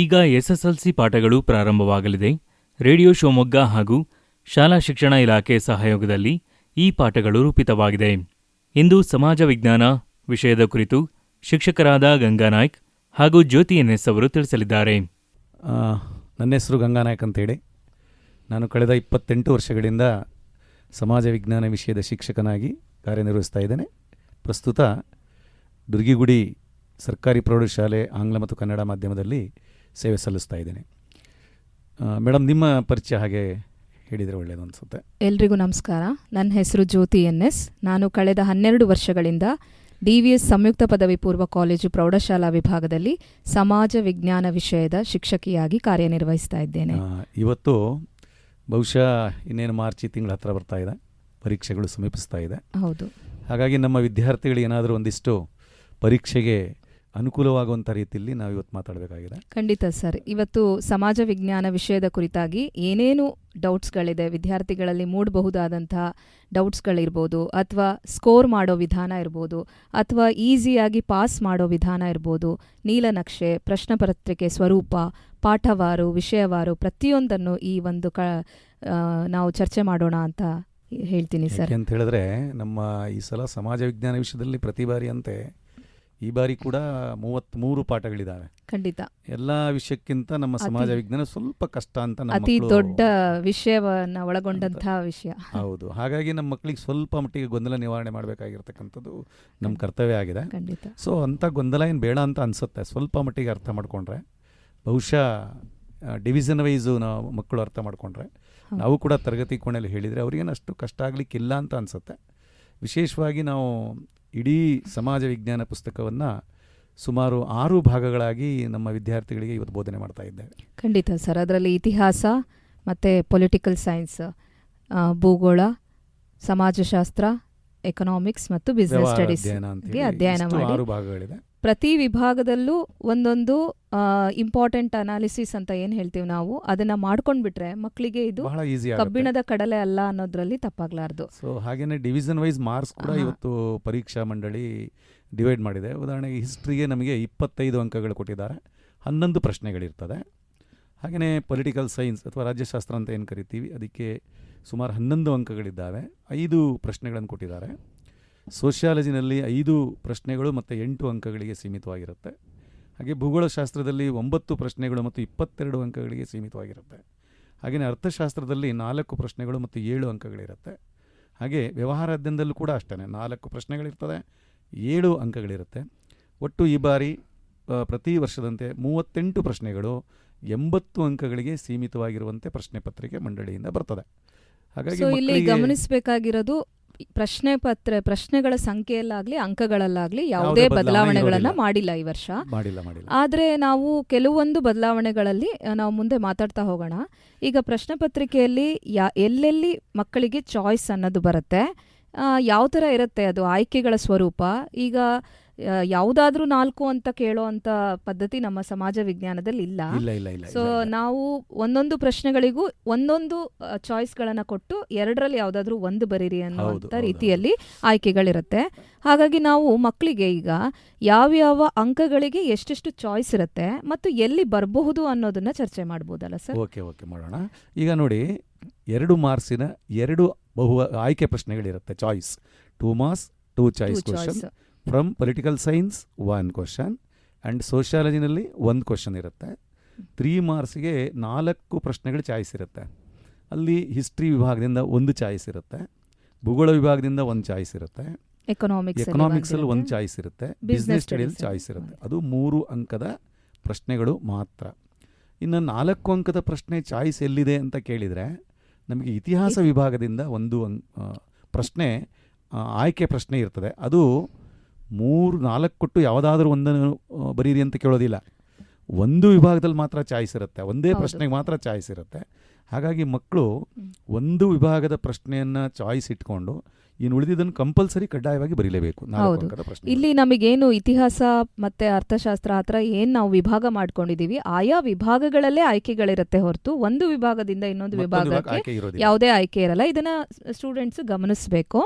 ಈಗ ಎಸ್ಎಸ್ಎಲ್ಸಿ ಪಾಠಗಳು ಪ್ರಾರಂಭವಾಗಲಿದೆ. ರೇಡಿಯೋ ಶಿವಮೊಗ್ಗ ಹಾಗೂ ಶಾಲಾ ಶಿಕ್ಷಣ ಇಲಾಖೆ ಸಹಯೋಗದಲ್ಲಿ ಈ ಪಾಠಗಳು ರೂಪಿತವಾಗಿದೆ. ಇಂದು ಸಮಾಜ ವಿಜ್ಞಾನ ವಿಷಯದ ಕುರಿತು ಶಿಕ್ಷಕರಾದ ಗಂಗಾನಾಯ್ಕ್ ಹಾಗೂ ಜ್ಯೋತಿ ಎನ್ಎಸ್ ಅವರು ತಿಳಿಸಲಿದ್ದಾರೆ. ನನ್ನ ಹೆಸರು ಗಂಗಾನಾಯ್ಕ್ ಅಂತೇಳಿ. ನಾನು ಕಳೆದ 28 ವರ್ಷಗಳಿಂದ ಸಮಾಜ ವಿಜ್ಞಾನ ವಿಷಯದ ಶಿಕ್ಷಕನಾಗಿ ಕಾರ್ಯನಿರ್ವಹಿಸ್ತಾ ಇದ್ದೇನೆ. ಪ್ರಸ್ತುತ ದುರ್ಗಿಗುಡಿ ಸರ್ಕಾರಿ ಪ್ರೌಢಶಾಲೆ ಆಂಗ್ಲ ಮತ್ತು ಕನ್ನಡ ಮಾಧ್ಯಮದಲ್ಲಿ ಸೇವೆ ಸಲ್ಲಿಸ್ತಾ ಇದ್ದೇನೆ. ಮೇಡಮ್, ನಿಮ್ಮ ಪರಿಚಯ ಹಾಗೆ ಹೇಳಿದರೆ ಒಳ್ಳೆಯದು ಅನಿಸುತ್ತೆ. ಎಲ್ರಿಗೂ ನಮಸ್ಕಾರ. ನನ್ನ ಹೆಸರು ಜ್ಯೋತಿ ಎನ್ಎಸ್. ನಾನು ಕಳೆದ 12 ವರ್ಷಗಳಿಂದ DVS ಸಂಯುಕ್ತ ಪದವಿ ಪೂರ್ವ ಕಾಲೇಜು ಪ್ರೌಢಶಾಲಾ ವಿಭಾಗದಲ್ಲಿ ಸಮಾಜ ವಿಜ್ಞಾನ ವಿಷಯದ ಶಿಕ್ಷಕಿಯಾಗಿ ಕಾರ್ಯನಿರ್ವಹಿಸ್ತಾ ಇದ್ದೇನೆ. ಇವತ್ತು ಬಹುಶಃ ಇನ್ನೇನು ಮಾರ್ಚ್ ತಿಂಗಳ ಹತ್ರ ಬರ್ತಾ ಇದೆ, ಪರೀಕ್ಷೆಗಳು ಸಮೀಪಿಸ್ತಾ ಇದೆ. ಹೌದು. ಹಾಗಾಗಿ ನಮ್ಮ ವಿದ್ಯಾರ್ಥಿಗಳು ಏನಾದರೂ ಒಂದಿಷ್ಟು ಪರೀಕ್ಷೆಗೆ ಅನುಕೂಲವಾಗುವಂಥ ರೀತಿಯಲ್ಲಿ ನಾವು ಇವತ್ತು ಮಾತಾಡಬೇಕಾಗಿದೆ. ಖಂಡಿತ ಸರ್. ಇವತ್ತು ಸಮಾಜ ವಿಜ್ಞಾನ ವಿಷಯದ ಕುರಿತಾಗಿ ಏನೇನು ಡೌಟ್ಸ್ಗಳಿದೆ, ವಿದ್ಯಾರ್ಥಿಗಳಲ್ಲಿ ಮೂಡಬಹುದಾದಂತಹ ಡೌಟ್ಸ್ಗಳಿರ್ಬೋದು, ಅಥವಾ ಸ್ಕೋರ್ ಮಾಡೋ ವಿಧಾನ ಇರ್ಬೋದು, ಅಥವಾ ಈಸಿಯಾಗಿ ಪಾಸ್ ಮಾಡೋ ವಿಧಾನ ಇರ್ಬೋದು, ನೀಲನಕ್ಷೆ, ಪ್ರಶ್ನೆ ಪತ್ರಿಕೆ ಸ್ವರೂಪ, ಪಾಠವಾರು, ವಿಷಯವಾರು ಪ್ರತಿಯೊಂದನ್ನು ಈ ಒಂದು ನಾವು ಚರ್ಚೆ ಮಾಡೋಣ ಅಂತ ಹೇಳ್ತೀನಿ ಸರ್. ಅಂತ ಹೇಳಿದ್ರೆ ನಮ್ಮ ಈ ಸಲ ಸಮಾಜ ವಿಜ್ಞಾನ ವಿಷಯದಲ್ಲಿ ಪ್ರತಿ ಬಾರಿ ಅಂತೆ ಈ ಬಾರಿ ಕೂಡ 33 ಪಾಠಗಳಿದ್ದಾವೆ. ಖಂಡಿತ. ಎಲ್ಲ ವಿಷಯಕ್ಕಿಂತ ನಮ್ಮ ಸಮಾಜ ವಿಜ್ಞಾನ ಸ್ವಲ್ಪ ಕಷ್ಟ ಅಂತ, ಅತಿ ದೊಡ್ಡ ವಿಷಯವನ್ನ ಒಳಗೊಂಡಂತಹ ವಿಷಯ. ಹೌದು. ಹಾಗಾಗಿ ನಮ್ಮ ಮಕ್ಕಳಿಗೆ ಸ್ವಲ್ಪ ಮಟ್ಟಿಗೆ ಗೊಂದಲ ನಿವಾರಣೆ ಮಾಡಬೇಕಾಗಿರ್ತಕ್ಕಂಥದ್ದು ನಮ್ಮ ಕರ್ತವ್ಯ ಆಗಿದೆ. ಖಂಡಿತ. ಸೊ ಅಂಥ ಗೊಂದಲ ಏನು ಬೇಡ ಅಂತ ಅನಿಸುತ್ತೆ. ಸ್ವಲ್ಪ ಮಟ್ಟಿಗೆ ಅರ್ಥ ಮಾಡಿಕೊಂಡ್ರೆ, ಬಹುಶಃ ಡಿವಿಷನ್ ವೈಸು ನಾವು ಮಕ್ಕಳು ಅರ್ಥ ಮಾಡಿಕೊಂಡ್ರೆ, ನಾವು ಕೂಡ ತರಗತಿ ಕೋಣೆಯಲ್ಲಿ ಹೇಳಿದರೆ ಅವ್ರಿಗೇನು ಅಷ್ಟು ಕಷ್ಟ ಆಗಲಿಕ್ಕಿಲ್ಲ ಅಂತ ಅನಿಸುತ್ತೆ. ವಿಶೇಷವಾಗಿ ನಾವು ಇಡೀ ಸಮಾಜ ವಿಜ್ಞಾನ ಪುಸ್ತಕವನ್ನು ಸುಮಾರು 6 ಭಾಗಗಳಾಗಿ ನಮ್ಮ ವಿದ್ಯಾರ್ಥಿಗಳಿಗೆ ಇವತ್ತು ಬೋಧನೆ ಮಾಡ್ತಾ ಇದ್ದೇವೆ. ಖಂಡಿತ ಸರ್. ಅದರಲ್ಲಿ ಇತಿಹಾಸ ಮತ್ತು ಪೊಲಿಟಿಕಲ್ ಸೈನ್ಸ್, ಭೂಗೋಳ, ಸಮಾಜಶಾಸ್ತ್ರ, ಎಕನಾಮಿಕ್ಸ್ ಮತ್ತು ಬಿಸ್ನೆಸ್ ಸ್ಟಡೀಸ್ ಅಧ್ಯಯನ ಮಾಡಿ 6 ಭಾಗಗಳಿದೆ. ಪ್ರತಿ ವಿಭಾಗದಲ್ಲೂ ಒಂದೊಂದು ಇಂಪಾರ್ಟೆಂಟ್ ಅನಾಲಿಸಿಸ್ ಅಂತ ಏನು ಹೇಳ್ತೀವಿ ನಾವು, ಅದನ್ನ ಮಾಡ್ಕೊಂಡ್ಬಿಟ್ರೆ ಮಕ್ಕಳಿಗೆ ಇದು ಬಹಳ ಈಸಿ, ಕಬ್ಬಿಣದ ಕಡಲೆ ಅಲ್ಲ ಅನ್ನೋದ್ರಲ್ಲಿ ತಪ್ಪಾಗ್ಲಾರ್ದು. ಸೊ ಹಾಗೇನೆ ಡಿವಿಷನ್ ವೈಸ್ ಮಾರ್ಕ್ಸ್ ಕೂಡ ಇವತ್ತು ಪರೀಕ್ಷಾ ಮಂಡಳಿ ಡಿವೈಡ್ ಮಾಡಿದೆ. ಉದಾಹರಣೆಗೆ ಹಿಸ್ಟ್ರಿಗೆ ನಮಗೆ 25 ಅಂಕಗಳು ಕೊಟ್ಟಿದ್ದಾರೆ, 11 ಪ್ರಶ್ನೆಗಳಿರ್ತದೆ. ಹಾಗೆಯೇ ಪೊಲಿಟಿಕಲ್ ಸೈನ್ಸ್ ಅಥವಾ ರಾಜ್ಯಶಾಸ್ತ್ರ ಅಂತ ಏನು ಕರಿತೀವಿ, ಅದಕ್ಕೆ ಸುಮಾರು 11 ಅಂಕಗಳಿದ್ದಾವೆ, 5 ಪ್ರಶ್ನೆಗಳನ್ನು ಕೊಟ್ಟಿದ್ದಾರೆ. ಸೋಷಿಯಾಲಜಿನಲ್ಲಿ 5 ಪ್ರಶ್ನೆಗಳು ಮತ್ತು 8 ಅಂಕಗಳಿಗೆ ಸೀಮಿತವಾಗಿರುತ್ತೆ. ಹಾಗೆ ಭೂಗೋಳಶಾಸ್ತ್ರದಲ್ಲಿ 9 ಪ್ರಶ್ನೆಗಳು ಮತ್ತು 22 ಅಂಕಗಳಿಗೆ ಸೀಮಿತವಾಗಿರುತ್ತೆ. ಹಾಗೆಯೇ ಅರ್ಥಶಾಸ್ತ್ರದಲ್ಲಿ 4 ಪ್ರಶ್ನೆಗಳು ಮತ್ತು 7 ಅಂಕಗಳಿರುತ್ತೆ. ಹಾಗೆ ವ್ಯವಹಾರ ಅಧ್ಯಯನದಲ್ಲೂ ಕೂಡ ಅಷ್ಟೇ 4 ಪ್ರಶ್ನೆಗಳಿರ್ತದೆ, 7 ಅಂಕಗಳಿರುತ್ತೆ. ಒಟ್ಟು ಈ ಬಾರಿ ಪ್ರತಿ ವರ್ಷದಂತೆ 38 ಪ್ರಶ್ನೆಗಳು 80 ಅಂಕಗಳಿಗೆ ಸೀಮಿತವಾಗಿರುವಂತೆ ಪ್ರಶ್ನೆ ಪತ್ರಿಕೆ ಮಂಡಳಿಯಿಂದ ಬರ್ತದೆ. ಹಾಗಾಗಿ ಇಲ್ಲಿ ಗಮನಿಸಬೇಕಾಗಿರೋದು ಪ್ರಶ್ನೆಗಳ ಸಂಖ್ಯೆಯಲ್ಲಾಗ್ಲಿ ಅಂಕಗಳಲ್ಲಾಗ್ಲಿ ಯಾವುದೇ ಬದಲಾವಣೆಗಳನ್ನ ಮಾಡಿಲ್ಲ ಈ ವರ್ಷ. ಆದ್ರೆ ನಾವು ಕೆಲವೊಂದು ಬದಲಾವಣೆಗಳಲ್ಲಿ ನಾವು ಮುಂದೆ ಮಾತಾಡ್ತಾ ಹೋಗೋಣ. ಈಗ ಪ್ರಶ್ನೆ ಪತ್ರಿಕೆಯಲ್ಲಿ ಎಲ್ಲೆಲ್ಲಿ ಮಕ್ಕಳಿಗೆ ಚಾಯ್ಸ್ ಅನ್ನೋದು ಬರುತ್ತೆ, ಯಾವ ಥರ ಇರುತ್ತೆ ಅದು ಆಯ್ಕೆಗಳ ಸ್ವರೂಪ. ಈಗ ಯಾವುದಾದ್ರೂ 4 ಅಂತ ಕೇಳೋ ಅಂತ ಪದ್ಧತಿ ನಮ್ಮ ಸಮಾಜ ವಿಜ್ಞಾನದಲ್ಲಿ ಇಲ್ಲ. ಸೊ ನಾವು ಒಂದೊಂದು ಪ್ರಶ್ನೆಗಳಿಗೂ ಒಂದೊಂದು ಚಾಯ್ಸ್ಗಳನ್ನ ಕೊಟ್ಟು 2ರಲ್ಲಿ ಯಾವುದಾದ್ರೂ ಒಂದು ಬರೀರಿ ಅನ್ನುವಂಥ ರೀತಿಯಲ್ಲಿ ಆಯ್ಕೆಗಳಿರುತ್ತೆ. ಹಾಗಾಗಿ ನಾವು ಮಕ್ಕಳಿಗೆ ಈಗ ಯಾವ್ಯಾವ ಅಂಕಗಳಿಗೆ ಎಷ್ಟೆಷ್ಟು ಚಾಯ್ಸ್ ಇರುತ್ತೆ ಮತ್ತು ಎಲ್ಲಿ ಬರಬಹುದು ಅನ್ನೋದನ್ನ ಚರ್ಚೆ ಮಾಡ್ಬೋದಲ್ಲ ಸರ್? ಓಕೆ ಮಾಡೋಣ. ಈಗ ನೋಡಿ, 2 ಮಾರ್ಕ್ಸಿನ 2 ಬಹು ಆಯ್ಕೆ ಪ್ರಶ್ನೆಗಳಿರುತ್ತೆ. Choice 2 marks 2 choice question. From political science 1 question and ಸೋಷಿಯಾಲಜಿನಲ್ಲಿ 1 ಕ್ವಶನ್ ಇರುತ್ತೆ. 3 ಮಾರ್ಕ್ಸ್ಗೆ 4 ಪ್ರಶ್ನೆಗಳು ಚಾಯ್ಸ್ ಇರುತ್ತೆ. ಅಲ್ಲಿ ಹಿಸ್ಟ್ರಿ ವಿಭಾಗದಿಂದ 1 ಚಾಯ್ಸ್ ಇರುತ್ತೆ, ಭೂಗೋಳ ವಿಭಾಗದಿಂದ 1 ಚಾಯ್ಸ್ ಇರುತ್ತೆ, ಎಕನಾಮಿಕ್ಸಲ್ಲಿ 1 ಚಾಯ್ಸ್ ಇರುತ್ತೆ, ಬಿಸ್ನೆಸ್ ಸ್ಟಡೀಸ್ ಚಾಯ್ಸ್ ಇರುತ್ತೆ. ಅದು 3 ಅಂಕದ ಪ್ರಶ್ನೆಗಳು ಮಾತ್ರ. ಇನ್ನು 4 ಅಂಕದ ಪ್ರಶ್ನೆ ಚಾಯ್ಸ್ ಎಲ್ಲಿದೆ ಅಂತ ಕೇಳಿದರೆ, ನಮಗೆ ಇತಿಹಾಸ ವಿಭಾಗದಿಂದ 1 ಪ್ರಶ್ನೆ ಆಯ್ಕೆ ಪ್ರಶ್ನೆ ಇರ್ತದೆ. ಅದು 3-4 ಕೊಟ್ಟು ಯಾವುದಾದ್ರೂ ಒಂದನ್ನು ಬರೀರಿ ಅಂತ ಕೇಳೋದಿಲ್ಲ. 1 ವಿಭಾಗದಲ್ಲಿ ಮಾತ್ರ ಚಾಯ್ಸ್ ಇರುತ್ತೆ, ಒಂದೇ ಪ್ರಶ್ನೆಗೆ ಮಾತ್ರ ಚಾಯ್ಸ್ ಇರುತ್ತೆ. ಹಾಗಾಗಿ ಮಕ್ಕಳು 1 ವಿಭಾಗದ ಪ್ರಶ್ನೆಯನ್ನು ಚಾಯ್ಸ್ ಇಟ್ಕೊಂಡು ಇನ್ನು ಉಳಿದಿದ್ದನ್ನು ಕಂಪಲ್ಸರಿ ಕಡ್ಡಾಯವಾಗಿ ಬರೀಲೇಬೇಕು 4 ಹೌದು. ಅಂಕದ ಪ್ರಶ್ನೆ. ಇಲ್ಲಿ ನಮಗೇನು ಇತಿಹಾಸ ಮತ್ತೆ ಅರ್ಥಶಾಸ್ತ್ರ ಆ ಥರ ಏನು ನಾವು ವಿಭಾಗ ಮಾಡ್ಕೊಂಡಿದೀವಿ ಆಯಾ ವಿಭಾಗಗಳಲ್ಲೇ ಆಯ್ಕೆಗಳಿರುತ್ತೆ ಹೊರತು ಒಂದು ವಿಭಾಗದಿಂದ ಇನ್ನೊಂದು ಮತ್ತೊಂದು ವಿಭಾಗ ವಿಭಾಗಕ್ಕೆ ಆಯ್ಕೆ ಇರೋದಿಲ್ಲ. ಯಾವುದೇ ಆಯ್ಕೆ ಇರಲ್ಲ. ಇದನ್ನ ಸ್ಟೂಡೆಂಟ್ಸ್ ಗಮನಿಸಬೇಕು.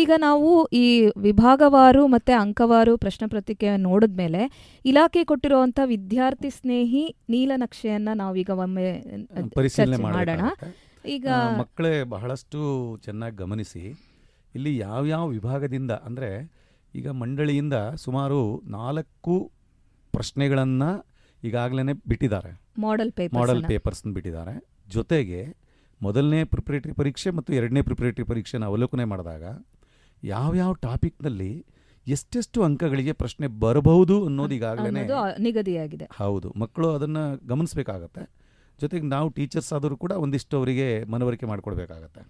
ಈಗ ನಾವು ಈ ವಿಭಾಗವಾರು ಮತ್ತೆ ಅಂಕವಾರು ಪ್ರಶ್ನೆ ಪತ್ರಿಕೆ ನೋಡಿದ್ಮೇಲೆ ಇಲಾಖೆ ಕೊಟ್ಟಿರುವಂತ ವಿದ್ಯಾರ್ಥಿ ಸ್ನೇಹಿ ನೀಲನಕ್ಷೆಯನ್ನ ನಾವೀಗ ಒಮ್ಮೆ ಪರಿಶೀಲನೆ ಚರ್ಚೆ ಮಾಡೋಣ. ಮಾಡಬೇಕಾಗುತ್ತೆ. ಈಗ ಮಕ್ಕಳೇ ಬಹಳಷ್ಟು ಚೆನ್ನಾಗಿ ಗಮನಿಸಿ, ಇಲ್ಲಿ ಯಾವ್ಯಾವ ವಿಭಾಗದಿಂದ ಅಂದರೆ ಈಗ ಮಂಡಳಿಯಿಂದ ಸುಮಾರು 4 ಪ್ರಶ್ನೆಗಳನ್ನು ಈಗಾಗಲೇ ಬಿಟ್ಟಿದ್ದಾರೆ, ಮಾಡೆಲ್ ಮಾಡೆಲ್ ಪೇಪರ್ ಪೇಪರ್ಸ್ನ ಬಿಟ್ಟಿದ್ದಾರೆ. ಜೊತೆಗೆ ಮೊದಲನೇ ಪ್ರಿಪರೇಟರಿ ಪರೀಕ್ಷೆ ಮತ್ತು 2ನೇ ಪ್ರಿಪರೇಟರಿ ಪರೀಕ್ಷೆನ ಅವಲೋಕನೆ ಮಾಡಿದಾಗ ಯಾವ್ಯಾವ ಟಾಪಿಕ್ನಲ್ಲಿ ಎಷ್ಟೆಷ್ಟು ಅಂಕಗಳಿಗೆ ಪ್ರಶ್ನೆ ಬರಬಹುದು ಅನ್ನೋದು ಈಗಾಗಲೇ ನಿಗದಿಯಾಗಿದೆ. ಹೌದು, ಮಕ್ಕಳು ಅದನ್ನು ಗಮನಿಸಬೇಕಾಗತ್ತೆ. ಜೊತೆಗೆ ನಾವು ಟೀಚರ್ಸ್ ಆದರೂ ಕೂಡ ಒಂದಿಷ್ಟು ಅವರಿಗೆ ಮನವರಿಕೆ ಮಾಡಿಕೊಡ್ಬೇಕಾಗತ್ತೆ.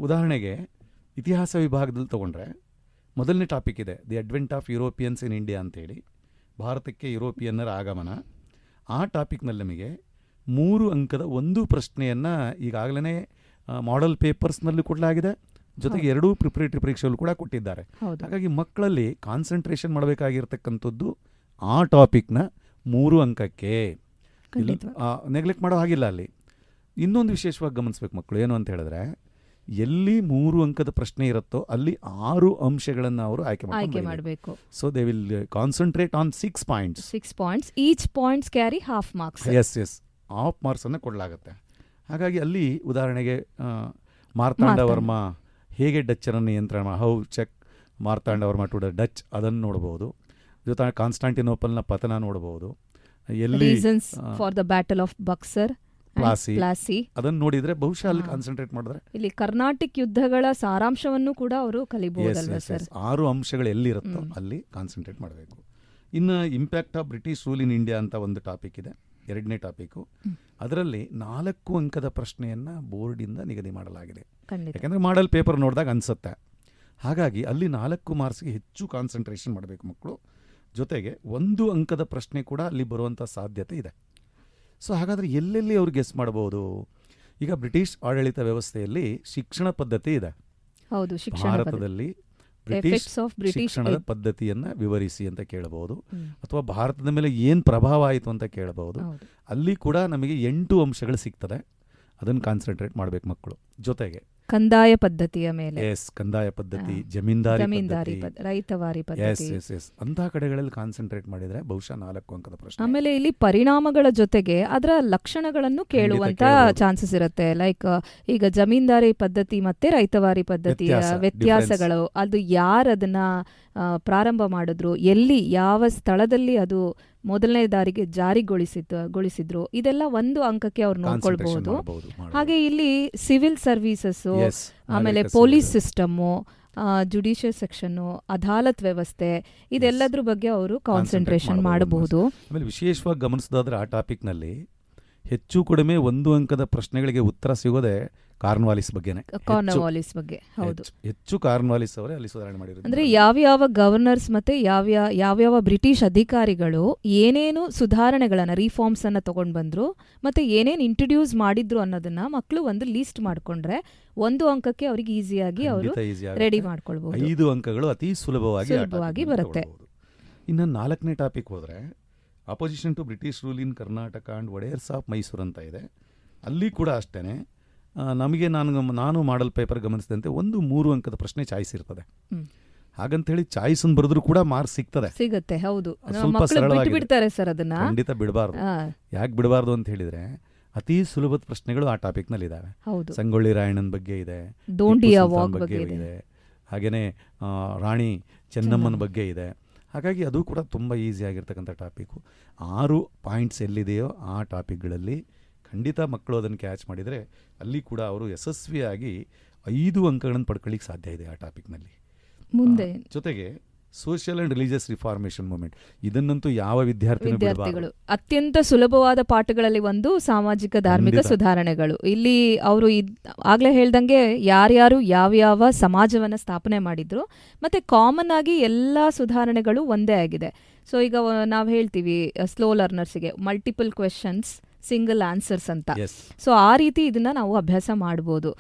ಉದಾಹರಣೆಗೆ ಇತಿಹಾಸ ವಿಭಾಗದಲ್ಲಿ ತೊಗೊಂಡ್ರೆ ಮೊದಲನೇ ಟಾಪಿಕ್ ಇದೆ, the advent of Europeans in India ಅಂತೇಳಿ, ಭಾರತಕ್ಕೆ ಯುರೋಪಿಯನ್ನರ ಆಗಮನ. ಆ ಟಾಪಿಕ್ನಲ್ಲಿ ನಮಗೆ 3 ಅಂಕದ ಒಂದು ಪ್ರಶ್ನೆಯನ್ನು ಈಗಾಗಲೇ ಮಾಡೆಲ್ ಪೇಪರ್ಸ್ನಲ್ಲೂ ಕೊಡಲಾಗಿದೆ, ಜೊತೆಗೆ 2 ಪ್ರಿಪರೇಟರಿ ಪರೀಕ್ಷೆಯಲ್ಲೂ ಕೂಡ ಕೊಟ್ಟಿದ್ದಾರೆ. ಹೌದು. ಹಾಗಾಗಿ ಮಕ್ಕಳಲ್ಲಿ ಕಾನ್ಸಂಟ್ರೇಷನ್ ಮಾಡಬೇಕಾಗಿರ್ತಕ್ಕಂಥದ್ದು ಆ ಟಾಪಿಕ್ನ 3 ಅಂಕಕ್ಕೆ. ನೆಗ್ಲೆಕ್ಟ್ ಮಾಡೋ ಹಾಗಿಲ್ಲ. ಅಲ್ಲಿ ಇನ್ನೊಂದು ವಿಶೇಷವಾಗಿ ಗಮನಿಸ್ಬೇಕು ಮಕ್ಕಳು, ಏನು ಅಂತ ಹೇಳಿದ್ರೆ ಎಲ್ಲಿ 3 ಅಂಕದ ಪ್ರಶ್ನೆ ಇರುತ್ತೋ ಅಲ್ಲಿ 6 ಅಂಶಗಳನ್ನು ಅವರು ಆಯ್ಕೆ ಮಾಡಬೇಕು. So they will concentrate on 6 points. 6 points, each points carry half marks. As half ಮಾರ್ಕ್ಸನ್ನು ಕೊಡಲಾಗುತ್ತೆ. ಹಾಗಾಗಿ ಅಲ್ಲಿ ಉದಾಹರಣೆಗೆ ಮಾರ್ತಾಂಡ ವರ್ಮ ಹೇಗೆ ಡಚ್ಚರನ್ನು ನಿಯಂತ್ರಣ, how check Marthanda Varma to the Dutch, ಅದನ್ನು ನೋಡ್ಬೋದು. ಜೊತೆ ಕಾನ್ಸ್ಟಾಂಟಿನೋಪಲ್ನ ಪತನ ನೋಡ್ಬೋದು. ಎಲ್ಲಿ reasons for the battle of Buxar, Plassey, ಅದನ್ನು ನೋಡಿದ್ರೆ ಬಹುಶಃ ಅಲ್ಲಿ ಕಾನ್ಸಂಟ್ರೇಟ್ ಮಾಡಿದ್ರೆ ಇಲ್ಲಿ ಕರ್ನಾಟಕ ಯುದ್ಧಗಳ ಸಾರಾಂಶವನ್ನು ಕೂಡ ಅವರು ಕಲಿಬಹುದಲ್ವಾ ಸರ್? 6 ಅಂಶಗಳು ಎಲ್ಲಿರುತ್ತೋ ಅಲ್ಲಿ ಕಾನ್ಸಂಟ್ರೇಟ್ ಮಾಡಬೇಕು. ಇನ್ನು impact of British rule in India ಅಂತ ಒಂದು ಟಾಪಿಕ್ ಇದೆ, 2ನೇ ಟಾಪಿಕ್ಕು. ಅದರಲ್ಲಿ 4 ಅಂಕದ ಪ್ರಶ್ನೆಯನ್ನು ಬೋರ್ಡಿಂದ ನಿಗದಿ ಮಾಡಲಾಗಿದೆ. ಯಾಕಂದರೆ ಮಾಡೆಲ್ ಪೇಪರ್ ನೋಡಿದಾಗ ಅನಿಸುತ್ತೆ. ಹಾಗಾಗಿ ಅಲ್ಲಿ 4 ಮಾರ್ಕ್ಸ್ಗೆ ಹೆಚ್ಚು ಕಾನ್ಸಂಟ್ರೇಷನ್ ಮಾಡಬೇಕು ಮಕ್ಕಳು. ಜೊತೆಗೆ 1 ಅಂಕದ ಪ್ರಶ್ನೆ ಕೂಡ ಅಲ್ಲಿ ಬರುವಂಥ ಸಾಧ್ಯತೆ ಇದೆ. ಸೊ ಹಾಗಾದರೆ ಎಲ್ಲೆಲ್ಲಿ ಅವ್ರು ಗೆಸ್ ಮಾಡಬಹುದು? ಈಗ ಬ್ರಿಟಿಷ್ ಆಡಳಿತ ವ್ಯವಸ್ಥೆಯಲ್ಲಿ ಶಿಕ್ಷಣ ಪದ್ಧತಿ ಇದೆ. ಹೌದು, ಭಾರತದಲ್ಲಿ ಬ್ರಿಟಿಷ್ ಶಿಕ್ಷಣದ ಪದ್ಧತಿಯನ್ನು ವಿವರಿಸಿ ಅಂತ ಕೇಳಬಹುದು, ಅಥವಾ ಭಾರತದ ಮೇಲೆ ಏನು ಪ್ರಭಾವ ಆಯಿತು ಅಂತ ಕೇಳಬಹುದು. ಅಲ್ಲಿ ಕೂಡ ನಮಗೆ 8 ಅಂಶಗಳು ಸಿಗ್ತದೆ. ಅದನ್ನು ಕಾನ್ಸಂಟ್ರೇಟ್ ಮಾಡಬೇಕು ಮಕ್ಕಳು. ಜೊತೆಗೆ ಕಂದಾಯ ಪದ್ಧತಿಯ ಮೇಲೆ, ಕಂದಾಯ ಪದ್ಧತಿ, ಜಮೀನ್ದಾರಿ ರೈತವಾರಿ ಪದ್ಧತಿ, ಅಂತಹ ಕಡೆಗಳಲ್ಲಿ ಕಾನ್ಸಂಟ್ರೇಟ್ ಮಾಡಿದ್ರೆ ಬಹುಶಃ 4 ಅಂಕದ ಪ್ರಶ್ನೆ. ಆಮೇಲೆ ಇಲ್ಲಿ ಪರಿಣಾಮಗಳ ಜೊತೆಗೆ ಅದರ ಲಕ್ಷಣಗಳನ್ನು ಕೇಳುವಂತ ಚಾನ್ಸಸ್ ಇರುತ್ತೆ. ಲೈಕ್ ಈಗ ಜಮೀನ್ದಾರಿ ಪದ್ಧತಿ ಮತ್ತೆ ರೈತವಾರಿ ಪದ್ಧತಿಯ ವ್ಯತ್ಯಾಸಗಳು, ಅದು ಯಾರದನ್ನ ಪ್ರಾರಂಭ ಮಾಡಿದ್ರು, ಎಲ್ಲಿ ಯಾವ ಸ್ಥಳದಲ್ಲಿ ಅದು ಮೊದಲನೇ ದಾರಿಗೆ ಜಾರಿಗೊಳಿಸಿದ್ರು, ಇದೆಲ್ಲ 1 ಅಂಕಕ್ಕೆ ಅವ್ರು ನೋಡ್ಕೊಳ್ಬಹುದು. ಹಾಗೆ ಇಲ್ಲಿ ಸಿವಿಲ್ ಸರ್ವೀಸಸ್, ಆಮೇಲೆ ಪೊಲೀಸ್ ಸಿಸ್ಟಮ್ಮು, ಜುಡಿಷಿಯಲ್ ಸೆಕ್ಷನ್ನು, ಅದಾಲತ್ ವ್ಯವಸ್ಥೆ, ಇದೆಲ್ಲದ್ರ ಬಗ್ಗೆ ಅವರು ಕಾನ್ಸಂಟ್ರೇಷನ್ ಮಾಡಬಹುದು. ಆಮೇಲೆ ವಿಶೇಷವಾಗಿ ಗಮನಿಸೋದಾದ್ರೆ ಆ ಟಾಪಿಕ್ನಲ್ಲಿ ಹೆಚ್ಚು ಕಡಿಮೆ 1 ಅಂಕದ ಪ್ರಶ್ನೆಗಳಿಗೆ ಉತ್ತರ ಸಿಗೋದೆ ಕಾರ್ನ್ವಾಲಿಸ್ ಬಗ್ಗೆನೇ. ಕಾರ್ನ್ವಾಲಿಸ್ ಬಗ್ಗೆ ಹೌದು, ಹೆಚ್ಚು ಕಾರ್ನ್ವಾಲಿಸ್ ಅವರೇ ಅಲ್ಲಿ ಸುಧಾರಣೆ ಮಾಡಿರೋದು. ಅಂದ್ರೆ ಯಾವ್ಯಾವ ಗವರ್ನರ್ಸ್ ಮತ್ತೆ ಯಾವ್ಯಾವ ಬ್ರಿಟಿಷ್ ಅಧಿಕಾರಿಗಳು ಏನೇನು ಸುಧಾರಣೆಗಳನ್ನ, ರಿಫಾರ್ಮ್ಸ್ ಅನ್ನ ತಗೊಂಡ್ ಬಂದ್ರು, ಮತ್ತೆ ಏನೇನು ಇಂಟ್ರೊಡ್ಯೂಸ್ ಮಾಡಿದ್ರು ಅನ್ನೋದನ್ನ ಮಕ್ಕಳು ಒಂದು ಲೀಸ್ಟ್ ಮಾಡ್ಕೊಂಡ್ರೆ 1 ಅಂಕಕ್ಕೆ ಅವ್ರಿಗೆ ಈಸಿಯಾಗಿ ಅವರು ರೆಡಿ ಮಾಡ್ಕೊಳ್ಬಹುದು. 5 ಅಂಕಗಳು ಅತಿ ಸುಲಭವಾಗಿ ಬರುತ್ತೆ. ಇನ್ನು 4ನೇ ಟಾಪಿಕ್ ಹೋದ್ರೆ opposition to British rule in Karnataka and Wodeyars of Mysuru ಅಂತ ಇದೆ. ಅಲ್ಲಿ ಕೂಡ ಅಷ್ಟೇ ನಮಗೆ ನಾನು ಮಾಡೆಲ್ ಪೇಪರ್ ಗಮನಿಸಿದಂತೆ 3 ಅಂಕದ ಪ್ರಶ್ನೆ ಚಾಯ್ಸ್ ಇರ್ತದೆ. ಹಾಗಂತೇಳಿ ಚಾಯ್ಸ್ ಬರೆದ್ರು ಕೂಡ ಮಾರ್ಕ್ಸ್ ಸಿಗುತ್ತೆ. ಹೌದು, ಸ್ವಲ್ಪ ಬಿಡ್ತಾರೆ ಸರ್, ಅದನ್ನ ಖಂಡಿತ ಬಿಡಬಾರ್ದು. ಯಾಕೆ ಬಿಡಬಾರ್ದು ಅಂತ ಹೇಳಿದ್ರೆ ಅತಿ ಸುಲಭದ ಪ್ರಶ್ನೆಗಳು ಆ ಟಾಪಿಕ್ನಲ್ಲಿ ಇದಾವೆ. ಸಂಗೊಳ್ಳಿ ರಾಯಣ್ಣನ ಬಗ್ಗೆ ಇದೆ, ದೋಂಡಿಯ ವಾಕ್ ಬಗ್ಗೆ ಇದೆ, ಹಾಗೇನೆ ರಾಣಿ ಚೆನ್ನಮ್ಮನ ಬಗ್ಗೆ ಇದೆ. ಹಾಗಾಗಿ ಅದು ಕೂಡ ತುಂಬ ಈಸಿಯಾಗಿರ್ತಕ್ಕಂಥ ಟಾಪಿಕ್ಕು. 6 ಪಾಯಿಂಟ್ಸ್ ಎಲ್ಲಿದೆಯೋ ಆ ಟಾಪಿಕ್ಗಳಲ್ಲಿ ಖಂಡಿತ ಮಕ್ಕಳು ಅದನ್ನು ಕ್ಯಾಚ್ ಮಾಡಿದರೆ ಅಲ್ಲಿ ಕೂಡ ಅವರು ಯಶಸ್ವಿಯಾಗಿ 5 ಅಂಕಗಳನ್ನು ಪಡ್ಕೊಳ್ಳಿಕ್ಕೆ ಸಾಧ್ಯ ಇದೆ ಆ ಟಾಪಿಕ್ನಲ್ಲಿ. ಮುಂದೆ ಜೊತೆಗೆ social and religious reformation movement, ಇದನ್ನಂತೂ ಯಾವ ವಿದ್ಯಾರ್ಥಿಗಳು ಅತ್ಯಂತ ಸುಲಭವಾದ ಪಾಠಗಳಲ್ಲಿ ಒಂದು ಸಾಮಾಜಿಕ ಧಾರ್ಮಿಕ ಸುಧಾರಣೆಗಳು. ಇಲ್ಲಿ ಅವರು ಆಗ್ಲೇ ಹೇಳ್ದಂಗೆ ಯಾರ್ಯಾರು ಯಾವ್ಯಾವ ಸಮಾಜವನ್ನ ಸ್ಥಾಪನೆ ಮಾಡಿದ್ರು, ಮತ್ತೆ ಕಾಮನ್ ಆಗಿ ಎಲ್ಲಾ ಸುಧಾರಣೆಗಳು ಒಂದೇ ಆಗಿದೆ. ಸೊ ಈಗ ನಾವು ಹೇಳ್ತೀವಿ ಸ್ಲೋ ಲರ್ನರ್ಸ್ಗೆ ಮಲ್ಟಿಪಲ್ ಕ್ವೆಶನ್ಸ್ ಸಿಂಗಲ್ ಆನ್ಸರ್ಸ್ ಅಂತ. ಸೊ ಆ ರೀತಿ ಇದನ್ನ ನಾವು ಅಭ್ಯಾಸ ಮಾಡ್ಬೋದು.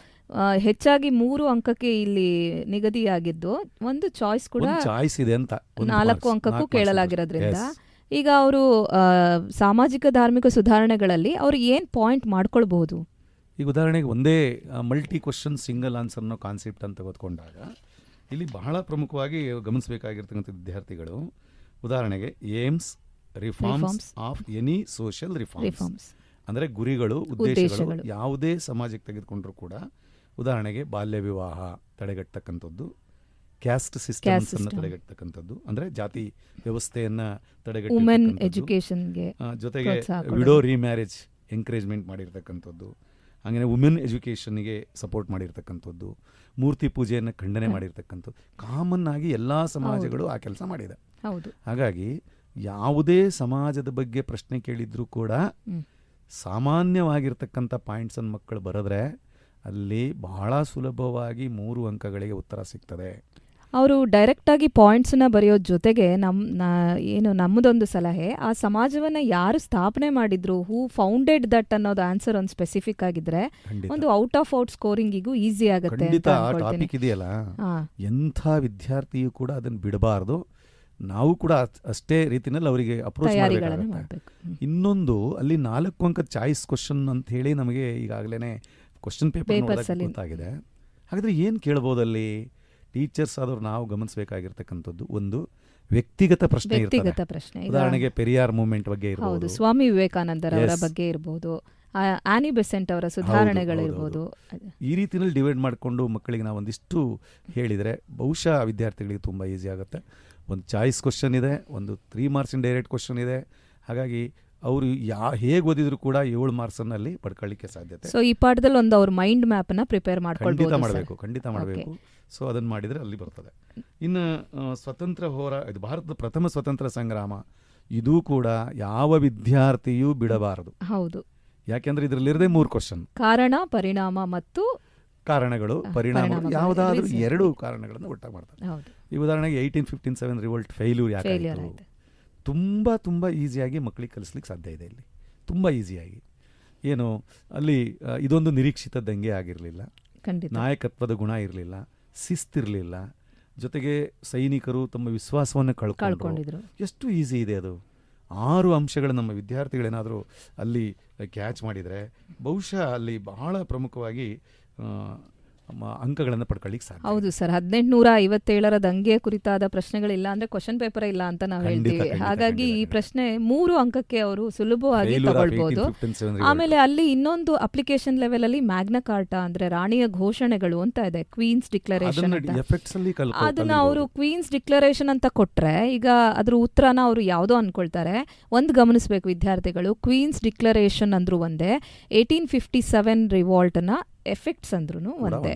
ಹೆಚ್ಚಾಗಿ 3 ಅಂಕಕ್ಕೆ ಇಲ್ಲಿ ನಿಗದಿಯಾಗಿದ್ದು, ಒಂದು ಚಾಯ್ಸ್ ಕೂಡ ಚಾಯ್ಸ್ ಇದೆ ಅಂತ 4 ಅಂಕಕ್ಕೂ ಕೇಳಲಾಗಿರೋದ್ರಿಂದ ಈಗ ಅವರು ಸಾಮಾಜಿಕ ಧಾರ್ಮಿಕ ಸುಧಾರಣೆಗಳಲ್ಲಿ ಅವರು ಏನ್ ಪಾಯಿಂಟ್ ಮಾಡ್ಕೊಳ್ಬಹುದು? ಈಗ ಉದಾಹರಣೆಗೆ ಒಂದೇ ಮಲ್ಟಿ ಕ್ವಶನ್ ಸಿಂಗಲ್ ಆನ್ಸರ್ ಅನ್ನೋ ಕಾನ್ಸೆಪ್ಟ್ ಅಂತ ತೆಗೆದುಕೊಂಡಾಗ ಇಲ್ಲಿ ಬಹಳ ಪ್ರಮುಖವಾಗಿ ಗಮನಿಸಬೇಕಾಗಿರ್ತಕ್ಕಂಥ ವಿದ್ಯಾರ್ಥಿಗಳು, ಉದಾಹರಣೆಗೆ aims reforms of any social reforms ಅಂದರೆ ಗುರಿಗಳು, ಉದ್ದೇಶಗಳು ಯಾವುದೇ ಸಮಾಜಕ್ಕೆ ತೆಗೆದುಕೊಂಡ್ರೂ ಕೂಡ, ಉದಾಹರಣೆಗೆ ಬಾಲ್ಯ ವಿವಾಹ ತಡೆಗಟ್ಟತಕ್ಕಂಥದ್ದು, ಕ್ಯಾಸ್ಟ್ ಸಿಸ್ಟಮ್ಸ್ ಅನ್ನು ತಡೆಗಟ್ಟತಕ್ಕಂಥದ್ದು, ಅಂದರೆ ಜಾತಿ ವ್ಯವಸ್ಥೆಯನ್ನ ತಡೆಗಟ್ಟುವಂಥದ್ದು, ಜೊತೆಗೆ ವಿಡೋ ರೀಮ್ಯಾರೇಜ್ ಎಂಕರೇಜ್ಮೆಂಟ್ ಮಾಡಿರ್ತಕ್ಕಂಥದ್ದು, ಹಾಗೆಯೇ ವುಮೆನ್ ಎಜುಕೇಷನ್ಗೆ ಸಪೋರ್ಟ್ ಮಾಡಿರ್ತಕ್ಕಂಥದ್ದು, ಮೂರ್ತಿ ಪೂಜೆಯನ್ನು ಖಂಡನೆ ಮಾಡಿರ್ತಕ್ಕಂಥದ್ದು, ಕಾಮನ್ ಆಗಿ ಎಲ್ಲ ಸಮಾಜಗಳು ಆ ಕೆಲಸ ಮಾಡಿದೆ. ಹಾಗಾಗಿ ಯಾವುದೇ ಸಮಾಜದ ಬಗ್ಗೆ ಪ್ರಶ್ನೆ ಕೇಳಿದ್ರೂ ಕೂಡ ಸಾಮಾನ್ಯವಾಗಿರ್ತಕ್ಕಂಥ ಪಾಯಿಂಟ್ಸನ್ನು ಮಕ್ಕಳು ಬರೆದ್ರೆ ಅಲ್ಲಿ ಬಹಳ ಸುಲಭವಾಗಿ 3 ಅಂಕಗಳಿಗೆ ಉತ್ತರ ಸಿಗ್ತದೆ. ಅವರು ಡೈರೆಕ್ಟ್ ಆಗಿ ಪಾಯಿಂಟ್ಸ್ನ ಬರೆಯೋದ್ ಜೊತೆಗೆ ನಮ್ಮದೊಂದು ಸಲಹೆ, ಆ ಸಮಾಜವನ್ನ ಯಾರು ಸ್ಥಾಪನೆ ಮಾಡಿದ್ರು, ಹೂ ಫೌಂಡೆಡ್ ದಟ್ ಅನ್ನೋದು ಆನ್ಸರ್ ಒಂದು ಸ್ಪೆಸಿಫಿಕ್ ಆಗಿದ್ರೆ ಒಂದು ಔಟ್ ಆಫ್ ಔಟ್ ಸ್ಕೋರಿಂಗಿಗೂ ಈಸಿ ಆಗುತ್ತೆ. ಟಾಪಿಕ್ ಇದೆಯಲ್ಲ, ಎಂಥ ವಿದ್ಯಾರ್ಥಿಯು ಕೂಡ ಅದನ್ನು ಬಿಡಬಾರ್ದು. ನಾವು ಕೂಡ ಅಷ್ಟೇ ರೀತಿನಲ್ಲಿ ಅವರಿಗೆ ಅಪ್ರೋಚ್ ಮಾಡಬೇಕು. ಇನ್ನೊಂದು ಅಲ್ಲಿ 4 ಅಂಕದ ಚಾಯ್ಸ್ ಕ್ವಶನ್ ಅಂತ ಹೇಳಿ ನಮಗೆ ಈಗಾಗಲೇ ಕ್ವಶನ್ ಪೇಪರ್ ಗೊತ್ತಾಗಿದೆ. ಹಾಗಾದ್ರೆ ಏನು ಕೇಳ್ಬೋದಲ್ಲಿ ಟೀಚರ್ಸ್ ಆದವ್ರು ನಾವು ಗಮನಿಸಬೇಕಾಗಿರ್ತಕ್ಕಂಥದ್ದು, ಒಂದು ವ್ಯಕ್ತಿಗತ ಪ್ರಶ್ನೆ ಇರ್ತದೆ. ಉದಾಹರಣೆಗೆ ಪೆರಿಯಾರ್ ಮೂವ್ಮೆಂಟ್ ಬಗ್ಗೆ ಇರಬಹುದು, ಸ್ವಾಮಿ ವಿವೇಕಾನಂದರ ಅವರ ಬಗ್ಗೆ ಇರಬಹುದು, ಆನಿ ಬೆಸೆಂಟ್ ಅವರ ಸುಧಾರಣೆಗಳಿರ್ಬೋದು. ಈ ರೀತಿಯಲ್ಲಿ ಡಿವೈಡ್ ಮಾಡಿಕೊಂಡು ಮಕ್ಕಳಿಗೆ ನಾವು ಒಂದಿಷ್ಟು ಹೇಳಿದರೆ ಬಹುಶಃ ವಿದ್ಯಾರ್ಥಿಗಳಿಗೆ ತುಂಬ ಈಸಿ ಆಗುತ್ತೆ. ಒಂದು ಚಾಯ್ಸ್ ಕ್ವಶನ್ ಇದೆ, ಒಂದು 3 ಮಾರ್ಕ್ಸ್ ಡೈರೆಕ್ಟ್ ಕ್ವಶನ್ ಇದೆ. ಹಾಗಾಗಿ ಅವರು ಹೇಗೆ ಓದಿದ್ರು ಕೂಡ 7 ಮಾರ್ಕ್ಸನ್ನು ಅಲ್ಲಿ ಪಡ್ಕೊಳ್ಳಿಕ್ಕೆ ಸಾಧ್ಯತೆ. ಸೊ ಈ ಪಾಠದಲ್ಲಿ ಒಂದು ಅವ್ರ ಮೈಂಡ್ ಮ್ಯಾಪನ್ನು ಪ್ರಿಪೇರ್ ಮಾಡ್ಕೊಳ್ಬಹುದು. ಖಂಡಿತ ಮಾಡಬೇಕು. ಸೊ ಅದನ್ನು ಮಾಡಿದರೆ ಅಲ್ಲಿ ಬರ್ತದೆ. ಇನ್ನು ಸ್ವತಂತ್ರ ಇದು ಭಾರತದ ಪ್ರಥಮ ಸ್ವತಂತ್ರ ಸಂಗ್ರಾಮ, ಇದು ಕೂಡ ಯಾವ ವಿದ್ಯಾರ್ಥಿಯೂ ಬಿಡಬಾರದು. ಹೌದು, ಯಾಕೆಂದ್ರೆ ಇದರಲ್ಲಿರದೆ 3 ಕ್ವಶನ್, ಕಾರಣ, ಪರಿಣಾಮ ಮತ್ತು ಕಾರಣಗಳು, ಪರಿಣಾಮಗಳು, ಯಾವುದಾದ್ರೂ 2 ಕಾರಣಗಳನ್ನು ಒಟ್ಟಾಗಿ ಮಾಡ್ತಾರೆ. ಈ ಉದಾಹರಣೆಗೆ 1857 ರಿವೋಲ್ಟ್ ಫೇಲ್ಯೂರ್ ಯಾಕಾಯಿತು, ತುಂಬ ಈಸಿಯಾಗಿ ಮಕ್ಕಳಿಗೆ ಕಲಿಸ್ಲಿಕ್ಕೆ ಸಾಧ್ಯ ಇದೆ. ಇಲ್ಲಿ ತುಂಬ ಈಸಿಯಾಗಿ ಏನು ಅಲ್ಲಿ ಇದೊಂದು ನಿರೀಕ್ಷಿತದ್ದಂಗೆ ಆಗಿರಲಿಲ್ಲ, ನಾಯಕತ್ವದ ಗುಣ ಇರಲಿಲ್ಲ, ಶಿಸ್ತಿರಲಿಲ್ಲ, ಜೊತೆಗೆ ಸೈನಿಕರು ತಮ್ಮ ವಿಶ್ವಾಸವನ್ನು ಕಳ್ಕೊಂಡಿದ್ರು. ಎಷ್ಟು ಈಸಿ ಇದೆ ಅದು. 6 ಅಂಶಗಳು ನಮ್ಮ ವಿದ್ಯಾರ್ಥಿಗಳೇನಾದರೂ ಅಲ್ಲಿ ಕ್ಯಾಚ್ ಮಾಡಿದರೆ ಬಹುಶಃ ಅಲ್ಲಿ ಬಹಳ ಪ್ರಮುಖವಾಗಿ ಅಂಕಗಳನ್ನು ಪಡ್ಕೊಳ್ಳಿಕ್ಕೆ ಸಾಧ್ಯ. ಹೌದು ಸರ್, 1857ರ ದಂಗೆ ಕುರಿತಾದ ಪ್ರಶ್ನೆಗಳಿಲ್ಲ ಅಂದ್ರೆ ಕ್ವಶನ್ ಪೇಪರ್ ಇಲ್ಲ ಅಂತ ನಾವು ಹೇಳ್ತೀವಿ. ಹಾಗಾಗಿ ಈ ಪ್ರಶ್ನೆ 3 ಅಂಕಕ್ಕೆ ಅವರು ಸುಲಭವಾಗಿ ತಗೊಳ್ಬಹುದು. ಆಮೇಲೆ ಅಲ್ಲಿ ಇನ್ನೊಂದು ಅಪ್ಲಿಕೇಶನ್ ಲೆವೆಲ್ ಅಲ್ಲಿ ಮ್ಯಾಗ್ನಾ ಕಾರ್ಟಾ ಅಂದ್ರೆ ರಾಣಿಯ ಘೋಷಣೆಗಳು ಅಂತ ಇದೆ, ಕ್ವೀನ್ಸ್ ಡಿಕ್ಲರೇಷನ್ ಅಂತ. ಅದನ್ನ ಅವರು ಕ್ವೀನ್ಸ್ ಡಿಕ್ಲರೇಷನ್ ಅಂತ ಕೊಟ್ರೆ ಈಗ ಅದ್ರ ಉತ್ತರನ ಅವರು ಯಾವುದೋ ಅನ್ಕೊಳ್ತಾರೆ. ಒಂದು ಗಮನಿಸಬೇಕು ವಿದ್ಯಾರ್ಥಿಗಳು, ಕ್ವೀನ್ಸ್ ಡಿಕ್ಲರೇಷನ್ ಅಂದ್ರೂ ಒಂದೇ, 1857 ರಿವಾಲ್ಟ್ ನ ಎಫೆಕ್ಟ್ಸ್ ಅಂದ್ರೂ ಒಂದೇ.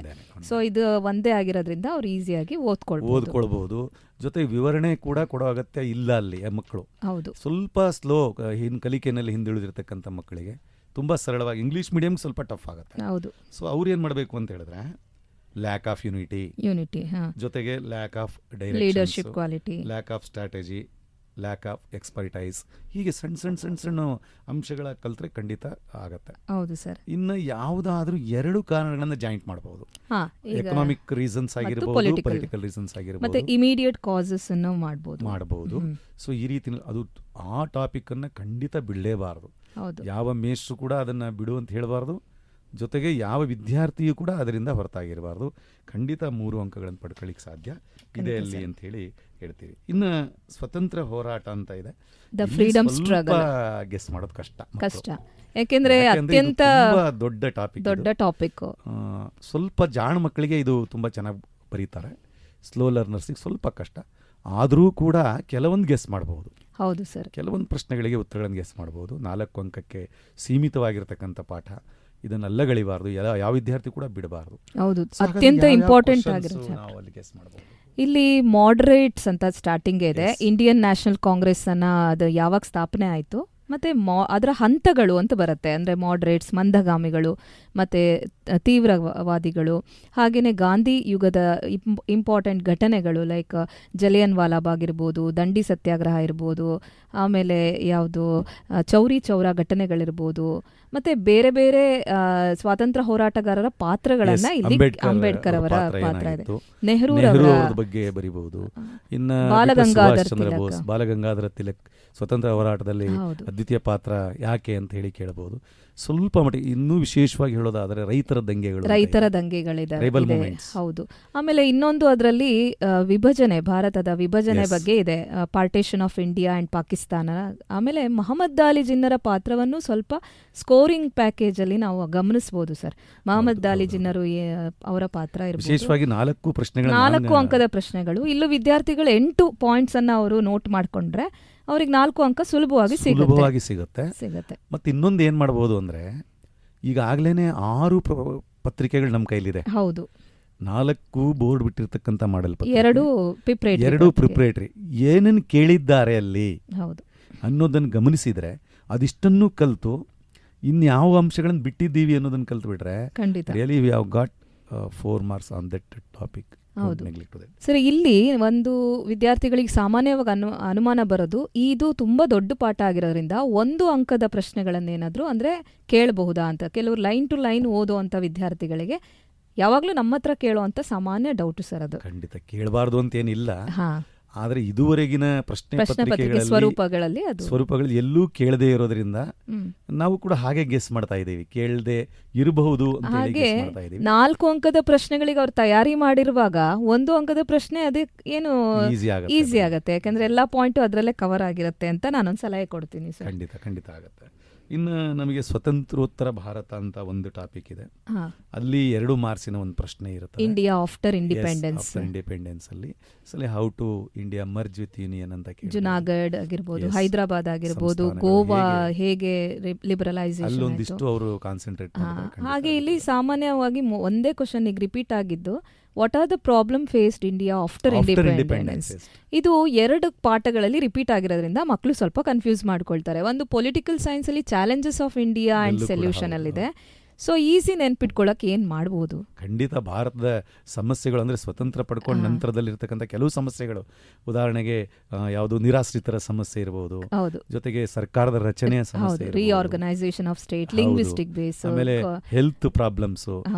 ಸೊ ಇದು ಒಂದೇ ಆಗಿರೋದ್ರಿಂದ ಅವ್ರು ಈಸಿಯಾಗಿ ಓದ್ಕೊಳ್ಬಹುದು. ಜೊತೆ ವಿವರಣೆ ಕೂಡ ಕೊಡೋ ಅಗತ್ಯ ಇಲ್ಲ ಅಲ್ಲಿ ಮಕ್ಕಳು. ಹೌದು, ಸ್ವಲ್ಪ ಸ್ಲೋ ಕಲಿಕೆಯಲ್ಲಿ ಹಿಂದುಳಿದಿರ್ತಕ್ಕಂಥ ಮಕ್ಕಳಿಗೆ ತುಂಬಾ ಸರಳವಾಗಿ, ಇಂಗ್ಲಿಷ್ ಮೀಡಿಯಂ ಸ್ವಲ್ಪ ಟಫ್ ಆಗುತ್ತೆ. ಹೌದು. ಸೊ ಅವ್ರು ಏನ್ ಮಾಡಬೇಕು ಅಂತ ಹೇಳಿದ್ರೆ, ಲ್ಯಾಕ್ ಆಫ್ ಯೂನಿಟಿ, ಜೊತೆಗೆ lack of leadership quality, lack of strategy, lack of expertise, ಹೀಗೆ ಸಣ್ಣ ಅಂಶಗಳ ಕಲ್ತ್ರೆ ಖಂಡಿತ ಆಗತ್ತೆ. ಹೌದು ಸರ್. ಇನ್ನು ಯಾವುದಾದ್ರೂ 2 ಕಾರಣಗಳನ್ನ ಜಾಯಿಂಟ್ ಮಾಡಬಹುದು. ಎಕನಾಮಿಕ್ ರೀಸನ್ಸ್ ಆಗಿರಬಹುದು, ಪೊಲಿಟಿಕಲ್ ರೀಸನ್ಸ್ ಆಗಿರಬಹುದು, ಮತ್ತೆ ಇಮಿಡಿಯೇಟ್ ಕಾಸಸ್ ಅನ್ನು ಮಾಡಬಹುದು. ಸೊ ಈ ರೀತಿ ಅದು ಆ ಟಾಪಿಕ್ ಅನ್ನ ಖಂಡಿತ ಬಿಡಲೇಬಾರದು. ಯಾವ ಮೇಷ್ಟ್ರು ಕೂಡ ಅದನ್ನ ಬಿಡು ಅಂತ ಹೇಳಬಾರ್ದು, ಜೊತೆಗೆ ಯಾವ ವಿದ್ಯಾರ್ಥಿಯೂ ಕೂಡ ಅದರಿಂದ ಹೊರತಾಗಿರಬಾರ್ದು. ಖಂಡಿತ 3 ಅಂಕಗಳನ್ನು ಪಡ್ಕೊಳ್ಳಿಕ್ಕೆ ಸಾಧ್ಯ ಇದೆ ಅಲ್ಲಿ ಅಂತ ಹೇಳಿ ಹೇಳ್ತೀವಿ. ಇನ್ನು ಸ್ವತಂತ್ರ ಹೋರಾಟ ಅಂತ ಇದೆ, ಫ್ರೀಡಮ್ ಸ್ಟ್ರಗಲ್ ಗೆಸ್ ಮಾಡೋದು ಕಷ್ಟ. ಯಾಕೆಂದ್ರೆ ಅತ್ಯಂತ ದೊಡ್ಡ ಟಾಪಿಕ್. ಸ್ವಲ್ಪ ಜಾಣ ಮಕ್ಕಳಿಗೆ ಇದು ತುಂಬಾ ಚೆನ್ನಾಗಿ ಬರೀತಾರೆ, ಸ್ಲೋ ಲರ್ನರ್ಸಿಗೆ ಸ್ವಲ್ಪ ಕಷ್ಟ. ಆದರೂ ಕೂಡ ಕೆಲವೊಂದು ಗೆಸ್ ಮಾಡಬಹುದು. ಹೌದು ಸರ್, ಕೆಲವೊಂದು ಪ್ರಶ್ನೆಗಳಿಗೆ ಉತ್ತರಗಳನ್ನು ಗೆಸ್ ಮಾಡಬಹುದು. 4 ಅಂಕಕ್ಕೆ ಸೀಮಿತವಾಗಿರ್ತಕ್ಕಂಥ ಪಾಠ, ಇದನ್ನ ಅಲ್ಲಗಳಿಬಾರ್ದು, ಯಾವ ವಿದ್ಯಾರ್ಥಿ ಕೂಡ ಬಿಡಬಾರ್ದು. ಹೌದು, ಅತ್ಯಂತ ಇಂಪಾರ್ಟೆಂಟ್ ಆಗಿರುತ್ತೆ. ಇಲ್ಲಿ ಮಾಡರೇಟ್ಸ್ ಅಂತ ಸ್ಟಾರ್ಟಿಂಗ್ ಇದೆ. ಇಂಡಿಯನ್ ನ್ಯಾಷನಲ್ ಕಾಂಗ್ರೆಸ್ ಅನ್ನ ಅದು ಯಾವಾಗ ಸ್ಥಾಪನೆ ಆಯ್ತು? ಮತ್ತೆ ಅದರ ಹಂತಗಳು ಅಂತ ಬರುತ್ತೆ, ಅಂದರೆ ಮಾಡ್ರೇಟ್ಸ್, ಮಂದಗಾಮಿಗಳು, ಮತ್ತು ತೀವ್ರವಾದಿಗಳು. ಹಾಗೆಯೇ ಗಾಂಧಿ ಯುಗದ ಇಂಪಾರ್ಟೆಂಟ್ ಘಟನೆಗಳು ಲೈಕ್ ಜಲಿಯನ್ ವಾಲಾಬಾಗ್ ಇರ್ಬೋದು, ದಂಡಿ ಸತ್ಯಾಗ್ರಹ ಇರ್ಬೋದು, ಆಮೇಲೆ ಯಾವುದು ಚೌರಿ ಚೌರ ಘಟನೆಗಳಿರ್ಬೋದು, ಮತ್ತು ಬೇರೆ ಬೇರೆ ಸ್ವಾತಂತ್ರ್ಯ ಹೋರಾಟಗಾರರ ಪಾತ್ರಗಳನ್ನ ಇಲ್ಲಿ ಅಂಬೇಡ್ಕರ್ ಅವರ ಪಾತ್ರ ಇದೆ, ನೆಹರು ಬಗ್ಗೆ ಬರೀಬಹುದು. ಇನ್ನ ಬಾಲಗಂಗಾಧರ ತಿಲಕ್ ಸ್ವತಂತ್ರ ಹೋರಾಟದಲ್ಲಿ ಅದ್ವಿತೀಯ ಪಾತ್ರ ಯಾಕೆ ಅಂತ ಹೇಳಿ ಕೇಳಬಹುದು. ಸ್ವಲ್ಪ ಮಟ್ಟಿಗೆ ಇನ್ನೂ ವಿಶೇಷವಾಗಿ ಹೇಳೋದಾದ್ರೆ ರೈತರ ದಂಗೆಗಳಿದೆ. ಹೌದು. ಆಮೇಲೆ ಇನ್ನೊಂದು ಅದರಲ್ಲಿ ವಿಭಜನೆ, ಭಾರತದ ವಿಭಜನೆ ಬಗ್ಗೆ ಇದೆ, partition of India and Pakistan. ಆಮೇಲೆ ಮಹಮ್ಮದ್ ಅಲಿ ಜಿನ್ನರ ಪಾತ್ರವನ್ನು ಸ್ವಲ್ಪ ಸ್ಕೋರಿಂಗ್ ಪ್ಯಾಕೇಜ್ ಅಲ್ಲಿ ನಾವು ಗಮನಿಸಬಹುದು ಸರ್. ಮಹಮ್ಮದ್ ಅಲಿ ಜಿನ್ನರು ಅವರ ಪಾತ್ರ ಇರಬಹುದು. ವಿಶೇಷವಾಗಿ 4 ಅಂಕದ ಪ್ರಶ್ನೆಗಳು. ಇಲ್ಲೂ ವಿದ್ಯಾರ್ಥಿಗಳು 8 ಪಾಯಿಂಟ್ಸ್ ಅನ್ನ ಅವರು ನೋಟ್ ಮಾಡ್ಕೊಂಡ್ರೆ ಅವ್ರಿಗೆ 4 ಅಂಕ ಸುಲಭವಾಗಿ ಸಿಗುತ್ತೆ. ಮತ್ತೆ ಇನ್ನೊಂದು ಏನ್ ಮಾಡಬಹುದು ಅಂದ್ರೆ, ಈಗಾಗ್ಲೇನೆ 6 ಪತ್ರಿಕೆಗಳು ನಮ್ಮ ಕೈಲಿದೆ. ಹೌದು. 4 ಬೋರ್ಡ್ ಬಿಟ್ಟಿರ್ತಕ್ಕಂಥ ಮಾಡೆಲ್, 2 ಪ್ರಿಪರೇಟರಿ. ಏನನ್ನು ಕೇಳಿದ್ದಾರೆ ಅಲ್ಲಿ ಹೌದು ಅನ್ನೋದನ್ನು ಗಮನಿಸಿದ್ರೆ, ಅದಿಷ್ಟನ್ನು ಕಲ್ತು ಇನ್ಯಾವ ಅಂಶಗಳನ್ನು ಬಿಟ್ಟಿದ್ದೀವಿ ಅನ್ನೋದನ್ನು ಕಲ್ತು ಬಿಟ್ರೆ really we have got 4 marks on that topic. ಹೌದು ಸರಿ. ಇಲ್ಲಿ ಒಂದು ವಿದ್ಯಾರ್ಥಿಗಳಿಗೆ ಸಾಮಾನ್ಯವಾಗಿ ಅನುಮಾನ ಬರೋದು, ಇದು ತುಂಬಾ ದೊಡ್ಡ ಪಾಠ ಆಗಿರೋದ್ರಿಂದ 1 ಅಂಕದ ಪ್ರಶ್ನೆಗಳನ್ನೇನಾದ್ರೂ ಅಂದ್ರೆ ಕೇಳಬಹುದಾ ಅಂತ. ಕೆಲವರು ಲೈನ್ ಟು ಲೈನ್ ಓದೋ ಅಂತ ವಿದ್ಯಾರ್ಥಿಗಳಿಗೆ ಯಾವಾಗ್ಲೂ ನಮ್ಮ ಹತ್ರ ಕೇಳೋ ಅಂತ ಸಾಮಾನ್ಯ ಡೌಟ್ ಸರ್. ಅದು ಖಂಡಿತ ಕೇಳಬಾರ್ದು ಅಂತ ಏನಿಲ್ಲ, ಆದರೆ ಇದುವರೆಗಿನ ಪ್ರಶ್ನೆ ಸ್ವರೂಪಗಳಲ್ಲಿ ಎಲ್ಲೂ ಕೇಳದೇ ಇರೋದ್ರಿಂದ ನಾವು ಕೂಡ ಹಾಗೆ ಗೆಸ್ ಮಾಡ್ತಾ ಇದ್ದೀವಿ, ಕೇಳದೆ ಇರಬಹುದು. ಹಾಗೆ 4 ಅಂಕದ ಪ್ರಶ್ನೆಗಳಿಗೆ ಅವ್ರು ತಯಾರಿ ಮಾಡಿರುವಾಗ 1 ಅಂಕದ ಪ್ರಶ್ನೆ ಅದಕ್ಕೆ ಏನು ಈಸಿ ಆಗತ್ತೆ, ಯಾಕಂದ್ರೆ ಎಲ್ಲಾ ಪಾಯಿಂಟು ಅದರಲ್ಲೇ ಕವರ್ ಆಗಿರುತ್ತೆ ಅಂತ ನಾನೊಂದು ಸಲಹೆ ಕೊಡ್ತೀನಿ ಸರ್. ಖಂಡಿತ ಆಗತ್ತೆ. ಇನ್ನು ನಮಗೆ ಸ್ವತಂತ್ರೋತ್ತರ ಭಾರತ ಅಂತ ಒಂದು ಟಾಪಿಕ್ ಇದೆ, ಅಲ್ಲಿ 2 ಮಾರ್ಕ್ಸಿನ ಒಂದು ಪ್ರಶ್ನೆ ಇರುತ್ತೆ. ಇಂಡಿಯಾ ಆಫ್ಟರ್ ಇಂಡಿಪೆಂಡೆನ್ಸ್ ಅಲ್ಲಿ how to India merge with union ಅಂತ ಜುನಾಗಢ್ ಆಗಿರ್ಬೋದು, ಹೈದರಾಬಾದ್ ಆಗಿರ್ಬೋದು, ಗೋವಾ ಹೇಗೆ ಲಿಬರಲೈಸೇಷನ್ ಅಲ್ಲೊಂದಿಷ್ಟು ಅವರು ಕಾನ್ಸಂಟ್ರೇಟ್ ಮಾಡ್ತಾರೆ. ಹಾಗೆ ಇಲ್ಲಿ ಸಾಮಾನ್ಯವಾಗಿ ಒಂದೇ ಕ್ವಶನ್ ಈಗ ರಿಪೀಟ್ ಆಗಿದ್ದು, what are the problem faced India after independence. ಇದು 2 ಪಾಠಗಳಲ್ಲಿ ರಿಪೀಟ್ ಆಗಿರೋದ್ರಿಂದ ಮಕ್ಕಳು ಸ್ವಲ್ಪ ಕನ್ಫ್ಯೂಸ್ ಮಾಡ್ಕೊಳ್ತಾರೆ. ಒಂದು ಪೊಲಿಟಿಕಲ್ ಸೈನ್ಸ್ ಅಲ್ಲಿ challenges of India and solution ಅಲ್ಲಿದೆ. ಸೊ ಈಸಿ ನೆನ್ಪಿಟ್ಕೊಳ್ಳಕ್ಕೆ ಏನ್ ಮಾಡಬಹುದು? ಖಂಡಿತ ಭಾರತದ ಸಮಸ್ಯೆಗಳು ಅಂದ್ರೆ ಸ್ವತಂತ್ರ ಪಡ್ಕೊಂಡ ನಂತರದಲ್ಲಿರ್ತಕ್ಕಂಥ ಕೆಲವು ಸಮಸ್ಯೆಗಳು, ಉದಾಹರಣೆಗೆ ಯಾವುದು ನಿರಾಶ್ರಿತರ ಸಮಸ್ಯೆ ಇರಬಹುದು, ಜೊತೆಗೆ ಸರ್ಕಾರದ ರಚನೆಯ ಸಮಸ್ಯೆ, reorganisation of state, linguistic base, ಆಮೇಲೆ health problems,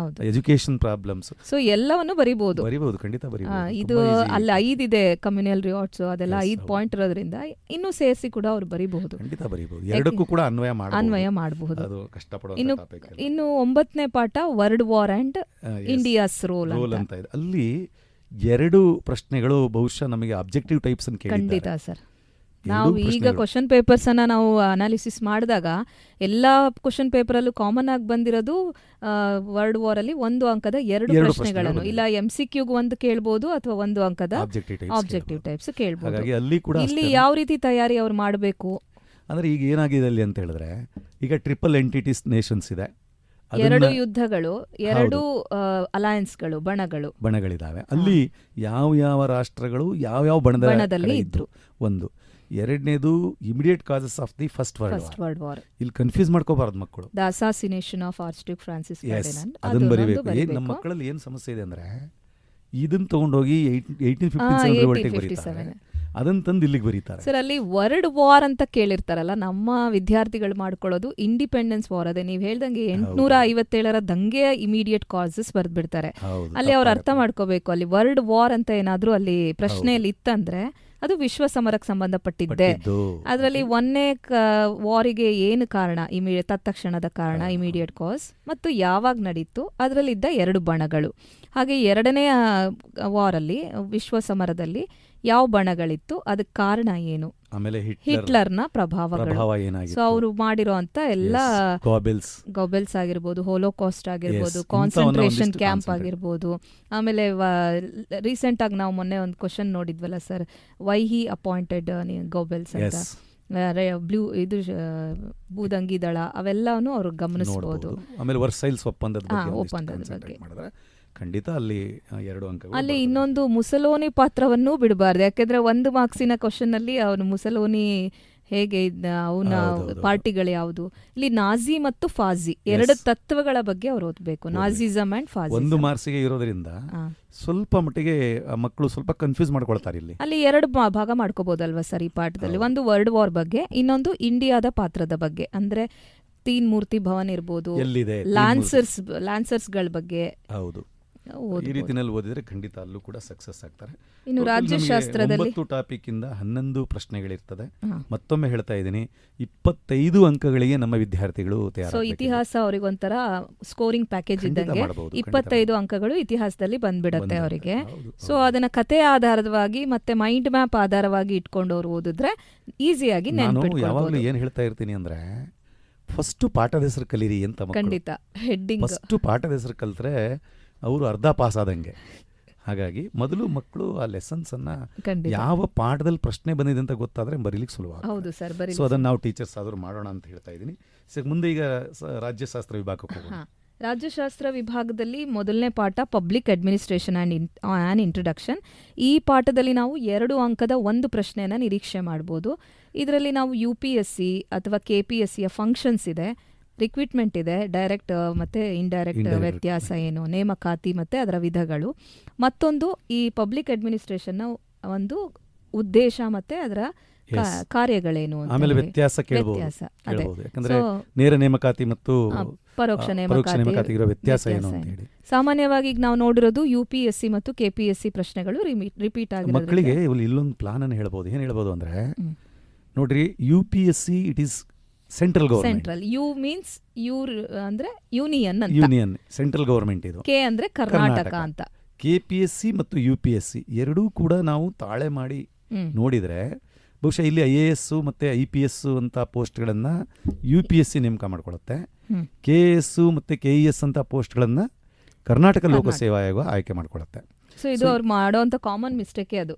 education problems. So ಎಲ್ಲವನ್ನು ಬರೀಬಹುದು, ಖಂಡಿತ ಬರೀಬಹುದು. ಇದು ಅಲ್ಲಿ 5 ಇದೆ, ಕಮ್ಯುನಲ್ ರಿವಾರ್ಡ್ಸ್ ಅದೆಲ್ಲ 5 ಪಾಯಿಂಟ್ ಇರೋದ್ರಿಂದ ಇನ್ನೂ ಸೇರಿಸಿ ಕೂಡ ಅವ್ರು ಬರೀಬಹುದು. ಖಂಡಿತ ಬರೀಬಹುದು, ಎರಡಕ್ಕೂ ಕೂಡ ಅನ್ವಯ ಮಾಡಬಹುದು. ಅದು ಕಷ್ಟಪಡುವ ಟಾಪಿಕ್. ಇನ್ನು 9ನೇ ಪಾಠ world war and India's role ಅಂತ ಇದೆ. ಅಲ್ಲಿ 2 ಪ್ರಶ್ನೆಗಳು ಬಹುಶಃ ನಮಗೆ ಅಬ್ಜೆಕ್ಟಿವ್ ಟೈಪ್ಸ್ ಅನ್ನು ಕೇಳಿದ್ದಾರೆ. ಖಂಡಿತ ಸರ್. ನಾವು ಈಗ ಕ್ವಶನ್ ಪೇಪರ್ಸ್ ಅನ್ನ ನಾವು ಅನಾಲಿಸಿಸ್ ಮಾಡಿದಾಗ ಎಲ್ಲಾ ಕ್ವಶನ್ ಪೇಪರ್ ಅಲ್ಲೂ ಕಾಮನ್ ಆಗಿ ಬಂದಿರೋದು ವರ್ಲ್ಡ್ ವಾರ್ ಅಲ್ಲಿ 1 ಅಂಕದ 2 ಪ್ರಶ್ನೆಗಳನ್ನು, ಇಲ್ಲ MCQಗೆ 1 ಕೇಳಬಹುದು ಅಥವಾ 1 ಅಂಕದ ಆಬ್ಜೆಕ್ಟಿವ್ ಟೈಪ್ಸ್ ಕೇಳಬಹುದು. ಇಲ್ಲಿ ಯಾವ ರೀತಿ ತಯಾರಿ ಅವ್ರು ಮಾಡಬೇಕು ಅಂದ್ರೆ, ಈಗ ಏನಾಗಿದೆ ಅಲ್ಲಿ ಅಂತ ಹೇಳಿದ್ರೆ, ಈಗ ಟ್ರಿಪಲ್ ಎಂಟಿಟೀಸ್ ನೇಷನ್ಸ್ ಇದೆ, 2 ಯುದ್ಧಗಳು, 2 ಅಲಯನ್ಸ್ಗಳು, ಬಣಗಳಿದಾವೆ. ಅಲ್ಲಿ ಯಾವ ರಾಷ್ಟ್ರಗಳು ಯಾವ ಬಣದಲ್ಲಿ ಇದ್ರು. ಒಂದು. ಎರಡನೇದು immediate causes of the first world war. ಇಲ್ಲಿ ಕನ್ಫ್ಯೂಸ್ ಮಾಡ್ಕೋಬಾರದು ಮಕ್ಕಳು. The assassination of archduke Francis Ferdinand ಅದನ್ನ ಬರೀಬೇಕು. ನಮ್ಮ ಮಕ್ಕಳಲ್ಲಿ ಏನ್ ಸಮಸ್ಯೆ ಇದೆ ಅಂದ್ರೆ, ಇದನ್ನ ತಗೊಂಡೋಗಿ 1857 ಬರೀತಾರೆ, ಅದನ್ನ ತಂದು ಇಲ್ಲಿಗೆ ಬರೀತಾರೆ ಸರ್. ಅಲ್ಲಿ ವರ್ಲ್ಡ್ ವಾರ್ ಅಂತ ಕೇಳಿರ್ತಾರಲ್ಲ, ನಮ್ಮ ವಿದ್ಯಾರ್ಥಿಗಳು ಮಾಡ್ಕೊಳ್ಳೋದು ಇಂಡಿಪೆಂಡೆನ್ಸ್ ವಾರ್. ಅದೇ ನೀವು ಹೇಳ್ದಂಗೆ 857 ದಂಗೆಯ ಇಮಿಡಿಯೇಟ್ ಕಾಸಸ್ ಬರ್ದ್ಬಿಡ್ತಾರೆ. ಅಲ್ಲಿ ಅವ್ರು ಅರ್ಥ ಮಾಡ್ಕೋಬೇಕು, ಅಲ್ಲಿ ವರ್ಲ್ಡ್ ವಾರ್ ಅಂತ ಏನಾದ್ರೂ ಅಲ್ಲಿ ಪ್ರಶ್ನೆಯಲ್ಲಿ ಇತ್ತಂದ್ರೆ ಅದು ವಿಶ್ವ ಸಮರಕ್ಕೆ ಸಂಬಂಧಪಟ್ಟಿದ್ದೆ. ಅದರಲ್ಲಿ 1ನೇ ವಾರಿಗೆ ಏನು ಕಾರಣ, ತತ್ಕ್ಷಣದ ಕಾರಣ, ಇಮಿಡಿಯೇಟ್ ಕಾಸ್, ಮತ್ತು ಯಾವಾಗ ನಡೀತು, ಅದರಲ್ಲಿದ್ದ 2 ಬಣಗಳು. ಹಾಗೆ 2ನೇ ವಾರಲ್ಲಿ, ವಿಶ್ವ ಸಮರದಲ್ಲಿ ಯಾವ ಬಣಗಳಿತ್ತು, ಅದಕ್ಕೆ ಕಾರಣ ಏನು, ಆಮೇಲೆ ಹಿಟ್ಲರ್ನ ಪ್ರಭಾವಗಳು. ಸೊ ಅವರು ಮಾಡಿರೋ ಅಂತ ಎಲ್ಲ ಗೋಬೆಲ್ಸ್ ಆಗಿರ್ಬೋದು, ಹೋಲೋಕಾಸ್ಟ್ ಆಗಿರ್ಬೋದು, ಕಾನ್ಸಂಟ್ರೇಷನ್ ಕ್ಯಾಂಪ್ ಆಗಿರ್ಬೋದು. ಆಮೇಲೆ ರೀಸೆಂಟ್ ಆಗಿ ನಾವು ಮೊನ್ನೆ ಒಂದು ಕ್ವಶನ್ ನೋಡಿದ್ವಲ್ಲ sir, why he appointed Goebbels ಅಂತ, ಇದು ಬೂದಂಗಿ ದಳ, ಅವೆಲ್ಲನೂ ಅವ್ರು ಗಮನಿಸಬಹುದು. ಆಮೇಲೆ ವರ್ಸೈಲ್ಸ್ ಒಪ್ಪಂದದ ಬಗ್ಗೆ ಖಂಡಿತ ಅಲ್ಲಿ 2 ಅಂಕ. ಅಲ್ಲಿ ಇನ್ನೊಂದು ಮುಸಲೋನಿ ಪಾತ್ರವನ್ನೂ ಬಿಡಬಾರ್ದು, ಯಾಕೆಂದ್ರೆ 1 ಮಾರ್ಕ್ಸಿನ ಕ್ವಶನ್ ಅಲ್ಲಿ ಅವನು ಮುಸಲೋನಿ ಹೇಗೆ ಅವನ ಹೌದೌದು. ಪಾರ್ಟಿಗಳು ಯಾವುದು. ಇಲ್ಲಿ ನಾಜಿ ಮತ್ತು ಫಾಜಿ ಎರಡು ತತ್ವಗಳ ಬಗ್ಗೆ ಅವ್ರು ಓದ್ಬೇಕು, ನಾಜಿಸಮ್ ಅಂಡ್ ಫಾಜಿ. 1 ಮಾರ್ಕ್ಸಿಗೆ ಇರೋದ್ರಿಂದ ಸ್ವಲ್ಪ ಮಟ್ಟಿಗೆ ಮಕ್ಕಳು ಸ್ವಲ್ಪ ಕನ್ಫ್ಯೂಸ್ ಮಾಡ್ಕೊಳ್ತಾರೆ. ಇಲ್ಲಿ ಅಲ್ಲಿ 2 ಭಾಗ ಮಾಡ್ಕೋಬಹುದಲ್ವಾ ಸರ್ ಈ ಪಾಠದಲ್ಲಿ? ಒಂದು ವರ್ಲ್ಡ್ ವಾರ್ ಬಗ್ಗೆ, ಇನ್ನೊಂದು ಇಂಡಿಯಾದ ಪಾತ್ರದ ಬಗ್ಗೆ. ಅಂದ್ರೆ ತೀನ್ ಮೂರ್ತಿ ಭವನ್ ಇರ್ಬೋದು, ಎಲ್ಲಿದೆ ಲ್ಯಾನ್ಸರ್ಸ್ಗಳ ಬಗ್ಗೆ. ಹೌದು, ಈ ರೀತಿನಲ್ಲಿ ಓದಿದ್ರೆ ಖಂಡಿತ ಅಲ್ಲೂ ಕೂಡ ಸಕ್ಸಸ್ ಆಗ್ತಾರೆ. ಇನ್ನು ರಾಜ್ಯಶಾಸ್ತ್ರದಲ್ಲಿ 9 ಟಾಪಿಕ್ ಇಂದ 11 ಪ್ರಶ್ನೆಗಳಿರ್ತದೆ. ಮತ್ತೊಮ್ಮೆ ಹೇಳ್ತಾ ಇದ್ದೀನಿ, 25 ಅಂಕಗಳಿಗೆ ನಮ್ಮ ವಿದ್ಯಾರ್ಥಿಗಳು ತಯಾರ. ಸೊ ಇತಿಹಾಸ ಅವರಿಗೊಂಥರ ಸ್ಕೋರಿಂಗ್ ಪ್ಯಾಕೇಜ್ ಇದ್ದಂಗೆ 25 ಅಂಕಗಳು ಇತಿಹಾಸದಲ್ಲಿ ಬಂದ್ಬಿಡತ್ತೆ ಅವರಿಗೆ. ಸೊ ಅದನ್ನ ಕತೆ ಆಧಾರವಾಗಿ ಮತ್ತೆ ಮೈಂಡ್ ಮ್ಯಾಪ್ ಆಧಾರವಾಗಿ ಇಟ್ಕೊಂಡು ಅವ್ರು ಓದಿದ್ರೆ ಈಸಿಯಾಗಿ ನಾನು ಯಾವಾಗಲೂ ಏನ್ ಹೇಳ್ತಾ ಇರ್ತೀನಿ ಅಂದ್ರೆ, ಫಸ್ಟ್ ಪಾಠದ ಹೆಸರು ಕಲೀರಿ ಅಂತ. ಖಂಡಿತ ಹೆಡ್ಡಿಂಗ್ ಫಸ್ಟ್ ಪಾಠದ ಹೆಸರು ಕಲ್ತ್ರೆ ಅವರು ಅರ್ಧ ಪಾಸ್ ಆದಂಗೆ. ಹಾಗಾಗಿ ಮೊದಲು ಮಕ್ಕಳು ಆ ಲೆಸನ್ಸ್ ಅನ್ನ ಯಾವ ಪಾಠದಲ್ಲಿ ಪ್ರಶ್ನೆ ಬಂದಿದೆ ಅಂತ ಗೊತ್ತಾದ್ರೆ ಬರೀಲಿಕ್ಕೆ ಸುಲಭ. ಹೌದು ಸರ್, ಸೊ ಅದನ್ನ ನಾವು ಟೀಚರ್ಸ್ ಆದ್ರೂ ಮಾಡೋಣ ಅಂತ ಹೇಳ್ತಾ ಇದ್ದೀನಿ. ಮುಂದೆ ಈಗ ರಾಜ್ಯಶಾಸ್ತ್ರ ವಿಭಾಗಕ್ಕೆ ಹೋಗೋಣ. ರಾಜ್ಯಶಾಸ್ತ್ರ ವಿಭಾಗದಲ್ಲಿ ಮೊದಲನೇ ಪಾಠ ಪಬ್ಲಿಕ್ ಅಡ್ಮಿನಿಸ್ಟ್ರೇಷನ್ ಆ್ಯಂಡ್ ಇಂಟ್ರೊಡಕ್ಷನ್. ಈ ಪಾಠದಲ್ಲಿ ನಾವು 2 ಅಂಕದ ಒಂದು ಪ್ರಶ್ನೆಯನ್ನು ನಿರೀಕ್ಷೆ ಮಾಡ್ಬೋದು. ಇದರಲ್ಲಿ ನಾವು UPSC ಅಥವಾ KPSCಯ ಫಂಕ್ಷನ್ಸ್ ಇದೆ, ರಿಕ್ವಿಟ್ಮೆಂಟ್ ಇದೆ, ಡೈರೆಕ್ಟ್ ಮತ್ತು ಇಂಡೈರೆಕ್ಟ್ ವ್ಯತ್ಯಾಸ ಏನು, ನೇಮಕಾತಿ ಮತ್ತು ಅದರ ವಿಧಗಳು. ಮತ್ತೊಂದು ಈ ಪಬ್ಲಿಕ್ ಅಡ್ಮಿನಿಸ್ಟ್ರೇಷನ್ನ ಒಂದು ಉದ್ದೇಶ ಮತ್ತು ಅದರ ಕಾರ್ಯಗಳೇನು, ಆಮೇಲೆ ವ್ಯತ್ಯಾಸ ಕೇಳಬಹುದು. ಯಾಕಂದ್ರೆ ನೇರ ನೇಮಕಾತಿ ಮತ್ತು ಪರೋಕ್ಷ ನೇಮಕಾತಿ ಇರೋ ವ್ಯತ್ಯಾಸ ಏನು ಅಂತ ಹೇಳಿ. ಸಾಮಾನ್ಯವಾಗಿ ಈಗ ನಾವು ನೋಡಿರೋದು UPSC ಮತ್ತು KPSC ಪ್ರಶ್ನೆಗಳು ರಿಪೀಟ್ ಆಗಿದೆ. ಮಕ್ಕಳಿಗೆ ಇಲ್ಲೊಂದು ಪ್ಲಾನ್ ಅನ್ನು ಹೇಳ್ಬೋದು. ಏನ್ ಹೇಳ್ಬೋದು ಅಂದ್ರೆ, ನೋಡ್ರಿ, UPSC it is central government. Central, you means ಅಂದ್ರೆ ಯೂನಿಯನ್ ಅಂತ. ಯೂನಿಯನ್ ಸೆಂಟ್ರಲ್ ಗವರ್ಮೆಂಟ್ ಇದು. ಕೆ ಅಂದ್ರೆ ಕರ್ನಾಟಕ ಅಂತ. KPSC ಮತ್ತು UPSC ಎರಡೂ ಕೂಡ ನಾವು ತಾಳೆ ಮಾಡಿ ನೋಡಿದ್ರೆ ಬಹುಶಃ ಇಲ್ಲಿ IAS ಮತ್ತೆ IPS ಅಂತ ಪೋಸ್ಟ್ಗಳನ್ನ UPSC ನೇಮಕ ಮಾಡ್ಕೊಳ್ಳುತ್ತೆ. KS ಮತ್ತೆ KES ಅಂತ ಪೋಸ್ಟ್ಗಳನ್ನ ಕರ್ನಾಟಕ ಲೋಕಸೇವಾ ಆಯೋಗ ಆಯ್ಕೆ ಮಾಡ್ಕೊಳ್ಳುತ್ತೆ. ಸೊ ಇದು ಅವ್ರು ಮಾಡೋಂಥ ಕಾಮನ್ ಮಿಸ್ಟೇಕ್ ಅದು.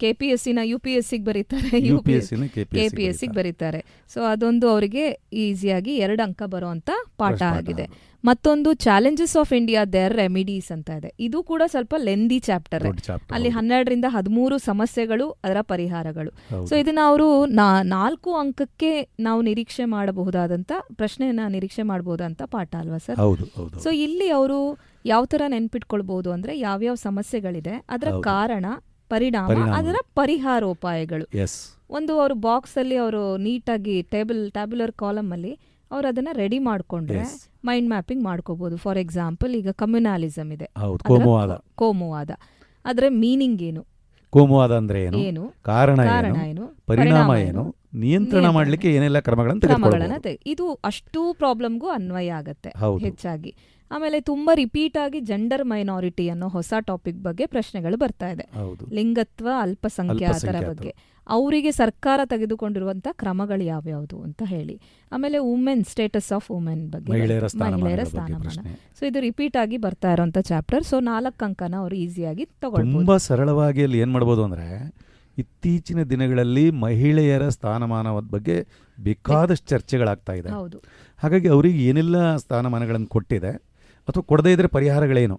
KPSCನ UPSCಗೆ ಬರೀತಾರೆ, UPSCನ KPSCಗೆ ಬರೀತಾರೆ. ಸೊ ಅದೊಂದು ಅವರಿಗೆ ಈಸಿಯಾಗಿ 2 ಅಂಕ ಬರುವಂತ ಪಾಠ ಆಗಿದೆ. ಮತ್ತೊಂದು challenges of India their remedies ಅಂತ ಇದೆ. ಇದು ಕೂಡ ಸ್ವಲ್ಪ ಲೆಂದಿ ಚಾಪ್ಟರ್. ಅಲ್ಲಿ 12ರಿಂದ 13 ಸಮಸ್ಯೆಗಳು, ಅದರ ಪರಿಹಾರಗಳು. ಸೊ ಇದನ್ನ ಅವರು 4 ಅಂಕಕ್ಕೆ ನಾವು ನಿರೀಕ್ಷೆ ಮಾಡಬಹುದಾದಂತ ಪ್ರಶ್ನೆಯನ್ನ ನಿರೀಕ್ಷೆ ಮಾಡಬಹುದಂತ ಪಾಠ ಅಲ್ವಾ ಸರ್? ಸೊ ಇಲ್ಲಿ ಅವರು ಯಾವ ತರ ನೆನ್ಪಿಟ್ಕೊಳ್ಬಹುದು ಅಂದ್ರೆ, ಯಾವ್ಯಾವ ಸಮಸ್ಯೆಗಳಿದೆ, ಅದರ ಕಾರಣ, ಪರಿಣಾಮ, ಅದರ ಪರಿಹಾರೋಪಾಯಗಳು. ಒಂದು ಅವರು ಬಾಕ್ಸ್ ಅಲ್ಲಿ ಅವರು ನೀಟಾಗಿ ಟ್ಯಾಬ್ಯುಲರ್ ಕಾಲಮ್ ಅಲ್ಲಿ ಅವ್ರು ಅದನ್ನ ರೆಡಿ ಮಾಡ್ಕೊಂಡ್ರೆ ಮೈಂಡ್ ಮ್ಯಾಪಿಂಗ್ ಮಾಡ್ಕೋಬಹುದು. ಫಾರ್ ಎಕ್ಸಾಂಪಲ್, ಈಗ ಕಮ್ಯುನಾಲಿಸಮ್ ಇದೆ, ಕೋಮುವಾದ, ಅದರ ಮೀನಿಂಗ್ ಏನು, ಕೋಮುವಾದ ಅಂದ್ರೆ ಏನು, ಕಾರಣ ಏನು, ಪರಿಣಾಮ ಏನು, ನಿಯಂತ್ರಣ ಮಾಡ್ಲಿಕ್ಕೆ ಏನೆಲ್ಲ ಕ್ರಮಗಳನ್ನ ಇದು ಅಷ್ಟು ಪ್ರಾಬ್ಲಮ್ಗೂ ಅನ್ವಯ ಆಗತ್ತೆ ಹೆಚ್ಚಾಗಿ. ಆಮೇಲೆ ತುಂಬಾ ರಿಪೀಟ್ ಆಗಿ ಜೆಂಡರ್ ಮೈನಾರಿಟಿ ಅನ್ನೋ ಹೊಸ ಟಾಪಿಕ್ ಬಗ್ಗೆ ಪ್ರಶ್ನೆಗಳು ಬರ್ತಾ ಇದೆ. ಲಿಂಗತ್ವ, ಅಲ್ಪಸಂಖ್ಯಾತರ ಬಗ್ಗೆ ಅವರಿಗೆ ಸರ್ಕಾರ ತೆಗೆದುಕೊಂಡಿರುವಂತ ಕ್ರಮಗಳು ಯಾವ್ಯಾವುದು ಅಂತ ಹೇಳಿ. ಆಮೇಲೆ ವುಮೆನ್ ಸ್ಟೇಟಸ್ ಆಫ್ ವುಮೆನ್ ಬಗ್ಗೆ, ಮಹಿಳೆಯರ ಸ್ಥಾನಮಾನ. ಸೊ ಇದು ರಿಪೀಟ್ ಆಗಿ ಬರ್ತಾ ಇರೋಂಥ ಚಾಪ್ಟರ್. ಸೊ 4 ಅಂಕನ ಅವರು ಈಸಿಯಾಗಿ ತಗೊಳ್ಬಹುದು. ತುಂಬಾ ಸರಳವಾಗಿ ಅಲ್ಲಿ ಏನ್ ಮಾಡ್ಬೋದು ಅಂದ್ರೆ, ಇತ್ತೀಚಿನ ದಿನಗಳಲ್ಲಿ ಮಹಿಳೆಯರ ಸ್ಥಾನಮಾನದ ಬಗ್ಗೆ ಬೇಕಾದಷ್ಟು ಚರ್ಚೆಗಳಾಗ್ತಾ ಇದೆ. ಹಾಗಾಗಿ ಅವರಿಗೆ ಏನೆಲ್ಲ ಸ್ಥಾನಮಾನಗಳನ್ನು ಕೊಟ್ಟಿದೆ ಅಥವಾ ಕೊಡದೇ ಇದ್ರೆ ಪರಿಹಾರಗಳೇನು,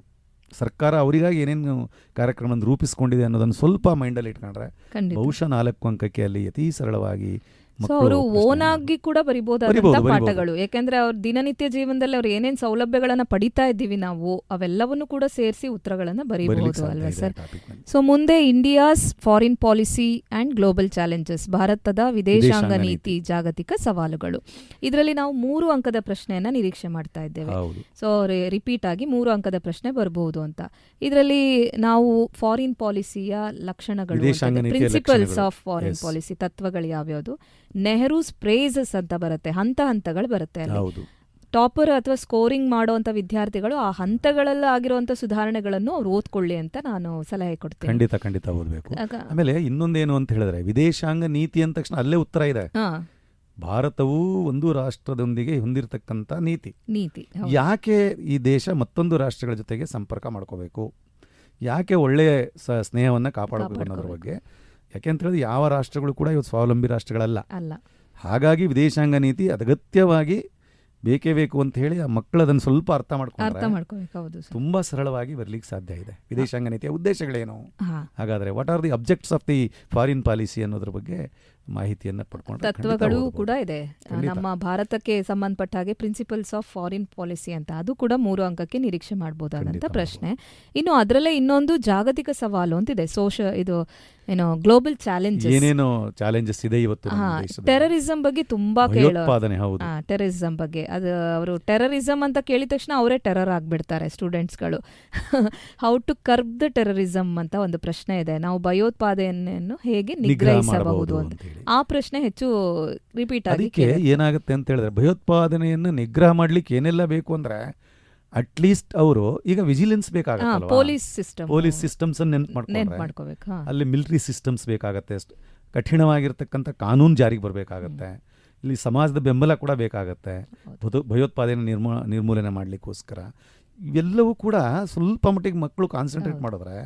ಸರ್ಕಾರ ಅವರಿಗಾಗಿ ಏನೇನು ಕಾರ್ಯಕ್ರಮ ರೂಪಿಸ್ಕೊಂಡಿದೆ ಅನ್ನೋದನ್ನು ಸ್ವಲ್ಪ ಮೈಂಡಲ್ಲಿ ಇಟ್ಕೊಂಡ್ರೆ ಬಹುಶಃ 4 ಅಂಕಕ್ಕೆ ಅಲ್ಲಿ ಅತಿ ಸರಳವಾಗಿ ಅವರು ಓನ್ ಆಗಿ ಕೂಡ ಬರಿಬಹುದಾದಂತ ಪಾಠಗಳು. ಯಾಕಂದ್ರೆ ಅವ್ರ ದಿನನಿತ್ಯ ಜೀವನದಲ್ಲಿ ಅವ್ರು ಏನೇನ್ ಸೌಲಭ್ಯಗಳನ್ನ ಪಡಿತಾ ಇದ್ದೀವಿ ನಾವು, ಅವೆಲ್ಲವನ್ನು ಕೂಡ ಸೇರಿಸಿ ಉತ್ತರಗಳನ್ನ ಬರೀಬಹುದು ಅಲ್ವಾ ಸರ್? ಸೊ ಮುಂದೆ India's foreign policy and global challenges, ಭಾರತದ ವಿದೇಶಾಂಗ ನೀತಿ, ಜಾಗತಿಕ ಸವಾಲುಗಳು. ಇದರಲ್ಲಿ ನಾವು 3 ಅಂಕದ ಪ್ರಶ್ನೆಯನ್ನ ನಿರೀಕ್ಷೆ ಮಾಡ್ತಾ ಇದ್ದೇವೆ. ಸೊ ರಿಪೀಟ್ ಆಗಿ 3 ಅಂಕದ ಪ್ರಶ್ನೆ ಬರಬಹುದು ಅಂತ. ಇದರಲ್ಲಿ ನಾವು ಫಾರಿನ್ ಪಾಲಿಸಿಯ ಲಕ್ಷಣಗಳು, ಪ್ರಿನ್ಸಿಪಲ್ಸ್ ಆಫ್ ಫಾರಿನ್ ಪಾಲಿಸಿ, ತತ್ವಗಳು ಯಾವ್ಯಾವುದು, ನೆಹರೂಸ್ ಪ್ರೇಸಸ್ ಅಂತ ಬರುತ್ತೆ, ಹಂತಗಳು ಬರುತ್ತೆ ಅಲ್ಲಿ. ಟಾಪರ್ ಅಥವಾ ಸ್ಕೋರಿಂಗ್ ಮಾಡುವಂತ ವಿದ್ಯಾರ್ಥಿಗಳು ಆ ಹಂತಗಳಲ್ಲಿ ಆಗಿರುವಂತ ಸುಧಾರಣೆಗಳನ್ನು ಅವ್ರು ಓದ್ಕೊಳ್ಳಿ ಅಂತ ನಾನು ಸಲಹೆ ಕೊಡ್ತೇನೆ. ಖಂಡಿತ ಓದಬೇಕು. ಆಮೇಲೆ ಇನ್ನೊಂದೇನು ಅಂತ ಹೇಳಿದ್ರೆ, ವಿದೇಶಾಂಗ ನೀತಿ ಅಂದ ತಕ್ಷಣ ಅಲ್ಲೇ ಉತ್ತರ ಇದೆ. ಭಾರತವು ಒಂದು ರಾಷ್ಟ್ರದೊಂದಿಗೆ ಹೊಂದಿರತಕ್ಕಂಥ ನೀತಿ. ಯಾಕೆ ಈ ದೇಶ ಮತ್ತೊಂದು ರಾಷ್ಟ್ರಗಳ ಜೊತೆಗೆ ಸಂಪರ್ಕ ಮಾಡ್ಕೋಬೇಕು, ಯಾಕೆ ಒಳ್ಳೆಯ ಸ್ನೇಹವನ್ನ ಕಾಪಾಡಬೇಕು ಅನ್ನೋದ್ರ ಬಗ್ಗೆ. ಯಾಕೆ ಅಂತ ಹೇಳಿದ್ರೆ, ಯಾವ ರಾಷ್ಟ್ರಗಳು ಕೂಡ ಇವತ್ತು ಸ್ವಾವಲಂಬಿ ರಾಷ್ಟ್ರಗಳಲ್ಲ. ಹಾಗಾಗಿ ವಿದೇಶಾಂಗ ನೀತಿ ಅಗತ್ಯವಾಗಿ ಬೇಕೇ ಬೇಕು ಅಂತ ಹೇಳಿ ಆ ಮಕ್ಕಳು ಅದನ್ನು ಸ್ವಲ್ಪ ಅರ್ಥ ಮಾಡ್ಕೊಂಡ್ರೆ ತುಂಬಾ ಸರಳವಾಗಿ ಬರ್ಲಿಕ್ಕೆ ಸಾಧ್ಯ ಇದೆ. ವಿದೇಶಾಂಗ ನೀತಿಯ ಉದ್ದೇಶಗಳೇನು, ಹಾಗಾದ್ರೆ what are the objects of the foreign policy ಅನ್ನೋದ್ರ ಬಗ್ಗೆ ಮಾಹಿತಿಯನ್ನು ಪಡ್ಕೊಂಡ್ರೆ ತತ್ವಗಳು ಕೂಡ ಇದೆ. ನಮ್ಮ ಭಾರತಕ್ಕೆ ಸಂಬಂಧಪಟ್ಟ ಹಾಗೆ ಪ್ರಿನ್ಸಿಪಲ್ಸ್ ಆಫ್ ಫಾರಿನ್ ಪಾಲಿಸಿ ಅಂತ, ಅದು ಕೂಡ 3 ಅಂಕಕ್ಕೆ ನಿರೀಕ್ಷೆ ಮಾಡಬಹುದಾದಂತ ಪ್ರಶ್ನೆ. ಇನ್ನು ಅದರಲ್ಲೇ ಇನ್ನೊಂದು ಜಾಗತಿಕ ಸವಾಲು ಅಂತಿದೆ, ಇದು ಏನೋ ಗ್ಲೋಬಲ್ ಚಾಲೆಂಜಸ್, ಏನೇನೋ ಚಾಲೆಂಜಸ್ ಇದೆ ಇವತ್ತು ನಮ್ಮ ದೇಶದಲ್ಲಿ. ಟೆರರಿಸಂ ಬಗ್ಗೆ ತುಂಬಾ ಭಯೋತ್ಪಾದನೆ, ಹೌದು, ಟೆರರಿಸಂ ಬಗ್ಗೆ. ಅದು ಅವರು ಟೆರರಿಸಂ ಅಂತ ಕೇಳಿದ ತಕ್ಷಣ ಅವರೇ ಟೆರರ್ ಆಗ್ಬಿಡ್ತಾರೆ ಸ್ಟೂಡೆಂಟ್ಸ್ಗಳು. How to curb the terrorism ಅಂತ ಒಂದು ಪ್ರಶ್ನೆ ಇದೆ, ನಾವು ಭಯೋತ್ಪಾದನೆಯನ್ನು ಹೇಗೆ ನಿಗ್ರಹಿಸಬಹುದು ಅಂತ. ಆ ಪ್ರಶ್ನೆ ಹೆಚ್ಚು ರಿಪೀಟ್ ಆಗಿ. ಅದಕ್ಕೆ ಏನಾಗುತ್ತೆ ಅಂತ ಹೇಳಿದ್ರೆ, ಭಯೋತ್ಪಾದನೆಯನ್ನು ನಿಗ್ರಹ ಮಾಡ್ಲಿಕ್ಕೆ ಏನೆಲ್ಲ ಬೇಕು ಅಂದ್ರೆ ಅಟ್ಲೀಸ್ಟ್ ಅವರು ಈಗ ವಿಜಿಲೆನ್ಸ್ ಬೇಕಾಗತ್ತೆ, ಪೊಲೀಸ್ ಸಿಸ್ಟಮ್ಸ್ ನೆನ್ಪು ಮಾಡ್ಕೋಬೇಕು, ಅಲ್ಲಿ ಮಿಲಿಟರಿ ಸಿಸ್ಟಮ್ಸ್ ಬೇಕಾಗತ್ತೆ, ಕಠಿಣವಾಗಿರ್ತಕ್ಕಂಥ ಕಾನೂನು ಜಾರಿಗೆ ಬರಬೇಕಾಗತ್ತೆ, ಇಲ್ಲಿ ಸಮಾಜದ ಬೆಂಬಲ ಕೂಡ ಬೇಕಾಗತ್ತೆ ಭಯೋತ್ಪಾದನೆ ನಿರ್ಮೂಲನೆ ಮಾಡಲಿಕ್ಕೋಸ್ಕರ. ಇವೆಲ್ಲವೂ ಕೂಡ ಸ್ವಲ್ಪ ಮಟ್ಟಿಗೆ ಮಕ್ಕಳು ಕಾನ್ಸಂಟ್ರೇಟ್ ಮಾಡಿದ್ರೆ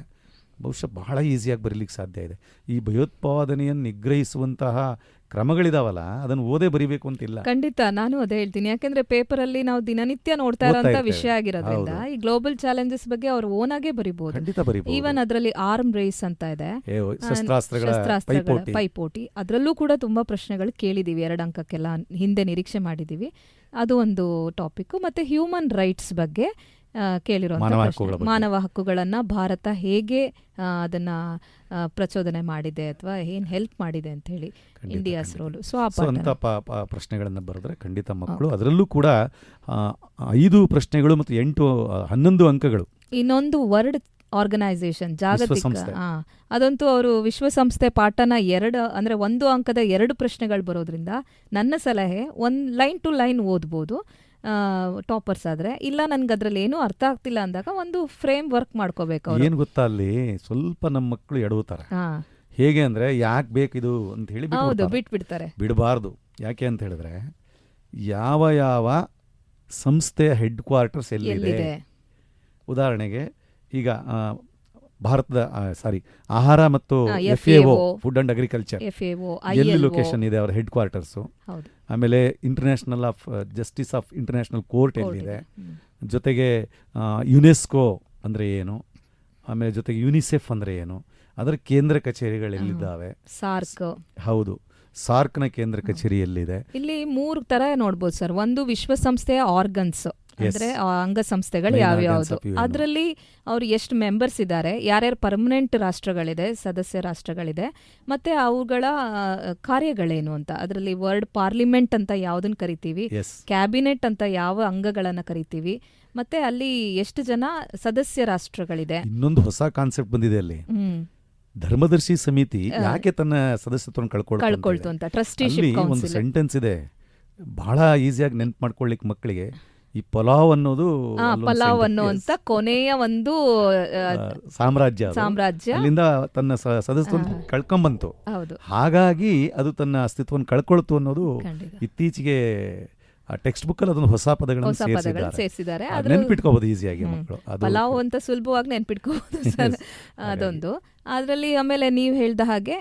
ಬಹುಶಃ ಬಹಳ ಈಸಿಯಾಗಿ ಬರೀಲಿಕ್ಕೆ ಸಾಧ್ಯ ಇದೆ. ಈ ಭಯೋತ್ಪಾದನೆಯನ್ನು ನಿಗ್ರಹಿಸುವಂತಹ ಕ್ರಮಗಳಿದಾವಲ್ಲ, ಅದನ್ನು ಓದೇ ಬರಿಬೇಕು ಅಂತಿಲ್ಲ. ಖಂಡಿತ, ನಾನು ಅದೇ ಹೇಳ್ತೀನಿ. ಯಾಕಂದ್ರೆ ಪೇಪರ್ ಅಲ್ಲಿ ನಾವು ದಿನನಿತ್ಯ ನೋಡ್ತಾ ಇರೋಂಥ ವಿಷಯ ಆಗಿರೋದ್ರಿಂದ ಈ ಗ್ಲೋಬಲ್ ಚಾಲೆಂಜಸ್ ಬಗ್ಗೆ ಅವ್ರು ಓನಾಗೆ ಬರಿಬಹುದು. ಈವನ್ ಅದರಲ್ಲಿ ಆರ್ಮ್ ರೇಸ್ ಅಂತ ಇದೆ, ಶಸ್ತ್ರಾಸ್ತ್ರಗಳ ಪೈಪೋಟಿ, ಅದರಲ್ಲೂ ಕೂಡ ತುಂಬಾ ಪ್ರಶ್ನೆಗಳು ಕೇಳಿದೀವಿ. 2 ಅಂಕಕ್ಕೆಲ್ಲ ಹಿಂದೆ ನಿರೀಕ್ಷೆ ಮಾಡಿದೀವಿ. ಅದು ಒಂದು ಟಾಪಿಕ್. ಮತ್ತೆ ಹ್ಯೂಮನ್ ರೈಟ್ಸ್ ಬಗ್ಗೆ ಕೇಳಿರುವಂತಹ ಮಾನವ ಹಕ್ಕುಗಳನ್ನ ಭಾರತ ಹೇಗೆ ಅದನ್ನ ಪ್ರಚೋದನೆ ಮಾಡಿದೆ ಅಥವಾ ಏನ್ ಹೆಲ್ಪ್ ಮಾಡಿದೆ ಅಂತ ಹೇಳಿ, ಇಂಡಿಯಾಸ್ ರೋಲು. ಸೊ ಆ ಪ್ರಶ್ನೆಗಳನ್ನ ಬರೆದ್ರೆ ಖಂಡಿತ ಮಕ್ಕಳು, ಅದರಲ್ಲೂ ಕೂಡ 5 ಪ್ರಶ್ನೆಗಳು ಮತ್ತು 11 ಅಂಕಗಳು. ಇನ್ನೊಂದು ವರ್ಲ್ಡ್ ಆರ್ಗನೈಸೇಷನ್, ಜಾಗತಿಕ, ಅದಂತೂ ಅವರು ವಿಶ್ವಸಂಸ್ಥೆ ಪಾಠನ 2 ಅಂದ್ರೆ 1 ಅಂಕದ 2 ಪ್ರಶ್ನೆಗಳು ಬರೋದ್ರಿಂದ ನನ್ನ ಸಲಹೆ 1 ಲೈನ್ ಟು ಲೈನ್ ಓದ್ಬೋದು ಟಾಪರ್ಸ್ ಆದ್ರೆ. ಇಲ್ಲ ನನ್ಗೆ ಅದ್ರಲ್ಲಿ ಏನೂ ಅರ್ಥ ಆಗ್ತಿಲ್ಲ ಅಂದಾಗ ಒಂದು ಫ್ರೇಮ್ ವರ್ಕ್ ಮಾಡ್ಕೋಬೇಕು. ಏನ್ ಗೊತ್ತಾ, ಅಲ್ಲಿ ಸ್ವಲ್ಪ ನಮ್ಮ ಮಕ್ಕಳು ಎಡವುತ್ತಾರೆ. ಹೇಗೆ ಅಂದ್ರೆ, ಯಾಕೆ ಬೇಕಿದು ಅಂತ ಹೇಳಿ ಬಿಟ್ಬಿಡ್ತಾರೆ. ಬಿಡಬಾರ್ದು. ಯಾಕೆ ಅಂತ ಹೇಳಿದ್ರೆ, ಯಾವ ಸಂಸ್ಥೆಯ ಹೆಡ್ ಕ್ವಾರ್ಟರ್ಸ್ ಎಲ್ಲಿದೆ. ಉದಾಹರಣೆಗೆ ಈಗ ಭಾರತದ ಆಹಾರ ಮತ್ತು FAO, ಫುಡ್ ಅಂಡ್ ಅಗ್ರಿಕಲ್ಚರ್, ಎಲ್ಲಿ ಲೊಕೇಶನ್ ಇದೆ ಅವರ ಹೆಡ್ ಕ್ವಾರ್ಟರ್ಸು. ಆಮೇಲೆ international justice of international court ಎಲ್ಲಿದೆ, ಜೊತೆಗೆ ಯುನೆಸ್ಕೋ ಅಂದರೆ ಏನು, ಆಮೇಲೆ ಜೊತೆಗೆ ಯುನಿಸೆಫ್ ಅಂದರೆ ಏನು, ಅದರ ಕೇಂದ್ರ ಕಚೇರಿಗಳು ಎಲ್ಲಿದ್ದಾವೆ. ಹೌದು, ಸಾರ್ಕ್ನ ಕೇಂದ್ರ ಕಚೇರಿ ಎಲ್ಲಿದೆ. ಇಲ್ಲಿ 3 ತರ ನೋಡ್ಬೋದು ಸರ್. ಒಂದು ವಿಶ್ವಸಂಸ್ಥೆಯ ಆರ್ಗನ್ಸ್ ಅಂದ್ರೆ ಅಂಗಸಂಸ್ಥೆಗಳು ಯಾವ್ಯಾವುದು, ಅದರಲ್ಲಿ ಅವ್ರು ಎಷ್ಟು ಮೆಂಬರ್ಸ್ ಇದ್ದಾರೆ, ಯಾರ್ಯಾರು ಪರ್ಮನೆಂಟ್ ರಾಷ್ಟ್ರಗಳಿದೆ, ಸದಸ್ಯ ರಾಷ್ಟ್ರಗಳಿದೆ, ಮತ್ತೆ ಅವುಗಳ ಕಾರ್ಯಗಳೇನು ಅಂತ. ಅದರಲ್ಲಿ ವರ್ಲ್ಡ್ ಪಾರ್ಲಿಮೆಂಟ್ ಅಂತ ಯಾವ್ದನ್ನ ಕರಿತೀವಿ, ಕ್ಯಾಬಿನೆಟ್ ಅಂತ ಯಾವ ಅಂಗಗಳನ್ನ ಕರಿತೀವಿ, ಮತ್ತೆ ಅಲ್ಲಿ ಎಷ್ಟು ಜನ ಸದಸ್ಯ ರಾಷ್ಟ್ರಗಳಿದೆ. ಇನ್ನೊಂದು ಹೊಸ ಕಾನ್ಸೆಪ್ಟ್ ಬಂದಿದೆ ಅಲ್ಲಿ, ಧರ್ಮದರ್ಶಿ ಸಮಿತಿ ಯಾಕೆ ತನ್ನ ಸದಸ್ಯತ್ವವನ್ನು ಕಳ್ಕೊಳ್ತು ಅಂತ. ಟ್ರಸ್ಟಿಶಿಪ್ ಒಂದು ಸೆಂಟೆನ್ಸ್ ಇದೆ, ಬಹಳ ಈಸಿಯಾಗಿ ನೆನ್ಪು ಮಾಡ್ಕೊಳ್ಳಿಕ್ಕೆ ಮಕ್ಕಳಿಗೆ. ಈ ಪಲಾವ್ ಅನ್ನುವಂತ ಕೊನೆಯ ಒಂದು ಸಾಮ್ರಾಜ್ಯ ಅಲ್ಲಿಂದ ತನ್ನ ಸದಸ್ಯತ್ವವನ್ನು ಕಳ್ಕೊಂಬಂತು. ಹಾಗಾಗಿ ಅದು ತನ್ನ ಅಸ್ತಿತ್ವವನ್ನು ಕಳ್ಕೊಳ್ತು ಅನ್ನೋದು ಇತ್ತೀಚೆಗೆ ಟೆಕ್ಸ್ಟ್ ಬುಕ್ ಅಲ್ಲಿ ಅದೊಂದು ಹೊಸ ಪದಗಳನ್ನು ಸೇರಿಸಿದ್ದಾರೆ. ನೆನ್ಪಿಟ್ಕೋಬಹುದು ಈಸಿಯಾಗಿ ಮಕ್ಕಳು. ಪಲಾವ್ ಅಂತ ಸುಲಭವಾಗಿ ನೆನ್ಪಿಟ್ಕೋಬಹುದು ಸರ್, ಅದೊಂದು. ಅದರಲ್ಲಿ ಆಮೇಲೆ ನೀವು ಹೇಳ್ದ ಹಾಗೆ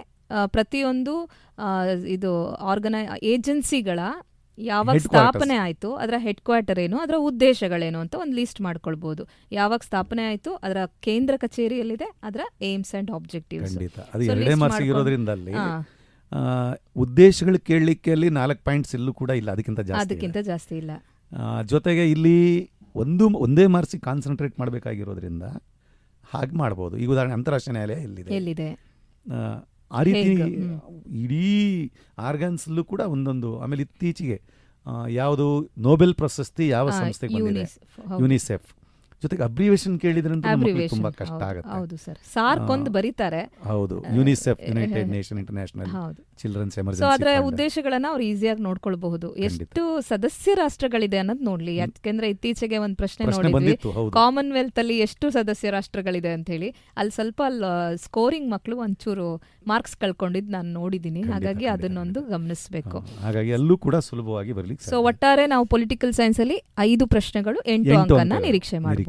ಪ್ರತಿಯೊಂದು ಇದು ಏಜೆನ್ಸಿಗಳ ಯಾವಾಗ ಸ್ಥಾಪನೆ ಆಯ್ತು, ಅದರ ಹೆಡ್ ಕ್ವಾರ್ಟರ್ ಏನು, ಅದರ ಉದ್ದೇಶಗಳೇನು ಅಂತ ಒಂದು ಲಿಸ್ಟ್ ಮಾಡ್ಕೊಳ್ಬಹುದು. ಯಾವಾಗ ಸ್ಥಾಪನೆ ಆಯ್ತು, ಅದರ ಕೇಂದ್ರ ಕಚೇರಿ ಎಲ್ಲಿದೆ, ಅದರ ಏಮ್ಸ್ ಅಂಡ್ ಆಬ್ಜೆಕ್ಟಿವ್ಸ್. ಉದ್ದೇಶಗಳು ಕೇಳಲಿಕ್ಕೆ ಅಲ್ಲಿ 4 ಪಾಯಿಂಟ್ಸ್ ಎಲ್ಲೂ ಕೂಡ ಇಲ್ಲ, ಅದಕ್ಕಿಂತ ಜಾಸ್ತಿ ಇಲ್ಲ. ಜೊತೆಗೆ ಇಲ್ಲಿ ಒಂದೇ ಮಾರ್ಕ್ಸಿಗೆ ಕಾನ್ಸಂಟ್ರೇಟ್ ಮಾಡಬೇಕಾಗಿರೋದ್ರಿಂದ ಹಾಗೆ ಮಾಡ್ಬೋದು. ಈಗ ಉದಾಹರಣೆ ಅಂತಾರಾಷ್ಟ್ರೀಯ ನ್ಯಾಯಾಲಯ ಎಲ್ಲಿದೆ, ಆ ರೀತಿ ಇಡೀ ಆರ್ಗನ್ಸ್ಲೂ ಕೂಡ ಒಂದೊಂದು. ಆಮೇಲೆ ಇತ್ತೀಚೆಗೆ ಯಾವುದು ನೋಬೆಲ್ ಪ್ರಶಸ್ತಿ ಯಾವ ಸಂಸ್ಥೆಗೆ ಬಂದಿದೆ, ಯುನಿಸೆಫ್. ಜೊತೆಗೆ ಅಬ್ರಿವೇಷನ್ ಕೇಳಿದ್ರೆ ತುಂಬಾ ಕಷ್ಟ ಆಗುತ್ತೆ. ಹೌದು ಸರ್, ಸಾರ್ಕ್ ಒಂದು ಬರೀತಾರೆ. ಹೌದು, UNICEF, United Nation International Children's Emergency. ಅದರ ಉದ್ದೇಶಗಳನ್ನ ಅವ್ರು ಈಸಿಯಾಗಿ ನೋಡ್ಕೊಳ್ಬಹುದು. ಎಷ್ಟು ಸದಸ್ಯ ರಾಷ್ಟ್ರಗಳಿದೆ ಅನ್ನೋದು ನೋಡ್ಲಿ. ಯಾಕೆಂದ್ರೆ ಇತ್ತೀಚೆಗೆ ಒಂದು ಪ್ರಶ್ನೆ ನೋಡಿದ್ವಿ, ಕಾಮನ್ವೆಲ್ತ್ ಅಲ್ಲಿ ಎಷ್ಟು ಸದಸ್ಯ ರಾಷ್ಟ್ರಗಳಿದೆ ಅಂತ ಹೇಳಿ. ಅಲ್ಲಿ ಸ್ವಲ್ಪ ಸ್ಕೋರಿಂಗ್ ಮಕ್ಕಳು ಒಂಚೂರು ಮಾರ್ಕ್ಸ್ ಕಳ್ಕೊಂಡಿದ್ದು ನಾನು ನೋಡಿದ್ದೀನಿ. ಹಾಗಾಗಿ ಅದನ್ನೊಂದು ಗಮನಿಸಬೇಕು. ಹಾಗಾಗಿ ಅಲ್ಲೂ ಕೂಡ ಸುಲಭವಾಗಿ ಬರಲಿಕ್ಕೆ. ಸೊ ಒಟ್ಟಾರೆ ನಾವು ಪೊಲಿಟಿಕಲ್ ಸೈನ್ಸ್ ಅಲ್ಲಿ 5 ಪ್ರಶ್ನೆಗಳು 8 ಅಂಕನ ನಿರೀಕ್ಷೆ ಮಾಡಬಹುದು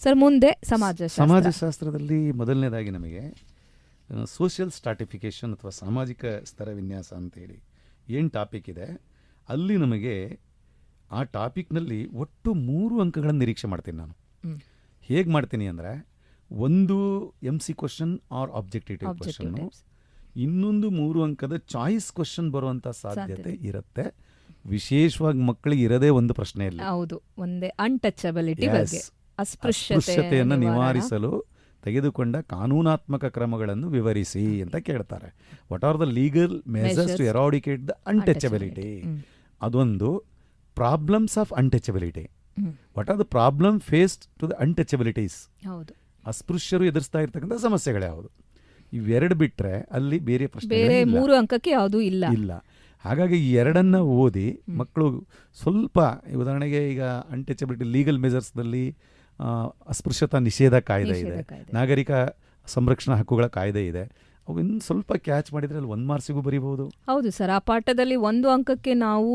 ಸರ್. ಮುಂದೆ ಸಮಾಜಶಾಸ್ತ್ರದಲ್ಲಿ ಮೊದಲನೇದಾಗಿ ನಮಗೆ ಸೋಷಿಯಲ್ ಸ್ಟ್ರಾಟಿಫಿಕೇಶನ್ ಅಥವಾ ಸಾಮಾಜಿಕ ಸ್ತರ ವಿನ್ಯಾಸ ಅಂತೇಳಿ ಏನು ಟಾಪಿಕ್ ಇದೆ, ಅಲ್ಲಿ ನಮಗೆ ಆ ಟಾಪಿಕ್ನಲ್ಲಿ ಒಟ್ಟು 3 ಅಂಕಗಳನ್ನು ನಿರೀಕ್ಷೆ ಮಾಡ್ತೀನಿ ನಾನು. ಹೇಗೆ ಮಾಡ್ತೀನಿ ಅಂದರೆ, ಒಂದು MC question or objective question, ಇನ್ನೊಂದು 3 ಅಂಕದ ಚಾಯ್ಸ್ ಕ್ವಶನ್ ಬರುವಂಥ ಸಾಧ್ಯತೆ ಸಾಧ್ಯತೆ. ಇರುತ್ತೆ. ವಿಶೇಷವಾಗಿ ಮಕ್ಕಳಿಗೆ ಇರದೇ ಒಂದು ಪ್ರಶ್ನೆಯಲ್ಲಿ ಹೌದು, ಒಂದೇ ಅನ್ಟಚಬಿಲಿಟಿ ಬಗ್ಗೆ, ಅಸ್ಪೃಶ್ಯತೆಯನ್ನು ನಿವಾರಿಸಲು ತೆಗೆದುಕೊಂಡ ಕಾನೂನಾತ್ಮಕ ಕ್ರಮಗಳನ್ನು ವಿವರಿಸಿ ಅಂತ ಕೇಳ್ತಾರೆ. What are the legal measures to eradicate the untouchability. ಅದೊಂದು. Problems of untouchability. What are the problem faced to the untouchabilities. ಹೌದು, ಅಸ್ಪೃಶ್ಯರು ಎದುರಿಸ್ತಾ ಇರ್ತಕ್ಕಂಥ ಸಮಸ್ಯೆಗಳು ಯಾವುದು. ಇವೆರಡು ಬಿಟ್ರೆ ಅಲ್ಲಿ ಬೇರೆ ಪ್ರಶ್ನೆ ಬೇರೆ 3 ಅಂಕಕ್ಕೆ ಯಾವುದೂ ಇಲ್ಲ. ಹಾಗಾಗಿ ಈ ಎರಡನ್ನ ಓದಿ ಮಕ್ಕಳು ಸ್ವಲ್ಪ, ಉದಾಹರಣೆಗೆ ಈಗ ಅನ್ಟಚಬಿಲಿಟಿ ಲೀಗಲ್ ಮೆಜರ್ಸ್ನಲ್ಲಿ ಅಸ್ಪೃಶ್ಯತಾ ನಿಷೇಧ ಕಾಯ್ದೆ ಇದೆ, ನಾಗರಿಕ ಸಂರಕ್ಷಣಾ ಹಕ್ಕುಗಳ ಕಾಯ್ದೆ ಇದೆ. ಅವು ಇನ್ನು ಸ್ವಲ್ಪ ಕ್ಯಾಚ್ ಮಾಡಿದ್ರೆ ಅಲ್ಲಿ 1 ಮಾರ್ಕ್ಸಿಗೂ ಬರೀಬಹುದು. ಹೌದು ಸರ್. ಆ ಪಾಠದಲ್ಲಿ 1 ಅಂಕಕ್ಕೆ ನಾವು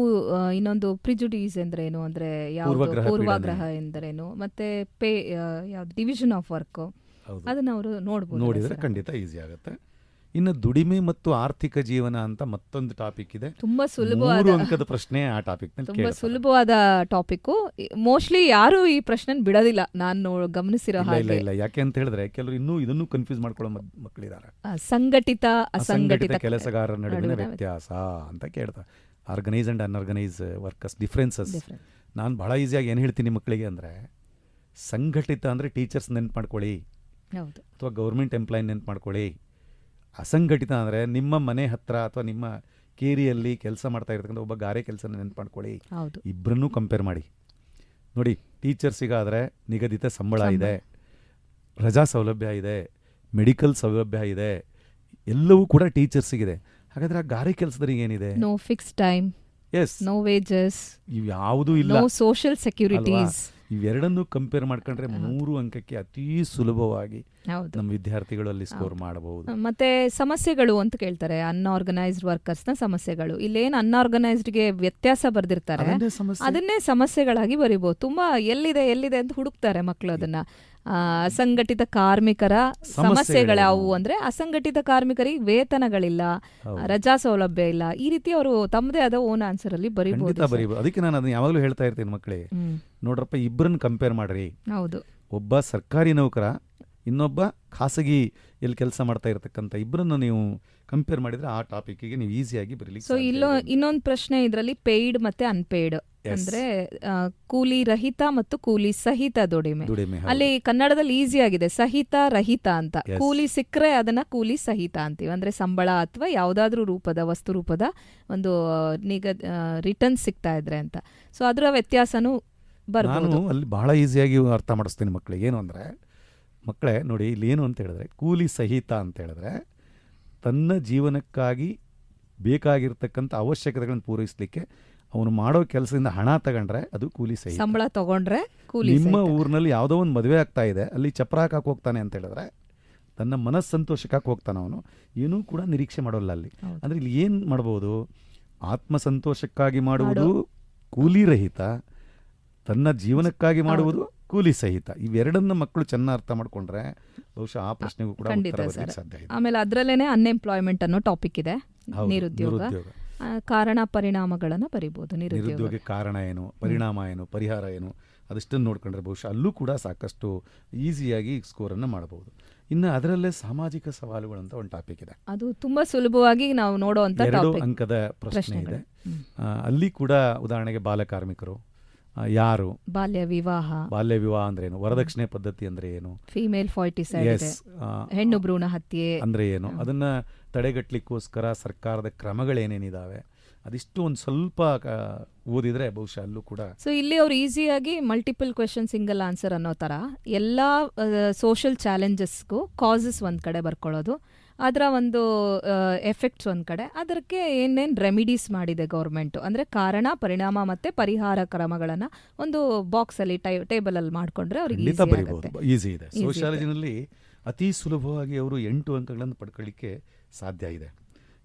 ಇನ್ನೊಂದು ಪ್ರಿಜುಡೀಸ್ ಎಂದ್ರೇನು, ಅಂದ್ರೆ ಯಾವುದು ಪೂರ್ವಾಗ್ರಹ ಎಂದರೇನು, ಮತ್ತೆ ಯಾವ್ದು ಡಿವಿಷನ್ ಆಫ್ ವರ್ಕ್, ಅದನ್ನ ಅವರು ನೋಡಿದ್ರೆ ಖಂಡಿತ ಈಸಿ ಆಗುತ್ತೆ. ಇನ್ನು ದುಡಿಮೆ ಮತ್ತು ಆರ್ಥಿಕ ಜೀವನ ಅಂತ ಮತ್ತೊಂದು ಟಾಪಿಕ್ ಇದೆ. ತುಂಬಾ ಸುಲಭವಾದ 3 ಅಂಕದ ಪ್ರಶ್ನೆ ಆ ಟಾಪಿಕ್ ತುಂಬಾ ಸುಲಭವಾದ ಟಾಪಿಕ್. ಮೋಸ್ಟ್ಲಿ ಯಾರು ಈ ಪ್ರಶ್ನೆ ಬಿಡೋದಿಲ್ಲ, ನಾನು ಗಮನಿಸಿರೋ ಹಾಗೆ. ಇಲ್ಲ, ಯಾಕೆ ಅಂತ ಹೇಳಿದ್ರೆ ಕೆಲವರು ಇನ್ನೂ ಇದನ್ನು ಕನ್ಫ್ಯೂಸ್ ಮಾಡ್ಕೊಳ್ಳೋ ಮಕ್ಕಳಿದ್ದಾರೆ. ಸಂಘಟಿತ ಅಸಂಘಟಿತ ಕೆಲಸಗಾರರ ನಡುವಿನ ವ್ಯತ್ಯಾಸ ಅಂತ ಕೇಳ್ತಾರೆ. Organise and unorganised workers differences. ನಾನು ಬಹಳ ಈಸಿಯಾಗಿ ಏನು ಹೇಳ್ತೀನಿ ಮಕ್ಕಳಿಗೆ ಅಂದರೆ, ಸಂಘಟಿತ ಅಂದರೆ ಟೀಚರ್ಸ್ ನೆನ್ಪು ಮಾಡ್ಕೊಳ್ಳಿ, ಅಥವಾ ಗೌರ್ಮೆಂಟ್ ಎಂಪ್ಲಾಯ್ ನೆನ್ಪು ಮಾಡ್ಕೊಳ್ಳಿ. ಅಸಂಘಟಿತ ಅಂದರೆ ನಿಮ್ಮ ಮನೆ ಹತ್ರ ಅಥವಾ ನಿಮ್ಮ ಕೇರಿಯಲ್ಲಿ ಕೆಲಸ ಮಾಡ್ತಾ ಇರ್ತಕ್ಕಂಥ ಒಬ್ಬ ಗಾರೆ ಕೆಲಸನ ನೆನ್ಪು ಮಾಡ್ಕೊಳ್ಳಿ. ಇಬ್ಬರನ್ನೂ ಕಂಪೇರ್ ಮಾಡಿ ನೋಡಿ. ಟೀಚರ್ಸಿಗಾದರೆ ನಿಗದಿತ ಸಂಬಳ ಇದೆ, ರಜಾ ಸೌಲಭ್ಯ ಇದೆ, ಮೆಡಿಕಲ್ ಸೌಲಭ್ಯ ಇದೆ, ಎಲ್ಲವೂ ಕೂಡ ಟೀಚರ್ಸಿಗಿದೆ. ಹಾಗಾದ್ರೆ ಆ ಗಾರೆ ಕೆಲಸದವರಿಗೆ ಏನಿದೆ? No fix time, yes, no wages, ಇವು ಯಾವುದೂ ಇಲ್ಲ, ನೋ ಸೋಷಿಯಲ್ ಸೆಕ್ಯೂರಿಟೀಸ್. ಇವೆರಡನ್ನೂ ಕಂಪೇರ್ ಮಾಡ್ಕೊಂಡ್ರೆ 3 ಅಂಕಕ್ಕೆ ಅತೀ ಸುಲಭವಾಗಿ ನಮ್ಮ ವಿದ್ಯಾರ್ಥಿಗಳು ಅಲ್ಲಿ ಸ್ಕೋರ್ ಮಾಡಬಹುದು. ಮತ್ತೆ ಸಮಸ್ಯೆಗಳು ಅಂತ ಕೇಳ್ತಾರೆ, ಅನ್ಆರ್ಗನೈಸ್ಡ್ ವರ್ಕರ್ಸ್ ನ ಸಮಸ್ಯೆಗಳು. ಇಲ್ಲೇನು ಅನ್ಆರ್ಗನೈಸ್ಡ್ಗೆ ವ್ಯತ್ಯಾಸ ಬರ್ದಿರ್ತಾರೆ, ಅದನ್ನೇ ಸಮಸ್ಯೆಗಳಾಗಿ ಬರೀಬಹುದು. ತುಂಬಾ ಎಲ್ಲಿದೆ ಅಂತ ಹುಡುಕ್ತಾರೆ ಮಕ್ಕಳು ಅದನ್ನ. ಅಸಂಘಟಿತ ಕಾರ್ಮಿಕರ ಸಮಸ್ಯೆಗಳಾವು ಅಂದ್ರೆ, ಅಸಂಘಟಿತ ಕಾರ್ಮಿಕರಿಗೆ ವೇತನಗಳಿಲ್ಲ, ರಜಾ ಸೌಲಭ್ಯ ಇಲ್ಲ, ಈ ರೀತಿ ಅವರು ತಮ್ಮದೇ ಆದ ಓನ್ ಆನ್ಸರ್ ಅಲ್ಲಿ ಬರೀಬಹುದು. ಅದಕ್ಕೆ ನಾನು ಅದನ್ನ ಯಾವಾಗಲೂ ಹೇಳ್ತಾ ಇರ್ತೀನಿ ಮಕ್ಕಳಿಗೆ, ನೋಡ್ರಪ್ಪ ಇಬ್ಬರನ್ನ ಕಂಪೇರ್ ಮಾಡ್ರಿ. ಹೌದು, ಒಬ್ಬ ಸರ್ಕಾರಿ ನೌಕರ, ಇನ್ನೊಬ್ಬ ಖಾಸಗಿ ಎಲ್ಲಿ ಕೆಲಸ ಮಾಡ್ತಾ ಇರತಕ್ಕಂಥ ಇಬ್ಬರನ್ನು ನೀವು ಕಂಪೇರ್ ಮಾಡಿದ್ರೆ ಆ ಟಾಪಿಕ್ಗೆ ನೀವು ಈಸಿಯಾಗಿ ಬರೀಲಿಕ್ಕೆ. ಸೊ ಇನ್ನೊಂದು ಪ್ರಶ್ನೆ ಇದರಲ್ಲಿ ಪೇಯ್ಡ್ ಮತ್ತೆ ಅನ್ಪೇಯ್ಡ್ ಅಂದ್ರೆ ಕೂಲಿ ರಹಿತ ಮತ್ತು ಕೂಲಿ ಸಹಿತ ದುಡಿಮೆ. ಅಲ್ಲಿ ಕನ್ನಡದಲ್ಲಿ ಈಸಿ ಆಗಿದೆ, ಸಹಿತ ರಹಿತ ಅಂತ. ಕೂಲಿ ಸಿಕ್ಕರೆ ಅದನ್ನ ಕೂಲಿ ಸಹಿತ ಅಂತೀವಿ, ಅಂದ್ರೆ ಸಂಬಳ ಅಥವಾ ಯಾವ್ದಾದ್ರೂ ರೂಪದ ವಸ್ತು ರೂಪದ ಒಂದು ರಿಟರ್ನ್ ಸಿಗ್ತಾ ಇದ್ರೆ ಅಂತ. ಸೊ ಅದರ ವ್ಯತ್ಯಾಸನೂ ಬರ್ಬೋದು. ನಾನು ಅಲ್ಲಿ ಬಹಳ ಈಸಿಯಾಗಿ ಅರ್ಥ ಮಾಡಿಸ್ತೀನಿ ಮಕ್ಕಳಿಗೆ. ಏನು ಅಂದರೆ, ಮಕ್ಕಳೇ ನೋಡಿ, ಇಲ್ಲಿ ಏನು ಅಂತ ಹೇಳಿದ್ರೆ, ಕೂಲಿ ಸಹಿತ ಅಂತ ಹೇಳಿದ್ರೆ ತನ್ನ ಜೀವನಕ್ಕಾಗಿ ಬೇಕಾಗಿರ್ತಕ್ಕಂಥ ಅವಶ್ಯಕತೆಗಳನ್ನು ಪೂರೈಸಲಿಕ್ಕೆ ಅವನು ಮಾಡೋ ಕೆಲಸದಿಂದ ಹಣ ತಗೊಂಡ್ರೆ ಅದು ಕೂಲಿ ಸಹಿತ. ಸಂಬಳ ತಗೊಂಡ್ರೆ ಕೂಲಿ. ನಿಮ್ಮ ಊರಿನಲ್ಲಿ ಯಾವುದೋ ಒಂದು ಮದುವೆ ಆಗ್ತಾ ಇದೆ, ಅಲ್ಲಿ ಚಪ್ರ ಹಾಕಕ್ಕೆ ಹೋಗ್ತಾನೆ ಅಂತ ಹೇಳಿದ್ರೆ ತನ್ನ ಮನಸ್ಸಂತೋಷಕ್ಕೆ ಹೋಗ್ತಾನೆ ಅವನು, ಏನೂ ಕೂಡ ನಿರೀಕ್ಷೆ ಮಾಡೋಲ್ಲ ಅಲ್ಲಿ. ಅಂದರೆ ಇಲ್ಲಿ ಏನು ಮಾಡ್ಬೋದು, ಆತ್ಮಸಂತೋಷಕ್ಕಾಗಿ ಮಾಡುವುದು ಕೂಲಿ ರಹಿತ, ತನ್ನ ಜೀವನಕ್ಕಾಗಿ ಮಾಡುವುದು ಕೂಲಿ ಸಹಿತ. ಇವೆರಡನ್ನ ಮಕ್ಕಳು ಚೆನ್ನಾಗಿ ಅರ್ಥ ಮಾಡ್ಕೊಂಡ್ರೆ ಬಹುಶಃ ಆ ಪ್ರಶ್ನೆಗೂ ಕೂಡ ಉತ್ತರ ಬರಲಿಕ್ಕೆ ಸಾಧ್ಯ ಇದೆ. ಆಮೇಲೆ ಅದರಲ್ಲೇನೆ ಅನ್ಎಂಪ್ಲಾಯ್ಮೆಂಟ್ ಅನ್ನೋ ಟಾಪಿಕ್ ಇದೆ, ನಿರುದ್ಯೋಗ. ಕಾರಣ ಪರಿಣಾಮಗಳನ್ನ ಬರೀಬಹುದು. ನಿರುದ್ಯೋಗ ಕಾರಣ ಏನು, ಪರಿಣಾಮ ಏನು, ಪರಿಹಾರ ಏನು, ಅದಷ್ಟನ್ನು ನೋಡ್ಕೊಂಡ್ರೆ ಬಹುಶಃ ಅಲ್ಲೂ ಕೂಡ ಸಾಕಷ್ಟು ಈಸಿಯಾಗಿ ಸ್ಕೋರನ್ನು ಮಾಡಬಹುದು. ಇನ್ನು ಅದರಲ್ಲೇ ಸಾಮಾಜಿಕ ಸವಾಲುಗಳು ಅಂತ ಒಂದು ಟಾಪಿಕ್ ಇದೆ. ಅದು ತುಂಬಾ ಸುಲಭವಾಗಿ ನಾವು ನೋಡುವಂತ 2 ಅಂಕದ ಪ್ರಶ್ನೆ ಇದೆ. ಅಲ್ಲಿ ಕೂಡ ಉದಾಹರಣೆಗೆ ಬಾಲಕಾರ್ಮಿಕರು ಯಾರು, ಬಾಲ್ಯ ವಿವಾಹ ಅಂದ್ರೆ ಏನು, ವರದಕ್ಷಿಣೆ ಪದ್ಧತಿ ಅಂದ್ರೆ ಏನು, ಫಿಮೇಲ್ ಫಾರ್ಟಿಸೈಡ್, ಹೆಣ್ಣು ಭ್ರೂಣ ಹತ್ಯೆ ಅಂದ್ರೆ ಏನು, ಅದನ್ನ ತಡೆಗಟ್ಟಲಿಕ್ಕೋಸ್ಕರ ಸರ್ಕಾರದ ಕ್ರಮಗಳೇನೇನಿದಾವೆ, ಅದಿಷ್ಟು ಒಂದು ಸ್ವಲ್ಪ ಓದಿದ್ರೆ ಬಹುಶಃ ಅಲ್ಲೂ ಕೂಡ. ಸೊ ಇಲ್ಲಿ ಅವ್ರು ಈಸಿಯಾಗಿ ಮಲ್ಟಿಪಲ್ ಕ್ವೆಶನ್ ಸಿಂಗಲ್ ಆನ್ಸರ್ ಅನ್ನೋ ತರ ಎಲ್ಲಾ ಸೋಷಿಯಲ್ ಚಾಲೆಂಜಸ್ಗೂ ಕಾಸಸ್ ಒಂದ್ ಕಡೆ ಬರ್ಕೊಳ್ಳೋದು, ಅದರ ಒಂದು ಎಫೆಕ್ಟ್ಸ್ ಒಂದ್ ಕಡೆ, ಅದಕ್ಕೆ ಏನೇನು ರೆಮಿಡೀಸ್ ಮಾಡಿದೆ ಗೌರ್ಮೆಂಟ್, ಅಂದ್ರೆ ಕಾರಣ ಪರಿಣಾಮ ಮತ್ತೆ ಪರಿಹಾರ ಕ್ರಮಗಳನ್ನ ಒಂದು ಬಾಕ್ಸ್ ಅಲ್ಲಿ ಟೇಬಲ್ ಅಲ್ಲಿ ಮಾಡ್ಕೊಂಡ್ರೆ ಅವ್ರಿಗೆ ಈಸಿ ಇದೆ. ಸೋಷಿಯಾಲಜಿನಲ್ಲಿ ಅತಿ ಸುಲಭವಾಗಿ ಅವರು 8 ಅಂಕಗಳನ್ನು ಪಡ್ಕೊಳ್ಳಿಕ್ಕೆ ಸಾಧ್ಯ ಇದೆ.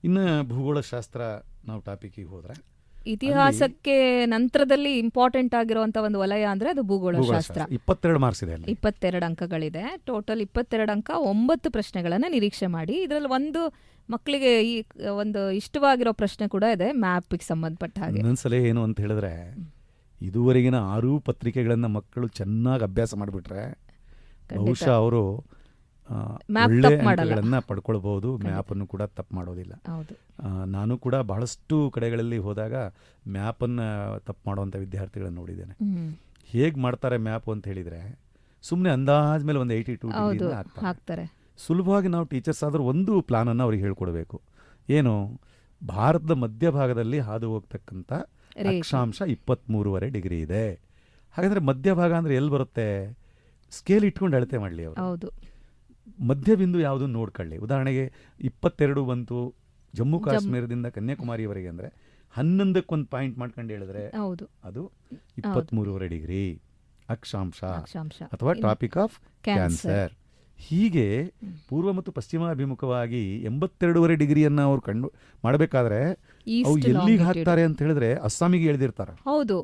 ಇನ್ನು ಭೂಗೋಳಶಾಸ್ತ್ರ ನಾವು ಟಾಪಿಕ್ಗೆ ಹೋದ್ರೆ, ಇತಿಹಾಸಕ್ಕೆ ನಂತರದಲ್ಲಿ ಇಂಪಾರ್ಟೆಂಟ್ ಆಗಿರುವಂತ ಒಂದು ವಲಯ ಅಂದ್ರೆ ಅದು ಭೂಗೋಳಶಾಸ್ತ್ರ. 22 ಮಾರ್ಕ್ಸ್ ಇದೆ, 22 ಅಂಕಗಳಿದೆ. ಟೋಟಲ್ 22 ಅಂಕ, 9 ಪ್ರಶ್ನೆಗಳನ್ನ ನಿರೀಕ್ಷೆ ಮಾಡಿ. ಇದರಲ್ಲಿ ಒಂದು ಮಕ್ಕಳಿಗೆ ಒಂದು ಇಷ್ಟವಾಗಿರೋ ಪ್ರಶ್ನೆ ಕೂಡ ಇದೆ, ಮ್ಯಾಪ್ಗೆ ಸಂಬಂಧಪಟ್ಟ ಹಾಗೆ. ಇನ್ನೊಂದ್ಸಲ ಏನು ಅಂತ ಹೇಳಿದ್ರೆ, ಇದುವರೆಗಿನ 6 ಪತ್ರಿಕೆಗಳನ್ನ ಮಕ್ಕಳು ಚೆನ್ನಾಗಿ ಅಭ್ಯಾಸ ಮಾಡಿಬಿಟ್ರೆ ಬಹುಶಃ ಅವರು Map ಒಳ್ಳೆ ತಪ್ಪು ಮಾಡಲ್ಲ. ಅಂಕಗಳನ್ನ ಪಡ್ಕೊಳ್ಬಹುದು, ಮ್ಯಾಪನ್ನು ಕೂಡ ತಪ್ಪು ಮಾಡೋದಿಲ್ಲ. ಹೌದು. ನಾನು ಕೂಡ ಬಹಳಷ್ಟು ಕಡೆಗಳಲ್ಲಿ ಹೋದಾಗ ಮ್ಯಾಪನ್ನು ತಪ್ಪು ಮಾಡುವಂಥ ವಿದ್ಯಾರ್ಥಿಗಳನ್ನು ನೋಡಿದ್ದೇನೆ. ಹೇಗೆ ಮಾಡ್ತಾರೆ ಮ್ಯಾಪ್ ಅಂತ ಹೇಳಿದರೆ, ಸುಮ್ಮನೆ ಅಂದಾಜ್ ಮೇಲೆ ಒಂದು 82 ಹೌದು ಡಿಗ್ರಿನ ಹಾಕ್ತಾರೆ. ಹಾಕ್ತಾರೆ. ಸುಲಭವಾಗಿ ನಾವು ಟೀಚರ್ಸ್ ಆದರೂ ಒಂದು ಪ್ಲಾನನ್ನು ಅವ್ರಿಗೆ ಹೇಳ್ಕೊಡ್ಬೇಕು. ಏನು, ಭಾರತದ ಮಧ್ಯಭಾಗದಲ್ಲಿ ಹಾದು ಹೋಗ್ತಕ್ಕಂಥ ಅಕ್ಷಾಂಶ 23.5 ಡಿಗ್ರಿ ಇದೆ. ಹಾಗಾದರೆ ಮಧ್ಯಭಾಗ ಅಂದರೆ ಎಲ್ಲಿ ಬರುತ್ತೆ? ಸ್ಕೇಲ್ ಇಟ್ಕೊಂಡು ಅಳತೆ ಮಾಡಲಿ ಅವರು. ಹೌದು. ಮಧ್ಯಬಿಂದು ಯಾವುದು ನೋಡ್ಕೊಳ್ಳಿ. ಉದಾಹರಣೆಗೆ 22 ಬಂತು ಜಮ್ಮು ಕಾಶ್ಮೀರದಿಂದ ಕನ್ಯಾಕುಮಾರಿವರೆಗೆ ಅಂದರೆ 11ಕ್ಕೆ ಪಾಯಿಂಟ್ ಮಾಡ್ಕೊಂಡು ಹೇಳಿದ್ರೆ ಹೌದು ಅದು 23.5 ಡಿಗ್ರಿ ಅಕ್ಷಾಂಶ ಅಕ್ಷಾಂಶ ಅಥವಾ ಟ್ರಾಪಿಕ್ ಆಫ್ ಕ್ಯಾನ್ಸರ್. ಹೀಗೆ ಪೂರ್ವ ಮತ್ತು ಪಶ್ಚಿಮಾಭಿಮುಖವಾಗಿ 82.5 ಡಿಗ್ರಿಯನ್ನು ಅವ್ರು ಕಂಡು ಮಾಡಬೇಕಾದ್ರೆ ಅವು ಎಲ್ಲಿಗೆ ಹಾಕ್ತಾರೆ ಅಂತ ಹೇಳಿದ್ರೆ ಅಸ್ಸಾಮಿಗೆ ಎಳೆದಿರ್ತಾರೆ. ಹೌದು,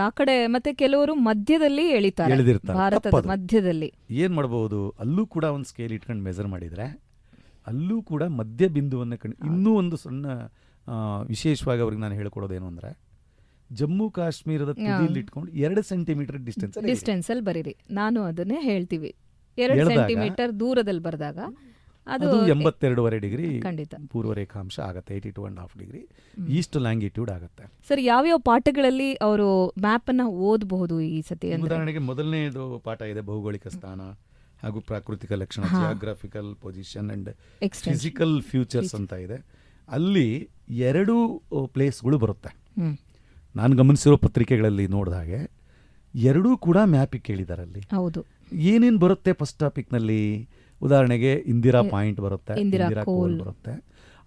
ಆ ಕಡೆ ಮತ್ತೆ ಕೆಲವರು ಮಧ್ಯದಲ್ಲಿ ಎಳಿತಾರೆ, ಭಾರತದ ಮಧ್ಯದಲ್ಲಿ. ಏನ್ ಮಾಡಬಹುದು, ಅಲ್ಲೂ ಕೂಡ ಒಂದು ಸ್ಕೇಲ್ ಇಟ್ಕೊಂಡು ಮೆಜರ್ ಮಾಡಿದ್ರೆ ಅಲ್ಲೂ ಕೂಡ ಮಧ್ಯ ಬಿಂದುವನ್ನು ಇನ್ನೂ ಒಂದು ಸಣ್ಣ ವಿಶೇಷವಾಗಿ ಅವ್ರಿಗೆ ನಾನು ಹೇಳ್ಕೊಡೋದೇನು ಅಂದ್ರೆ, ಜಮ್ಮು ಕಾಶ್ಮೀರದ ತುದಿಯಲ್ಲಿ ಇಟ್ಕೊಂಡು 2 ಸೆಂಟಿಮೀಟರ್ ಡಿಸ್ಟೆನ್ಸ್ ಅಲ್ಲಿ ಬರೀರಿ. ನಾನು ಅದನ್ನೇ ಹೇಳ್ತೀವಿ, 2 ಸೆಂಟಿಮೀಟರ್ ದೂರದಲ್ಲಿ ಬರೆದಾಗ ಅದು 82.5 ಡಿಗ್ರಿ ಖಂಡಿತ ಪೂರ್ವ ರೇಖಾಂಶ ಆಗುತ್ತೆ. 82.5 ಡಿಗ್ರಿ ಈಸ್ಟ್ ಲ್ಯಾಂಗಿಟ್ಯೂಡ್ ಆಗುತ್ತೆ. ಸರ್, ಯಾವ್ಯಾವ ಪಾಠಗಳಲ್ಲಿ ಅವರು ಮ್ಯಾಪ್ ಅನ್ನ ಓದಬಹುದು ಈ ಸತಿ? ಉದಾಹರಣೆಗೆ ಮೊದಲನೇದು ಪಾಠ ಇದೆ ಭೌಗೋಳಿಕ ಸ್ಥಾನ ಹಾಗೂ ಪ್ರಾಕೃತಿಕ ಲಕ್ಷಣ, geographical position and physical features ಅಂತ ಇದೆ. ಅಲ್ಲಿ 2 ಪ್ಲೇಸ್ಗಳು ಬರುತ್ತೆ. ನಾನು ಗಮನಿಸಿರೋ ಪತ್ರಿಕೆಗಳಲ್ಲಿ ನೋಡಿದ ಹಾಗೆ 2 ಕೂಡ ಮ್ಯಾಪಿಗೆ ಕೇಳಿದ್ದಾರೆ. ಅಲ್ಲಿ ಹೌದು, ಏನೇನು ಬರುತ್ತೆ ಫಸ್ಟ್ ಟಾಪಿಕ್ನಲ್ಲಿ? ಉದಾಹರಣೆಗೆ ಇಂದಿರಾ ಪಾಯಿಂಟ್ ಬರುತ್ತೆ, ಇಂದಿರಾ ಕೋಲ್ ಬರುತ್ತೆ.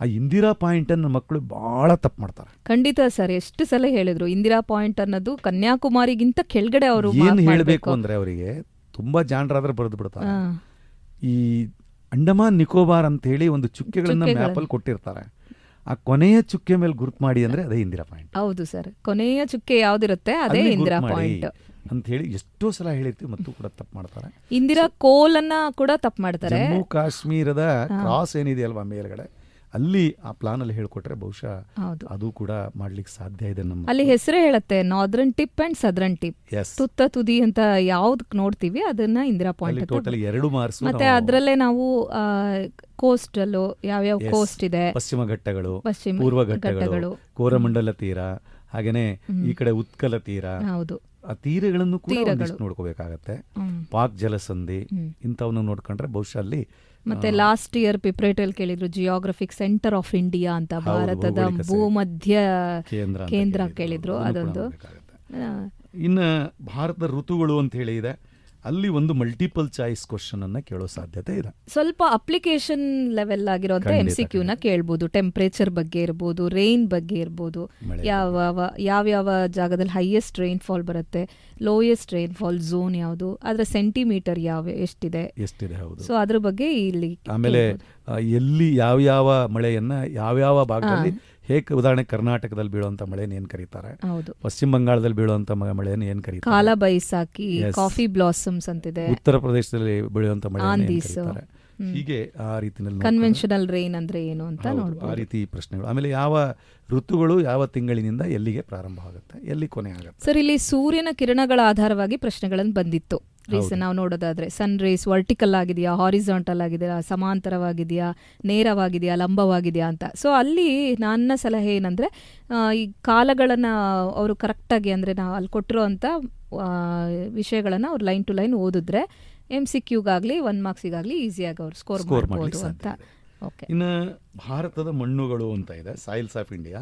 ಆ ಇಂದಿರಾ ಪಾಯಿಂಟ್ ಅನ್ನು ಮಕ್ಕಳು ಬಹಳ ತಪ್ಪು ಮಾಡ್ತಾರೆ. ಖಂಡಿತ ಸರ್, ಎಷ್ಟು ಸಲ ಹೇಳಿದ್ರು ಇಂದಿರಾ ಪಾಯಿಂಟ್ ಅನ್ನೋದು ಕನ್ಯಾಕುಮಾರಿಗಿಂತ ಕೆಳಗಡೆ ಅವರು ಏನು ಹೇಳಬೇಕು ಅಂದ್ರೆ ಅವರಿಗೆ ತುಂಬಾ ಜಾಣರಾದ್ರೆ ಬರೆದು ಬಿಡ್ತಾರೆ. ಈ ಅಂಡಮಾನ್ ನಿಕೋಬಾರ್ ಅಂತ ಹೇಳಿ ಒಂದು ಚುಕ್ಕೆಗಳನ್ನ ಮ್ಯಾಪಲ್ಲಿ ಕೊಟ್ಟಿರ್ತಾರೆ. ಆ ಕೊನೆಯ ಚುಕ್ಕೆ ಮೇಲೆ ಗುರುತು ಮಾಡಿ ಅಂದ್ರೆ ಅದೇ ಇಂದಿರಾ ಪಾಯಿಂಟ್. ಹೌದು ಸರ್, ಕೊನೆಯ ಚುಕ್ಕೆ ಯಾವ್ದಿರುತ್ತೆ ಅದೇ ಇಂದಿರಾ ಪಾಯಿಂಟ್ ಅಂತ ಹೇಳಿ ಎಷ್ಟೋ ಸಲ ಹೇಳಿರ್ತೀವಿ, ಮತ್ತು ಕೂಡ ತಪ್ಪು ಮಾಡ್ತಾರೆ. ಇಂದಿರಾ ಕೋಲ್ ಅನ್ನ ಕೂಡ ತಪ್ಪು ಮಾಡ್ತಾರೆ. ಜಮ್ಮು ಕಾಶ್ಮೀರದ ಕ್ರಾಸ್ ಏನಿದೆ ಅಲ್ವಾ ಮೇಲ್ಗಡೆ, ಅಲ್ಲಿ ಆ ಪ್ಲಾನ್ ಅಲ್ಲಿ ಹೇಳ್ಕೊಟ್ರೆ ಬಹುಶಃ ಅದು ಕೂಡ ಮಾಡ್ಲಿಕ್ಕೆ ಸಾಧ್ಯ ಇದೆ. ನಮ್ಮ ಅಲ್ಲಿ ಹೆಸರೇ ಹೇಳುತ್ತೆ northern tip and southern tip, ತುತ್ತ ತುದಿ ಅಂತ ಯಾವ್ದು ನೋಡ್ತೀವಿ ಅದನ್ನ ಇಂದಿರಾ ಪಾಯಿಂಟ್. Total 2 marks. ಮತ್ತೆ ಅದ್ರಲ್ಲೇ ನಾವು ಕೋಸ್ಟ್ ಅಲ್ಲೂ ಯಾವ್ಯಾವ ಕೋಸ್ಟ್ ಇದೆ, ಪಶ್ಚಿಮ ಘಟ್ಟಗಳು, ಪೂರ್ವ ಘಟ್ಟಗಳು, ಕೋರಮಂಡಲ ತೀರ, ಹಾಗೇನೆ ಈ ಕಡೆ ಉತ್ಕಲ ತೀರ, ಹೌದು, ಆ ತೀರಗಳನ್ನು ಕೂಡ ನೋಡ್ಕೋಬೇಕಾಗತ್ತೆ. ಪಾಕ್ ಜಲಸಂಧಿ ಇಂಥವನ್ನ ನೋಡ್ಕೊಂಡ್ರೆ ಬಹುಶಃ ಅಲ್ಲಿ. ಮತ್ತೆ ಲಾಸ್ಟ್ ಇಯರ್ ಪಿಪ್ರೇಟಲ್ಲಿ ಕೇಳಿದ್ರು ಜಿಯೋಗ್ರಫಿಕ್ ಸೆಂಟರ್ ಆಫ್ ಇಂಡಿಯಾ ಅಂತ, ಭಾರತದ ಭೂಮಧ್ಯ ಕೇಂದ್ರ ಕೇಳಿದ್ರು. ಅದೊಂದು. ಇನ್ನು ಭಾರತದ ಋತುಗಳು ಅಂತ ಹೇಳಿ ಇದೆ, ಅಲ್ಲಿ ಒಂದು ಮಲ್ಟಿಪಲ್ ಚಾಯ್ಸ್ ಕ್ವಶನ್ ಅನ್ನ ಕೇಳೋ ಸಾಧ್ಯತೆ ಇದೆ. ಸ್ವಲ್ಪ ಅಪ್ಲಿಕೇಶನ್ ಲೆವೆಲ್ ಆಗಿರೋಂಥ MCQ ನ ಕೇಳ್ಬೋದು. ಟೆಂಪರೇಚರ್ ಬಗ್ಗೆ ಇರ್ಬೋದು, ರೈನ್ ಬಗ್ಗೆ ಇರ್ಬೋದು, ಯಾವ್ಯಾವ ಜಾಗದಲ್ಲಿ ಹೈಯೆಸ್ಟ್ ರೈನ್ ಫಾಲ್ ಬರುತ್ತೆ, ಲೋಯೆಸ್ಟ್ ರೈನ್ ಫಾಲ್ ಝೋನ್ ಯಾವುದು, ಅದರ ಸೆಂಟಿಮೀಟರ್ ಎಷ್ಟಿದೆ. ಹೌದು. ಸೊ ಅದ್ರ ಬಗ್ಗೆ ಇಲ್ಲಿ ಆಮೇಲೆ ಎಲ್ಲಿ ಯಾವ್ಯಾವ ಮಳೆಯನ್ನ ಯಾವ್ಯಾವ ಭಾಗದಲ್ಲಿ ಹೇಗೆ, ಉದಾಹರಣೆ ಕರ್ನಾಟಕದಲ್ಲಿ ಬೀಳುವಂತ ಮಳೆಯನ್ನು ಏನ್ ಕರೀತಾರೆ, ಪಶ್ಚಿಮ ಬಂಗಾಳದಲ್ಲಿ ಬೀಳುವಂತ ಮಳೆಯನ್ನು ಏನ್ ಕರೀತಾರೆ, ಕಾಲ ಬೈಸಾಖಿ, ಕಾಫಿ ಬ್ಲಾಸಮ್ಸ್ ಅಂತಿದೆ, ಉತ್ತರ ಪ್ರದೇಶದಲ್ಲಿ ಬೀಳುವಂತ ಮಳೆ, ಹೀಗೆ ಆ ರೀತಿಯಲ್ಲಿ ಕನ್ವೆನ್ಷನಲ್ ರೈನ್ ಅಂದ್ರೆ ಏನು ಅಂತ ನೋಡ್ಬೋದು. ಆ ರೀತಿ ಪ್ರಶ್ನೆಗಳು. ಆಮೇಲೆ ಯಾವ ಋತುಗಳು ಯಾವ ತಿಂಗಳಿನಿಂದ ಎಲ್ಲಿಗೆ ಪ್ರಾರಂಭ ಆಗುತ್ತೆ, ಎಲ್ಲಿ ಕೊನೆ ಆಗುತ್ತೆ. ಸರ್, ಇಲ್ಲಿ ಸೂರ್ಯನ ಕಿರಣಗಳ ಆಧಾರವಾಗಿ ಪ್ರಶ್ನೆಗಳನ್ನು ಬಂದಿತ್ತು. ನಾವು ನೋಡೋದಾದ್ರೆ ಸನ್ ರೇಸ್ ವರ್ಟಿಕಲ್ ಆಗಿದೆಯಾ, ಹಾರಿಜಾಂಟಲ್ ಆಗಿದೆಯಾ, ಸಮಾಂತರವಾಗಿದೆಯಾ, ನೇರವಾಗಿದೆಯಾ, ಲಂಬವಾಗಿದೆಯಾ ಅಂತ. ಸೊ ಅಲ್ಲಿ ನನ್ನ ಸಲಹೆ ಏನಂದ್ರೆ, ಈ ಕಾಲಗಳನ್ನ ಅವರು ಕರೆಕ್ಟಾಗಿ ಅಂದ್ರೆ ನಾವು ಅಲ್ಲಿ ಕೊಟ್ಟಿರೋ ಅಂತ ವಿಷಯಗಳನ್ನ ಅವ್ರು ಲೈನ್ ಟು ಲೈನ್ ಓದಿದ್ರೆ MCQಗಾಗ್ಲಿ 1 ಮಾರ್ಕ್ಸಿಗಾಗ್ಲಿ ಈಸಿಯಾಗಿ ಅವ್ರು ಸ್ಕೋರ್ ಮಾಡ್ಬೋದು ಅಂತ. ಇನ್ನು ಭಾರತದ ಮಣ್ಣುಗಳು ಅಂತ ಇದೆ, ಸಾಯಿಲ್ಸ್ ಆಫ್ ಇಂಡಿಯಾ.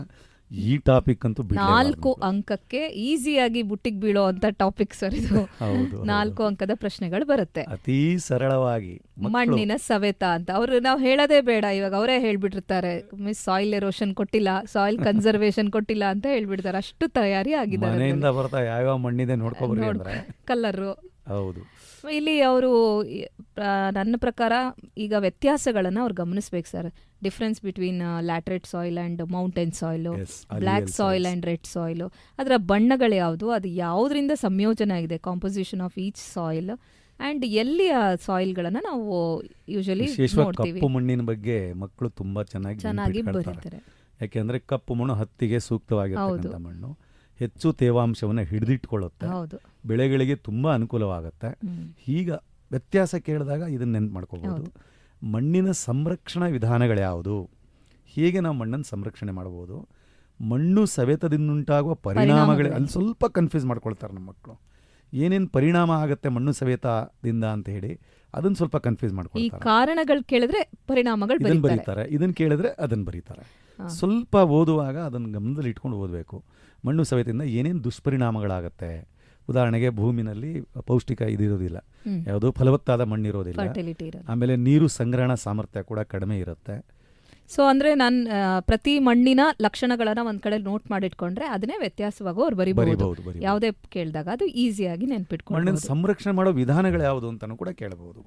ಈ ಟಾಪಿಕ್ ಅಂತೂ 4 ಅಂಕಕ್ಕೆ ಈಸಿಯಾಗಿ ಬುಟ್ಟಿಗೆ ಬೀಳೋ ಅಂತ ಟಾಪಿಕ್ ಸರ್ ಇದು. 4 ಅಂಕದ ಪ್ರಶ್ನೆಗಳು ಬರುತ್ತೆ, ಅತಿ ಸರಳವಾಗಿ. ಮಣ್ಣಿನ ಸವೆತ ಅಂತ ನಾವು ಹೇಳೋದೇ ಬೇಡ, ಇವಾಗ ಅವರೇ ಹೇಳ್ಬಿಟ್ಟಿರ್ತಾರೆ, ಮಿಸ್ ಸಾಯಿಲ್ ಎರೋಷನ್ ಕೊಟ್ಟಿಲ್ಲ, ಸಾಯಿಲ್ ಕನ್ಸರ್ವೇಷನ್ ಕೊಟ್ಟಿಲ್ಲ ಅಂತ ಹೇಳ್ಬಿಡ್ತಾರೆ. ಅಷ್ಟು ತಯಾರಿ ಆಗಿದೆ. ಮನೆಯಿಂದ ಬರ್ತಾ ಯಾವ್ಯಾವ ಮಣ್ಣಿದೆ ನೋಡ್ಕೊಬರ್ರಿ, ಕಲರು. ಹೌದು. ಇಲ್ಲಿ ಅವರು ನನ್ನ ಪ್ರಕಾರ ಈಗ ವ್ಯತ್ಯಾಸಗಳನ್ನು ಅವ್ರು ಗಮನಿಸ್ಬೇಕು sir. Difference between laterite soil and mountain soil, black soil and red soil, ಅದರ ಬಣ್ಣಗಳು ಯಾವುದು, ಅದು ಯಾವುದರಿಂದ ಸಂಯೋಜನೆ ಆಗಿದೆ, composition of each soil, and ಎಲ್ಲಿ ಆ ಸಾಯಿಲ್ಗಳನ್ನು ನಾವು ಯೂಶಲಿ ನೋಡ್ತೀವಿ. ಕಪ್ಪು ಮಣ್ಣಿನ ಬಗ್ಗೆ ಮಕ್ಕಳು ತುಂಬಾ ಚೆನ್ನಾಗಿ ಬರೀತಾರೆ. ಯಾಕೆಂದ್ರೆ ಕಪ್ಪು ಮಣ್ಣು ಹತ್ತಿಗೆ ಸೂಕ್ತವಾಗಿರ್ತಕ್ಕಂಥ ಮಣ್ಣು, ಹೆಚ್ಚು ತೇವಾಂಶವನ್ನು ಹಿಡಿದಿಟ್ಕೊಳ್ಳುತ್ತೆ, ಬೆಳೆಗಳಿಗೆ ತುಂಬಾ ಅನುಕೂಲವಾಗುತ್ತೆ. ಈಗ ವ್ಯತ್ಯಾಸ ಕೇಳಿದಾಗ ಇದನ್ನು ನೆನ್ಪು ಮಾಡ್ಕೋಬೋದು. ಹೌದು. ಮಣ್ಣಿನ ಸಂರಕ್ಷಣಾ ವಿಧಾನಗಳ್ಯಾವುದು, ಹೇಗೆ ನಾವು ಮಣ್ಣನ್ನು ಸಂರಕ್ಷಣೆ ಮಾಡ್ಬೋದು, ಮಣ್ಣು ಸವೆತದಿಂದುಂಟಾಗುವ ಪರಿಣಾಮಗಳು, ಅಲ್ಲಿ ಸ್ವಲ್ಪ ಕನ್ಫ್ಯೂಸ್ ಮಾಡ್ಕೊಳ್ತಾರೆ ನಮ್ಮ ಮಕ್ಕಳು. ಏನೇನು ಪರಿಣಾಮ ಆಗುತ್ತೆ ಮಣ್ಣು ಸವೆತದಿಂದ ಅಂತ ಹೇಳಿ ಅದನ್ನು ಸ್ವಲ್ಪ ಕನ್ಫ್ಯೂಸ್ ಈ ಮಾಡ್ಕೊಳ್ತಾರೆ. ಕಾರಣಗಳು ಕೇಳಿದ್ರೆ ಪರಿಣಾಮಗಳು ಇದನ್ನು ಬರೀತಾರೆ. ಬರೀತಾರೆ, ಇದನ್ನು ಕೇಳಿದ್ರೆ ಅದನ್ನು ಬರೀತಾರೆ. ಹಾ. ಸ್ವಲ್ಪ ಓದುವಾಗ ಅದನ್ನು ಗಮನದಲ್ಲಿ ಇಟ್ಕೊಂಡು ಓದಬೇಕು. ಮಣ್ಣು ಸವೆತದಿಂದ ಏನೇನು ದುಷ್ಪರಿಣಾಮಗಳಾಗತ್ತೆ. ಉದಾಹರಣೆಗೆ ಭೂಮಿನಲ್ಲಿ ಪೌಷ್ಟಿಕ ಇದಿರೋದಿಲ್ಲ, ಹ್ಮ್. ಯಾವುದೋ ಫಲವತ್ತಾದ ಮಣ್ಣಿರೋದಿಲ್ಲ. ಫರ್ಟಿಲಿಟಿ ಇರಲ್ಲ. ಆಮೇಲೆ ನೀರು ಸಂಗ್ರಹಣಾ ಸಾಮರ್ಥ್ಯ ಕೂಡ ಕಡಿಮೆ ಇರುತ್ತೆ. ಸೊ ಅಂದ್ರೆ ನಾನು ಪ್ರತಿ ಮಣ್ಣಿನ ಲಕ್ಷಣಗಳನ್ನ ಒಂದ್ ಕಡೆ ನೋಟ್ ಮಾಡಿಟ್ಕೊಂಡ್ರೆ ಅದನ್ನೇ ವ್ಯತ್ಯಾಸವಾಗೂ ಅವ್ರು ಬರಿಬಹುದು. ಬರಿಬಹುದು. ಯಾವುದೇ ಕೇಳಿದಾಗ ಅದು ಈಸಿಯಾಗಿ ನೆನ್ಪಿಟ್ಕೊಂಡು ಮಣ್ಣನ್ನು ಸಂರಕ್ಷಣೆ ಮಾಡೋ ವಿಧಾನಗಳು ಯಾವುದು ಅಂತಾನೂ ಕೂಡ ಕೇಳಬಹುದು.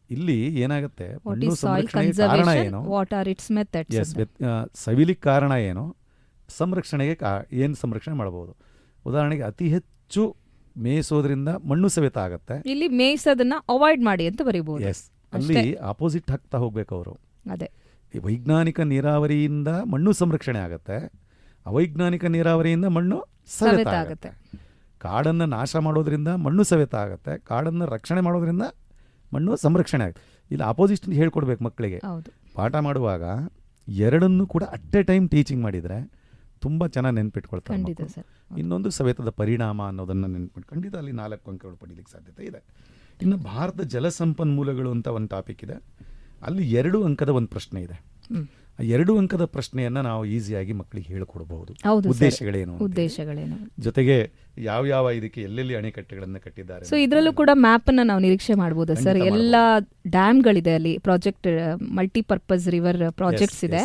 ಇಲ್ಲಿ ಏನಾಗುತ್ತೆ, ವಾಟ್ ಮಣ್ಣು ಈಸ್ ಸಾಯಿಲ್ ಸಂರಕ್ಷಣೆಗೆ ಕಾರಣ ಕನ್ಸರ್ವೇಷನ್, ಏನು, ವಾಟ್ ಆರ್ ಇಟ್ಸ್ ಮೆಥಡ್ಸ್. ಸವಿಲಿಕ್ಕೆ ಕಾರಣ ಏನು, ಸಂರಕ್ಷಣೆಗೆ ಏನು ಸಂರಕ್ಷಣೆ ಮಾಡಬಹುದು. ಉದಾಹರಣೆಗೆ ಅತಿ ಹೆಚ್ಚು ಮೇಯಿಸೋದ್ರಿಂದ ಮಣ್ಣು ಸವೆತ ಆಗುತ್ತೆ. ಇಲ್ಲಿ ಮೇಯ್ಸೋದನ್ನ ಅವಾಯ್ಡ್ ಮಾಡಿ ಅಂತ ಬರಿಬಹುದು. ಎಸ್, ಅಲ್ಲಿ ಆಪೋಸಿಟ್ ಹಾಕ್ತಾ ಹೋಗ್ಬೇಕು ಅವರು. ಅದೇ ಈ ವೈಜ್ಞಾನಿಕ ನೀರಾವರಿಯಿಂದ ಮಣ್ಣು ಸಂರಕ್ಷಣೆ ಆಗುತ್ತೆ, ಅವೈಜ್ಞಾನಿಕ ನೀರಾವರಿಯಿಂದ ಮಣ್ಣು ಸವೆತ ಸವೆತ ಆಗುತ್ತೆ. ಕಾಡನ್ನು ನಾಶ ಮಾಡೋದ್ರಿಂದ ಮಣ್ಣು ಸವೆತ ಆಗುತ್ತೆ, ಕಾಡನ್ನು ರಕ್ಷಣೆ ಮಾಡೋದ್ರಿಂದ ಮಣ್ಣು ಸಂರಕ್ಷಣೆ ಆಗುತ್ತೆ. ಇಲ್ಲಿ ಆಪೋಸಿಟ್ ಹೇಳ್ಕೊಡ್ಬೇಕು ಮಕ್ಕಳಿಗೆ. ಹೌದು. ಪಾಠ ಮಾಡುವಾಗ ಎರಡನ್ನೂ ಕೂಡ ಅಟ್ ಎ ಟೈಮ್ ಟೀಚಿಂಗ್ ಮಾಡಿದರೆ ತುಂಬ ಚೆನ್ನಾಗಿ ನೆನ್ಪಿಟ್ಕೊಳ್ತಾರೆ ಖಂಡಿತ ಮಕ್ಕಳು. ಸರ್. ಇನ್ನೊಂದು ಸವೆತದ ಪರಿಣಾಮ ಅನ್ನೋದನ್ನು ನೆನ್ಪಿಟ್ಟು ಖಂಡಿತ ಅಲ್ಲಿ 4 ಅಂಕಗಳು ಪಡೀಲಿಕ್ಕೆ ಸಾಧ್ಯತೆ ಇದೆ. ಇನ್ನು ಭಾರತ ಜಲಸಂಪನ್ಮೂಲಗಳು ಅಂತ ಒಂದು ಟಾಪಿಕ್ ಇದೆ, ಅಲ್ಲಿ 2 ಅಂಕದ ಒಂದು ಪ್ರಶ್ನೆ ಇದೆ. ಹ್ಮ್. ಆ 2 ಅಂಕದ ಪ್ರಶ್ನೆಯನ್ನು ನಾವು ಈಸಿಯಾಗಿ ಮಕ್ಕಳಿಗೆ ಹೇಳ್ಕೊಡ್ಬಹುದು. ಹೌದು ಸರ್. ಉದ್ದೇಶಗಳೇನು ಅಂತ ಹೇಳಿ. ಉದ್ದೇಶಗಳೇನು. ಜೊತೆಗೆ ಯಾವ ಇದಕ್ಕೆ ಎಲ್ಲೆಲ್ಲಿ ಅಣೆಕಟ್ಟೆಗಳನ್ನು ಕಟ್ಟಿದ್ದಾರೆ. ಸೊ ಇದರಲ್ಲೂ ಕೂಡ ಮ್ಯಾಪ್ ಅನ್ನ ನಾವು ನಿರೀಕ್ಷೆ ಮಾಡಬಹುದು ಸರ್. ಖಂಡಿತ ಎಲ್ಲ ಡ್ಯಾಮ್ಗಳಿದೆ ಅಲ್ಲಿ, ಪ್ರಾಜೆಕ್ಟ್ ಮಲ್ಟಿಪರ್ಪಸ್ ರಿವರ್ ಪ್ರಾಜೆಕ್ಟ್ಸ್ ಇದೆ.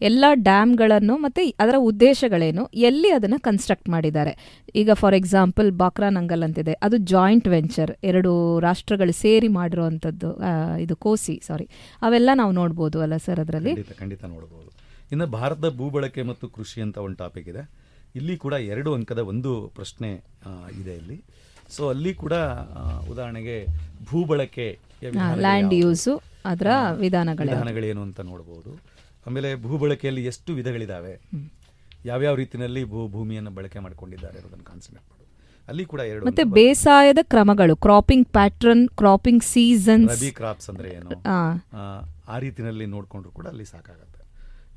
ಎಲ್ಲ ಡ್ಯಾಮ್ಗಳನ್ನು ಮತ್ತೆ ಅದರ ಉದ್ದೇಶಗಳೇನು, ಎಲ್ಲಿ ಅದನ್ನ ಕನ್ಸ್ಟ್ರಕ್ಟ್ ಮಾಡಿದ್ದಾರೆ. ಈಗ ಫಾರ್ ಎಕ್ಸಾಂಪಲ್ ಬಾಕ್ರಾ ನಂಗಲ್ ಅಂತಿದೆ, ಅದು ಜಾಯಿಂಟ್ ವೆಂಚರ್, 2 ರಾಷ್ಟ್ರಗಳು ಸೇರಿ ಮಾಡಿರುವಂಥದ್ದು. ಇದು ಕೋಸಿ, ಸಾರಿ, ಅವೆಲ್ಲ ನಾವು ನೋಡ್ಬೋದು ಅಲ್ಲ ಸರ್ ಅದರಲ್ಲಿ. ಖಂಡಿತ ನೋಡಬಹುದು. ಇನ್ನು ಭಾರತದ ಭೂಬಳಕೆ ಮತ್ತು ಕೃಷಿ ಅಂತ ಒಂದು ಟಾಪಿಕ್ ಇದೆ. ಇಲ್ಲಿ ಕೂಡ 2 ಅಂಕದ ಒಂದು ಪ್ರಶ್ನೆ ಇದೆ ಇಲ್ಲಿ. ಸೊ ಅಲ್ಲಿ ಕೂಡ ಉದಾಹರಣೆಗೆ ಭೂಬಳಕೆ ಲ್ಯಾಂಡ್ ಯೂಸು ಅದರ ವಿಧಾನಗಳೇನು ಅಂತ ನೋಡಬಹುದು. ಆಮೇಲೆ ಭೂಬಳಕೆಯಲ್ಲಿ ಎಷ್ಟು ವಿಧಗಳಿದಾವೆ, ಯಾವ್ಯಾವ ರೀತಿಯಲ್ಲಿ ಭೂಮಿಯನ್ನು ಬಳಕೆ ಮಾಡ್ಕೊಂಡಿದ್ದಾರೆ ಅನ್ನೋದನ್ನು ಕಾನ್ಸಂಟ್ರೇಟ್ ಮಾಡೋದು. ಅಲ್ಲಿ ಕೂಡ 2. ಮತ್ತೆ ಬೇಸಾಯದ ಕ್ರಮಗಳು, cropping pattern, cropping seasons, rabi crops ಅಂದ್ರೆ ಏನು, ಆ ರೀತಿಯಲ್ಲಿ ನೋಡ್ಕೊಂಡ್ರು ಕೂಡ ಅಲ್ಲಿ ಸಾಕಾಗುತ್ತೆ.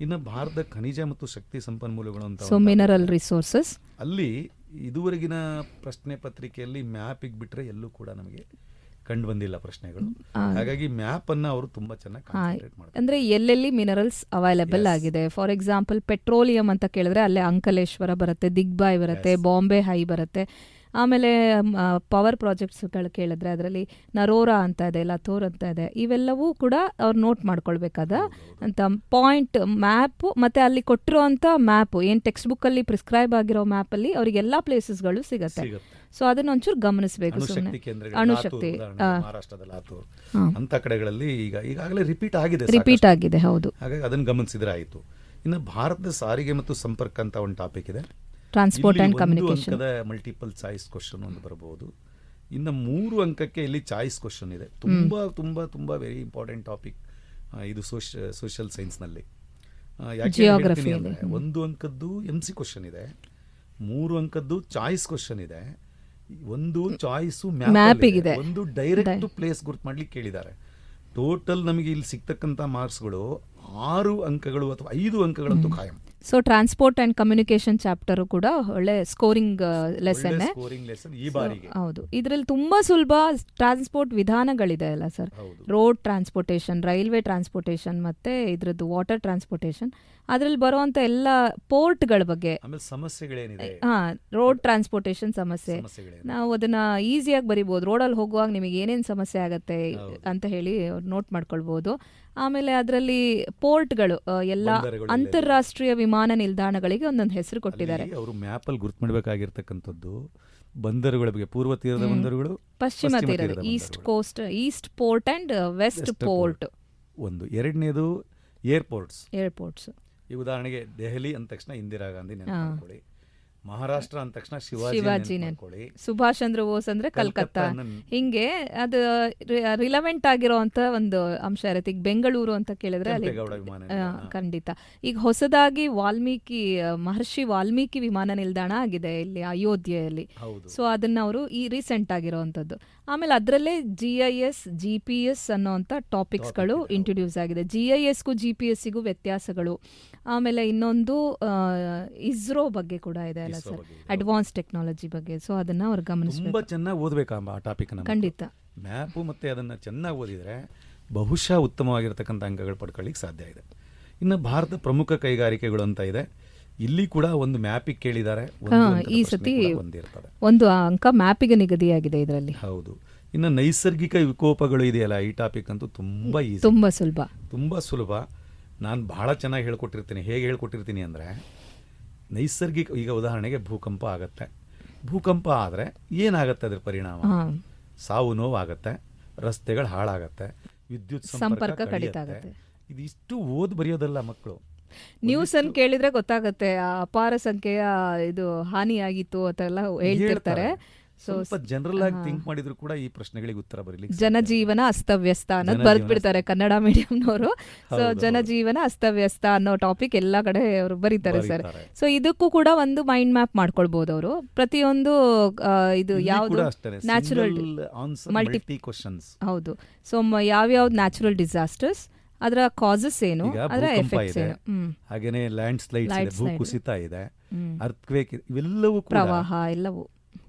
ಇನ್ನು ಭಾರತದ ಖನಿಜ ಮತ್ತು ಶಕ್ತಿ ಸಂಪನ್ಮೂಲಗಳು ಅಂತ, ಸೊ ಮಿನರಲ್ ರಿಸೋರ್ಸಸ್, ಅಲ್ಲಿ ಇದುವರೆಗಿನ ಪ್ರಶ್ನೆ ಪತ್ರಿಕೆಯಲ್ಲಿ ಮ್ಯಾಪಿಗೆ ಬಿಟ್ರೆ ಎಲ್ಲೂ ಕೂಡ ನಮಗೆ ಕಂಡು ಬಂದಿಲ್ಲ ಪ್ರಶ್ನೆಗಳು. ಹಾಗಾಗಿ ಮ್ಯಾಪ್ ಅನ್ನ ಅವರು ತುಂಬಾ ಚೆನ್ನಾಗಿ ಕಾನ್ಸಂಟ್ರೇಟ್ ಮಾಡ್ತಾರೆ. ಅಂದ್ರೆ ಎಲ್ಲೆಲ್ಲಿ ಮಿನರಲ್ಸ್ ಅವೈಲೇಬಲ್ ಆಗಿದೆ. ಫಾರ್ ಎಕ್ಸಾಂಪಲ್ ಪೆಟ್ರೋಲಿಯಂ ಅಂತ ಕೇಳಿದ್ರೆ ಅಲ್ಲೇ ಅಂಕಲೇಶ್ವರ ಬರುತ್ತೆ, ದಿಗ್ಬಾಯ್ ಬರುತ್ತೆ, ಬಾಂಬೆ ಹೈ ಬರುತ್ತೆ. ಆಮೇಲೆ ಪವರ್ ಪ್ರಾಜೆಕ್ಟ್ಸ್ಗಳು ಕೇಳಿದ್ರೆ ಅದರಲ್ಲಿ ನರೋರಾ ಅಂತ ಇದೆ, ಲಥೋರ್ ಅಂತ ಇದೆ. ಇವೆಲ್ಲವೂ ಕೂಡ ಅವ್ರು ನೋಟ್ ಮಾಡ್ಕೊಳ್ಬೇಕಾದ ಅಂತ ಪಾಯಿಂಟ್ ಮ್ಯಾಪು. ಮತ್ತು ಅಲ್ಲಿ ಕೊಟ್ಟಿರೋಂಥ ಮ್ಯಾಪು ಏನು ಟೆಕ್ಸ್ಟ್ ಬುಕ್ಕಲ್ಲಿ ಪ್ರಿಸ್ಕ್ರೈಬ್ ಆಗಿರೋ ಮ್ಯಾಪಲ್ಲಿ ಅವರಿಗೆಲ್ಲ ಪ್ಲೇಸಸ್ಗಳು ಸಿಗುತ್ತೆ. ಸೊ ಅದನ್ನ ಒಂಚೂರು ಗಮನಿಸಬೇಕು. ಸುಮ್ಮನೆ ಅಣುಶಕ್ತಿ ಮಹಾರಾಷ್ಟ್ರದ ಲಾತೂರ್ ಅಂತ ಕಡೆಗಳಲ್ಲಿ ಈಗಾಗಲೇ ರಿಪೀಟ್ ಆಗಿದೆ. ಹೌದು, ಹಾಗಾಗಿ ಅದನ್ನು ಗಮನಿಸಿದ್ರೆ ಆಯಿತು. ಇನ್ನು ಭಾರತದ ಸಾರಿಗೆ ಮತ್ತು ಸಂಪರ್ಕ ಅಂತ ಒಂದು ಟಾಪಿಕ್ ಇದೆ. Transport and communication. Multiple choice question ಒಂದು ಬರಬಹುದು. ಇನ್ನು 3 ಅಂಕಕ್ಕೆ ಇಲ್ಲಿ ಚಾಯ್ಸ್ ಕ್ವಶನ್ ಇದೆ. ತುಂಬಾ ತುಂಬಾ ತುಂಬಾ ವೆರಿ ಇಂಪಾರ್ಟೆಂಟ್ ಟಾಪಿಕ್ ಇದು ಸೋಷಿಯಲ್ ಸೈನ್ಸ್ನಲ್ಲಿ. ಜಿಯೋಗ್ರಫಿ. 1 ಅಂಕದ್ದು MC ಕ್ವಶನ್ ಇದೆ, 3 ಅಂಕದ್ದು ಚಾಯ್ಸ್ ಕ್ವಶನ್ ಇದೆ, 1 ಚಾಯ್ಸ್ ಮ್ಯಾಪ್ ಇದೆ, 1 ಡೈರೆಕ್ಟ್ ಪ್ಲೇಸ್ ಗುರ್ತು ಮಾಡ್ಲಿಕ್ಕೆ ಕೇಳಿದ್ದಾರೆ. ಟೋಟಲ್ ನಮಗೆ ಇಲ್ಲಿ ಸಿಗ್ತಕ್ಕಂಥ ಮಾರ್ಕ್ಸ್ಗಳು 6 ಅಂಕಗಳು ಅಥವಾ 5 ಅಂಕಗಳಂತೂ ಖಾಯಂ. So transport and communication chapter ಕೂಡ ಒಳ್ಳೆ ಸ್ಕೋರಿಂಗ್ ಲೆಸನ್ ಈ ಬಾರಿಗೆ. ಹೌದು, ಇದರಲ್ಲಿ ತುಂಬಾ ಸುಲಭ ಟ್ರಾನ್ಸ್ಪೋರ್ಟ್ ವಿಧಾನಗಳಿದೆ ಅಲ್ಲ sir. Road transportation, railway transportation, ಮತ್ತೆ ಇದ್ರದ್ದು ವಾಟರ್ ಟ್ರಾನ್ಸ್ಪೋರ್ಟೇಷನ್. ಅದರಲ್ಲಿ ಬರುವಂತ ಎಲ್ಲ ಪೋರ್ಟ್ಗಳ ಬಗ್ಗೆ, ಸಮಸ್ಯೆಗಳೇನಿದೆ, ರೋಡ್ ಟ್ರಾನ್ಸ್ಪೋರ್ಟೇಷನ್ ಸಮಸ್ಯೆ, ನಾವು ಅದನ್ನ ಈಸಿಯಾಗಿ ಬರಿಬಹುದು. ರೋಡಲ್ಲಿ ಹೋಗುವಾಗ ನಿಮಗೆ ಏನೇನು ಸಮಸ್ಯೆ ಆಗತ್ತೆ ಅಂತ ಹೇಳಿ ನೋಟ್ ಮಾಡ್ಕೊಳ್ಬಹುದು. ಆಮೇಲೆ ಅದರಲ್ಲಿ ಪೋರ್ಟ್ಗಳು ಎಲ್ಲ ಅಂತಾರಾಷ್ಟ್ರೀಯ ವಿಮಾನ ನಿಲ್ದಾಣಗಳಿಗೆ ಒಂದೊಂದು ಹೆಸರು ಕೊಟ್ಟಿದ್ದಾರೆ. ಅವರು ಮ್ಯಾಪ್ ಅಲ್ಲಿ ಗುರ್ತು ಮಾಡಬೇಕಾಗಿರ್ತಕ್ಕಂಥದ್ದು ಬಂದರುಗಳ ಬಗ್ಗೆ, ಪೂರ್ವ ತೀರದ ಬಂದರುಗಳು, ಪಶ್ಚಿಮ ತೀರದ, east coast, east port and west port. ಒಂದು. ಎರಡನೇದು ಏರ್ಪೋರ್ಟ್ಸ್. ಈ ಉದಾಹರಣೆಗೆ ದೆಹಲಿ ಅಂದ ತಕ್ಷಣ ಇಂದಿರಾ ಗಾಂಧಿ ನೆನಪು ಮಾಡ್ಕೊಳ್ಳಿ. ಮಹಾರಾಷ್ಟ್ರ ಅಂದ ತಕ್ಷಣ ಶಿವಾಜಿನೇ, ಸುಭಾಷ್ ಚಂದ್ರ ಬೋಸ್ ಅಂದ್ರೆ ಕಲ್ಕತ್ತಾ, ಹಿಂಗೆ ಅದು ರಿಲವೆಂಟ್ ಆಗಿರೋಂತ ಒಂದು ಅಂಶ ಇರುತ್ತೆ. ಈಗ ಬೆಂಗಳೂರು ಅಂತ ಕೇಳಿದ್ರೆ ಅಲ್ಲಿ ಖಂಡಿತ. ಈಗ ಹೊಸದಾಗಿ ಮಹರ್ಷಿ ವಾಲ್ಮೀಕಿ ವಿಮಾನ ನಿಲ್ದಾಣ ಆಗಿದೆ ಇಲ್ಲಿ ಅಯೋಧ್ಯೆಯಲ್ಲಿ. ಸೊ ಅದನ್ನ ಅವರು ಈ ರೀಸೆಂಟ್ ಆಗಿರೋವಂಥದ್ದು. ಆಮೇಲೆ ಅದರಲ್ಲೇ GIS GPS ಅನ್ನೋಂಥ ಟಾಪಿಕ್ಸ್ಗಳು ಇಂಟ್ರೊಡ್ಯೂಸ್ ಆಗಿದೆ. GISಗೂ GPS-ಗೂ ವ್ಯತ್ಯಾಸಗಳು, ಆಮೇಲೆ ಇನ್ನೊಂದು ಇಸ್ರೋ ಬಗ್ಗೆ ಕೂಡ ಇದೆ ಅಲ್ಲ ಸರ್, ಅಡ್ವಾನ್ಸ್ ಟೆಕ್ನಾಲಜಿ ಬಗ್ಗೆ. ಸೊ ಅದನ್ನ ಅವ್ರು ಗಮನಿಸಬೇಕು. ತುಂಬಾ ಚೆನ್ನಾಗಿ ಓದಬೇಕು ಆ ಟಾಪಿಕ್. ಖಂಡಿತ ಮ್ಯಾಪು ಮತ್ತೆ ಅದನ್ನ ಚೆನ್ನಾಗಿ ಓದಿದ್ರೆ ಬಹುಶಃ ಉತ್ತಮವಾಗಿರ್ತಕ್ಕಂಥ ಅಂಕಗಳು ಪಡ್ಕೊಳ್ಳಿಕ್ಕೆ ಸಾಧ್ಯ ಇದೆ. ಇನ್ನು ಭಾರತ ಪ್ರಮುಖ ಕೈಗಾರಿಕೆಗಳು ಅಂತ ಇದೆ, ಇಲ್ಲಿ ಕೂಡ ಒಂದು ಮ್ಯಾಪಿಗೆ ಕೇಳಿದ್ದಾರೆ. ಈ ಸತಿ ಒಂದು ಅಂಕ ಮ್ಯಾಪಿಗೆ ನಿಗದಿಯಾಗಿದೆ ಇದರಲ್ಲಿ. ಹೌದು. ಇನ್ನು ನೈಸರ್ಗಿಕ ವಿಕೋಪಗಳು ಇದೆಯಲ್ಲ, ಈ ಟಾಪಿಕ್ ಅಂತೂ ತುಂಬಾ ಈಸಿ, ತುಂಬಾ ಸುಲಭ. ನಾನು ಬಹಳ ಚೆನ್ನಾಗಿ ಹೇಳ್ಕೊಟ್ಟಿರ್ತೀನಿ. ಹೇಗೆ ಹೇಳ್ಕೊಟ್ಟಿರ್ತೀನಿ ಅಂದರೆ, ನೈಸರ್ಗಿಕ, ಈಗ ಉದಾಹರಣೆಗೆ ಭೂಕಂಪ ಆಗತ್ತೆ. ಭೂಕಂಪ ಆದರೆ ಏನಾಗತ್ತೆ, ಅದ್ರ ಪರಿಣಾಮ ಸಾವು ನೋವು ಆಗತ್ತೆ, ರಸ್ತೆಗಳು ಹಾಳಾಗತ್ತೆ, ವಿದ್ಯುತ್ ಸಂಪರ್ಕ ಕಡಿತ ಆಗುತ್ತೆ. ಇದು ಇಷ್ಟು ಓದ್ ಬರೆಯೋದಲ್ಲ ಮಕ್ಕಳು. ನ್ಯೂಸ್ ಅನ್ನು ಕೇಳಿದ್ರೆ ಗೊತ್ತಾಗತ್ತೆ ಅಪಾರ ಸಂಖ್ಯೆಯ ಇದು ಹಾನಿಯಾಗಿತ್ತು ಅಂತೆಲ್ಲ ಹೇಳ್ತಿರ್ತಾರೆ. ಸ್ವಲ್ಪ ಜನರಲ್ ಆಗಿ ಥಿಂಕ್ ಮಾಡಿದ್ರು ಕೂಡ ಈ ಪ್ರಶ್ನೆಗಳಿಗೆ ಉತ್ತರ ಬರಲಿಕ್ಕೆ, ಜನಜೀವನ ಅಸ್ತವ್ಯಸ್ತ ಅನ್ನೋದು ಬರ್ದ್ಬಿಡ್ತಾರೆ ಕನ್ನಡ ಮೀಡಿಯಂನವರು. ಸೊ ಜನಜೀವನ ಅಸ್ತವ್ಯಸ್ತ ಅನ್ನೋ ಟಾಪಿಕ್ ಎಲ್ಲಾ ಕಡೆ ಅವರು ಬರೀತಾರೆ ಸರ್. ಸೊ ಇದಕ್ಕೂ ಕೂಡ ಒಂದು ಮೈಂಡ್ ಮ್ಯಾಪ್ ಮಾಡ್ಕೊಳ್ಬಹುದು ಅವರು. ಪ್ರತಿಯೊಂದು ಇದು ಯಾವ್ದು ನ್ಯಾಚುರಲ್ ಮಲ್ಟಿ ಕ್ವಶನ್ಸ್, ಹೌದು. ಸೊ ಯಾವ್ಯಾವ್ದು ನ್ಯಾಚುರಲ್ ಡಿಸಾಸ್ಟರ್ಸ್, ಅದರ ಕಾಸಸ್ ಏನು, ಅದರ ಎಫೆಕ್ಟ್ಸ್ ಏನು, ಹಾಗೇನೆ ಲ್ಯಾಂಡ್ ಸ್ಲೈಡ್ಸ್ ಇದೆ, ಭೂಕುಸಿತ ಇದೆ, ಅರ್ಥಕ್ವೇಕ್, ಇವೆಲ್ಲವೂ ಪ್ರವಾಹ, ಎಲ್ಲವೂ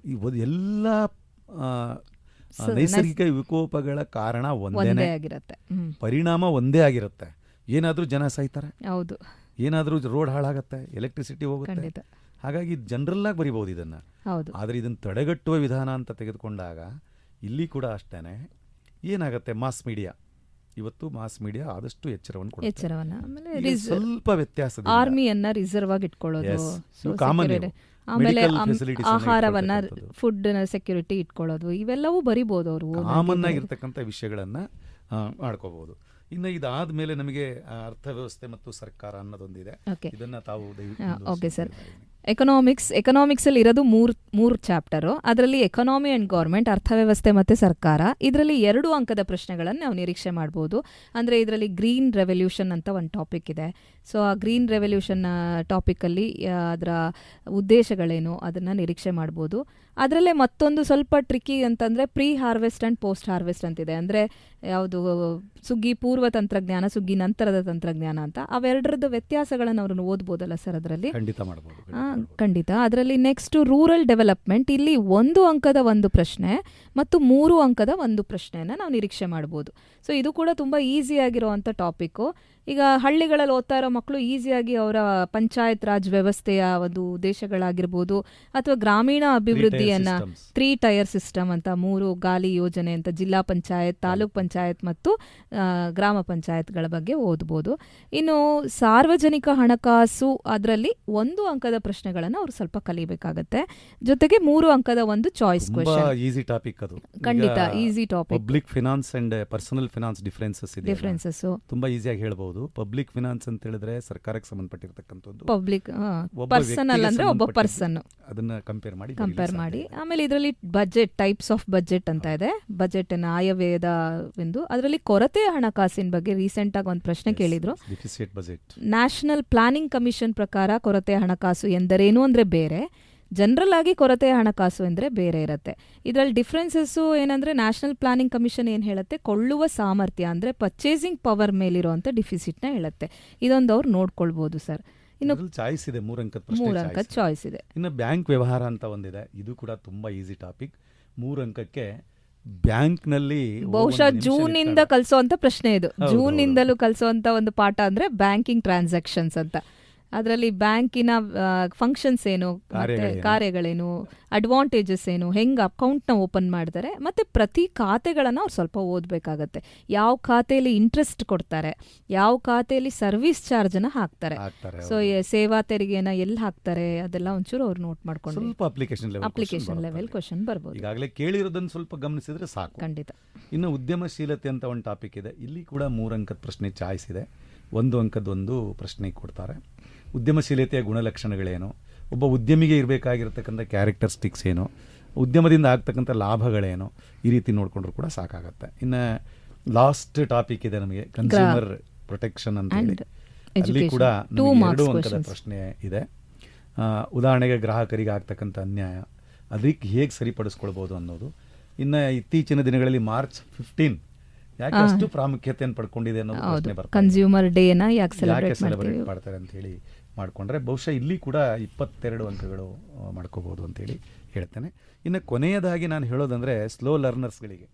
ಎಲ್ಲ ನೈಸರ್ಗಿಕ ವಿಕೋಪಗಳ ಕಾರಣ ಒಂದೇ ಆಗಿರುತ್ತೆ, ಪರಿಣಾಮ ಒಂದೇ ಆಗಿರುತ್ತೆ. ಏನಾದ್ರೂ ಜನ ಸಾಯ್ತಾರೆ, ಹೌದು, ಏನಾದ್ರೂ ರೋಡ್ ಹಾಳಾಗತ್ತೆ, ಎಲೆಕ್ಟ್ರಿಸಿಟಿ ಹೋಗುತ್ತೆ. ಹಾಗಾಗಿ ಜನರಲ್ ಆಗಿ ಬರಿಬಹುದು ಇದನ್ನ. ಆದ್ರೆ ಇದನ್ನ ತಡೆಗಟ್ಟುವ ವಿಧಾನ ಅಂತ ತೆಗೆದುಕೊಂಡಾಗ ಇಲ್ಲಿ ಕೂಡ ಅಷ್ಟೇನೆ ಏನಾಗತ್ತೆ, ಮಾಸ್ ಮೀಡಿಯಾ ಇವತ್ತು ಮಾಸ್ ಮೀಡಿಯಾ ಆದಷ್ಟು ಎಚ್ಚರವನ್ನ ಆಮೇಲೆ ಸ್ವಲ್ಪ ವ್ಯತ್ಯಾಸ, ಆರ್ಮಿಯನ್ನ ರಿಸರ್ವ್ ಆಗಿ ಇಟ್ಕೊಳ್ಳೋದು, ಆಮೇಲೆ ಆಹಾರವನ್ನ ಫುಡ್ ಸೆಕ್ಯೂರಿಟಿ ಇಟ್ಕೊಳ್ಳೋದು, ಇವೆಲ್ಲವೂ ಬರಿಬಹುದು ಅವರು. ಕಾಮನ್ ಆಗಿರ್ತಕ್ಕಂಥ ವಿಷಯಗಳನ್ನ ಮಾಡ್ಕೋಬಹುದು. ಇನ್ನು ಇದಾದ್ಮೇಲೆ ನಮಗೆ ಅರ್ಥವ್ಯವಸ್ಥೆ ಮತ್ತು ಸರ್ಕಾರ ಅನ್ನೋದೊಂದಿದೆ, ಇದನ್ನ ತಾವು ಓಕೆ ಸರ್. ಎಕನಾಮಿಕ್ಸ್ ಅಲ್ಲಿ ಇರೋದು ಮೂರು ಚಾಪ್ಟರು. ಅದರಲ್ಲಿ ಎಕನಾಮಿ ಅಂಡ್ ಗೌರ್ಮೆಂಟ್, ಅರ್ಥವ್ಯವಸ್ಥೆ ಮತ್ತೆ ಸರ್ಕಾರ, ಇದರಲ್ಲಿ 2 ಅಂಕದ ಪ್ರಶ್ನೆಗಳನ್ನು ನಾವು ನಿರೀಕ್ಷೆ ಮಾಡಬಹುದು. ಅಂದ್ರೆ ಇದರಲ್ಲಿ ಗ್ರೀನ್ ರೆವಲ್ಯೂಷನ್ ಅಂತ ಒಂದು ಟಾಪಿಕ್ ಇದೆ. ಸೊ ಆ ಗ್ರೀನ್ ರೆವಲ್ಯೂಷನ್ ಟಾಪಿಕ್ ಅಲ್ಲಿ ಅದರ ಉದ್ದೇಶಗಳೇನು ಅದನ್ನ ನಿರೀಕ್ಷೆ ಮಾಡಬಹುದು. ಅದರಲ್ಲೇ ಮತ್ತೊಂದು ಸ್ವಲ್ಪ ಟ್ರಿಕಿ ಅಂತಂದ್ರೆ pre harvest and post harvest ಅಂತಿದೆ. ಅಂದ್ರೆ ಯಾವುದು ಸುಗ್ಗಿ ಪೂರ್ವ ತಂತ್ರಜ್ಞಾನ, ಸುಗ್ಗಿ ನಂತರದ ತಂತ್ರಜ್ಞಾನ ಅಂತ. ಅವೆರಡರದ್ದು ವ್ಯತ್ಯಾಸಗಳನ್ನು ಅವ್ರನ್ನ ಓದ್ಬೋದಲ್ಲ ಸರ್ ಅದರಲ್ಲಿ? ಖಂಡಿತ. ಅದರಲ್ಲಿ ನೆಕ್ಸ್ಟ್ ರೂರಲ್ ಡೆವಲಪ್ಮೆಂಟ್, ಇಲ್ಲಿ 1 ಅಂಕದ ಒಂದು ಪ್ರಶ್ನೆ ಮತ್ತು 3 ಅಂಕದ ಒಂದು ಪ್ರಶ್ನೆಯನ್ನ ನಾವು ನಿರೀಕ್ಷೆ ಮಾಡಬಹುದು. ಸೊ ಇದು ಕೂಡ ತುಂಬಾ ಈಸಿ ಆಗಿರುವಂತ ಟಾಪಿಕ್. ಈಗ ಹಳ್ಳಿಗಳಲ್ಲಿ ಓದ್ತಾ ಇರೋ ಮಕ್ಕಳು ಈಸಿಯಾಗಿ ಅವರ ಪಂಚಾಯತ್ ರಾಜ್ ವ್ಯವಸ್ಥೆಯ ಒಂದು ಉದ್ದೇಶಗಳಾಗಿರ್ಬೋದು, ಅಥವಾ ಗ್ರಾಮೀಣ ಅಭಿವೃದ್ಧಿಯನ್ನ 3 ಟೈರ್ ಸಿಸ್ಟಮ್ ಅಂತ, 3 ಗಾಲಿ ಯೋಜನೆ ಅಂತ, ಜಿಲ್ಲಾ ಪಂಚಾಯತ್, ತಾಲೂಕ್ ಪಂಚಾಯತ್ ಮತ್ತು ಗ್ರಾಮ ಪಂಚಾಯತ್ಗಳ ಬಗ್ಗೆ ಓದ್ಬೋದು. ಇನ್ನು ಸಾರ್ವಜನಿಕ ಹಣಕಾಸು, ಅದರಲ್ಲಿ 1 ಅಂಕದ ಪ್ರಶ್ನೆಗಳನ್ನ ಅವ್ರು ಸ್ವಲ್ಪ ಕಲಿಬೇಕಾಗತ್ತೆ. ಜೊತೆಗೆ 3 ಅಂಕದ ಒಂದು ಚಾಯ್ಸ್ ಕ್ವೆಶ್ಚನ್. ಈಸಿ ಟಾಪಿಕ್ ಅದು, ಖಂಡಿತ easy topic. Public finance and personal finance differences ತುಂಬಾ ಈಸಿಯಾಗಿ ಹೇಳ್ಬಹುದು. ಪಬ್ಲಿಕ್ ಫಿನಾನ್ಸ್ ಅಂತ ಹೇಳಿದ್ರೆ ಸರ್ಕಾರಕ್ಕೆ ಸಂಬಂಧಪಟ್ಟಿರ್ತಕ್ಕಂಥದ್ದು, ಪಬ್ಲಿಕ್ ಪರ್ಸನಲ್ ಅಂದ್ರೆ ಒಬ್ಬ ಪರ್ಸನ್, ಅದನ್ನ ಕಂಪೇರ್ ಮಾಡಿ. ಆಮೇಲೆ ಇದರಲ್ಲಿ ಬಜೆಟ್, ಟೈಪ್ಸ್ ಆಫ್ ಬಜೆಟ್ ಅಂತ ಇದೆ. ಬಜೆಟ್ ಆಯವ್ಯಯವೆಂದು, ಅದರಲ್ಲಿ ಕೊರತೆ ಹಣಕಾಸಿನ ಬಗ್ಗೆ ರೀಸೆಂಟ್ ಆಗಿ ಒಂದು ಪ್ರಶ್ನೆ ಕೇಳಿದ್ರು. ನ್ಯಾಷನಲ್ ಪ್ಲಾನಿಂಗ್ ಕಮಿಷನ್ ಪ್ರಕಾರ ಕೊರತೆ ಹಣಕಾಸು ಎಂದರೇನು ಅಂದ್ರೆ ಬೇರೆ, ಜನರಲ್ ಆಗಿ ಕೊರತೆ ಹಣಕಾಸು ಅಂದರೆ ಬೇರೆ ಇರುತ್ತೆ. ಇದರಲ್ಲಿ ಡಿಫ್ರೆನ್ಸಸ್ಸು ಏನಂದರೆ, ನ್ಯಾಷನಲ್ ಪ್ಲಾನಿಂಗ್ ಕಮಿಷನ್ ಏನು ಹೇಳುತ್ತೆ, ಕೊಳ್ಳುವ ಸಾಮರ್ಥ್ಯ ಅಂದರೆ ಪರ್ಚೇಸಿಂಗ್ ಪವರ್ ಮೇಲಿರುವಂಥ ಡಿಫಿಸಿಟ್ನ ಹೇಳುತ್ತೆ. ಇದೊಂದು ಅವ್ರು ನೋಡ್ಕೊಳ್ಬೋದು ಸರ್. ಇನ್ನು ಚಾಯ್ಸ್ ಇದೆ, 3 ಅಂಕದ ಚಾಯ್ಸ್ ಇದೆ. ಇನ್ನು ಬ್ಯಾಂಕ್ ವ್ಯವಹಾರ ಅಂತ ಒಂದಿದೆ, ಇದು ಕೂಡ ತುಂಬಾ ಈಸಿ ಟಾಪಿಕ್. 3 ಅಂಕಕ್ಕೆ ಬ್ಯಾಂಕ್ನಲ್ಲಿ ಬಹುಶಃ ಜೂನ್ನಿಂದ ಕಲಿಸುವಂತ ಪ್ರಶ್ನೆ ಇದು. ಜೂನ್ನಿಂದಲೂ ಕಲಿಸುವಂತ ಒಂದು ಪಾಠ ಅಂದ್ರೆ ಬ್ಯಾಂಕಿಂಗ್ ಟ್ರಾನ್ಸಾಕ್ಷನ್ಸ್ ಅಂತ. ಅದರಲ್ಲಿ ಬ್ಯಾಂಕಿನ ಫಂಕ್ಷನ್ಸ್ ಏನು, ಕಾರ್ಯಗಳೇನು, ಅಡ್ವಾಂಟೇಜಸ್ ಏನು, ಹೆಂಗೆ ಅಕೌಂಟ್ನ ಓಪನ್ ಮಾಡ್ತಾರೆ, ಮತ್ತು ಪ್ರತಿ ಖಾತೆಗಳನ್ನು ಅವ್ರು ಸ್ವಲ್ಪ ಓದಬೇಕಾಗತ್ತೆ. ಯಾವ ಖಾತೆಯಲ್ಲಿ ಇಂಟ್ರೆಸ್ಟ್ ಕೊಡ್ತಾರೆ, ಯಾವ ಖಾತೆಯಲ್ಲಿ ಸರ್ವಿಸ್ ಚಾರ್ಜನ್ನು ಹಾಕ್ತಾರೆ, ಸೊ ಸೇವಾ ತೆರಿಗೆನ ಎಲ್ಲಿ ಹಾಕ್ತಾರೆ, ಅದೆಲ್ಲ ಒಂಚೂರು ಅವ್ರು ನೋಟ್ ಮಾಡ್ಕೊಂಡು ಸ್ವಲ್ಪ ಅಪ್ಲಿಕೇಶನ್ ಲೆವೆಲ್ ಕ್ವಶನ್ ಬರ್ಬೋದು. ಈಗಾಗಲೇ ಕೇಳಿರೋದನ್ನು ಸ್ವಲ್ಪ ಗಮನಿಸಿದ್ರೆ ಸಾಕು. ಖಂಡಿತ. ಇನ್ನು ಉದ್ಯಮಶೀಲತೆ ಅಂತ ಒಂದು ಟಾಪಿಕ್ ಇದೆ. ಇಲ್ಲಿ ಕೂಡ 3 ಅಂಕದ ಪ್ರಶ್ನೆ ಚಾಯ್ಸ್ ಇದೆ. 1 ಅಂಕದ ಒಂದು ಪ್ರಶ್ನೆ ಕೊಡ್ತಾರೆ. ಉದ್ಯಮಶೀಲತೆಯ ಗುಣಲಕ್ಷಣಗಳೇನು, ಒಬ್ಬ ಉದ್ಯಮಿಗೆ ಇರಬೇಕಾಗಿರ್ತಕ್ಕಂಥ ಕ್ಯಾರೆಕ್ಟರಿಸ್ಟಿಕ್ಸ್ ಏನು, ಉದ್ಯಮದಿಂದ ಆಗ್ತಕ್ಕಂಥ ಲಾಭಗಳೇನು, ಈ ರೀತಿ ನೋಡಿಕೊಂಡ್ರು ಕೂಡ ಸಾಕಾಗತ್ತೆ. ಇನ್ನು ಲಾಸ್ಟ್ ಟಾಪಿಕ್ ಇದೆ ನಮಗೆ ಕನ್ಸ್ಯೂಮರ್ ಪ್ರೊಟೆಕ್ಷನ್ ಅಂತ ಹೇಳಿ. ಅಲ್ಲಿ ಕೂಡ 2 ಅಂಕದ ಪ್ರಶ್ನೆ ಇದೆ. ಉದಾಹರಣೆಗೆ ಗ್ರಾಹಕರಿಗೆ ಆಗ್ತಕ್ಕಂಥ ಅನ್ಯಾಯ, ಅದಕ್ಕೆ ಹೇಗೆ ಸರಿಪಡಿಸ್ಕೊಳ್ಬೋದು ಅನ್ನೋದು. ಇನ್ನು ಇತ್ತೀಚಿನ ದಿನಗಳಲ್ಲಿ March 15 ಯಾಕೆ ಅಷ್ಟು ಪ್ರಾಮುಖ್ಯತೆಯನ್ನು ಪಡ್ಕೊಂಡಿದೆ ಅನ್ನೋದು ಪ್ರಶ್ನೆ ಬರ್ತದೆ. ಕನ್ಸ್ಯೂಮರ್ ಡೇನ ಯಾಕೆ ಸೆಲೆಬ್ರೇಟ್ ಮಾಡ್ತಾರೆ ಅಂತ ಹೇಳಿ ಮಾಡ್ಕೊಂಡ್ರೆ ಬಹುಶಃ ಇಲ್ಲಿ ಕೂಡ 22 ಅಂಕಗಳು ಮಾಡ್ಕೋಬಹುದು ಅಂತೇಳಿ ಹೇಳ್ತೇನೆ. ಇನ್ನು ಕೊನೆಯದಾಗಿ ನಾನು ಹೇಳೋದಂದ್ರೆ ಸ್ಲೋ ಲರ್ನರ್ಸ್ಗಳಿಗೆ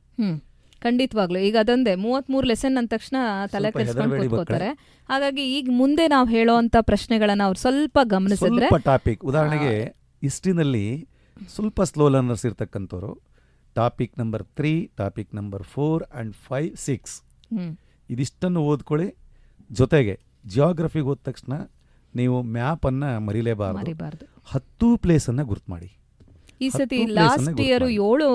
ಖಂಡಿತವಾಗ್ಲು ಈಗ ಅದೊಂದೇ 33 ಲೆಸನ್ ಅಂದ ತಕ್ಷಣ ತಲೆ ಕೆಡಿಸ್ಕೊಂಡು ಕೂತ್ಕೋತಾರೆ. ಹಾಗಾಗಿ ಈಗ ಮುಂದೆ ನಾವು ಹೇಳೋಂಥ ಪ್ರಶ್ನೆಗಳನ್ನ ಅವ್ರು ಸ್ವಲ್ಪ ಗಮನಿಸಿದ್ರೆ, ಟಾಪಿಕ್ ಉದಾಹರಣೆಗೆ ಹಿಸ್ಟ್ರಿನಲ್ಲಿ ಸ್ವಲ್ಪ ಸ್ಲೋ ಲರ್ನರ್ಸ್ ಇರ್ತಕ್ಕಂಥವ್ರು topic number 3, topic number 4 and 5, 6 ಇದಿಷ್ಟನ್ನು ಓದ್ಕೊಳ್ಳಿ. ಜೊತೆಗೆ ಜಿಯೋಗ್ರಫಿಗೆ ಹೋದ ತಕ್ಷಣ ನೀವು ಮ್ಯಾಪನ್ನು ಮರಿಲೇಬಾರದು. 10 ಪ್ಲೇಸನ್ನು ಗುರ್ತು ಮಾಡಿ. ಈ ಸತಿ ಲಾಸ್ಟ್ ಇಯರ್ 7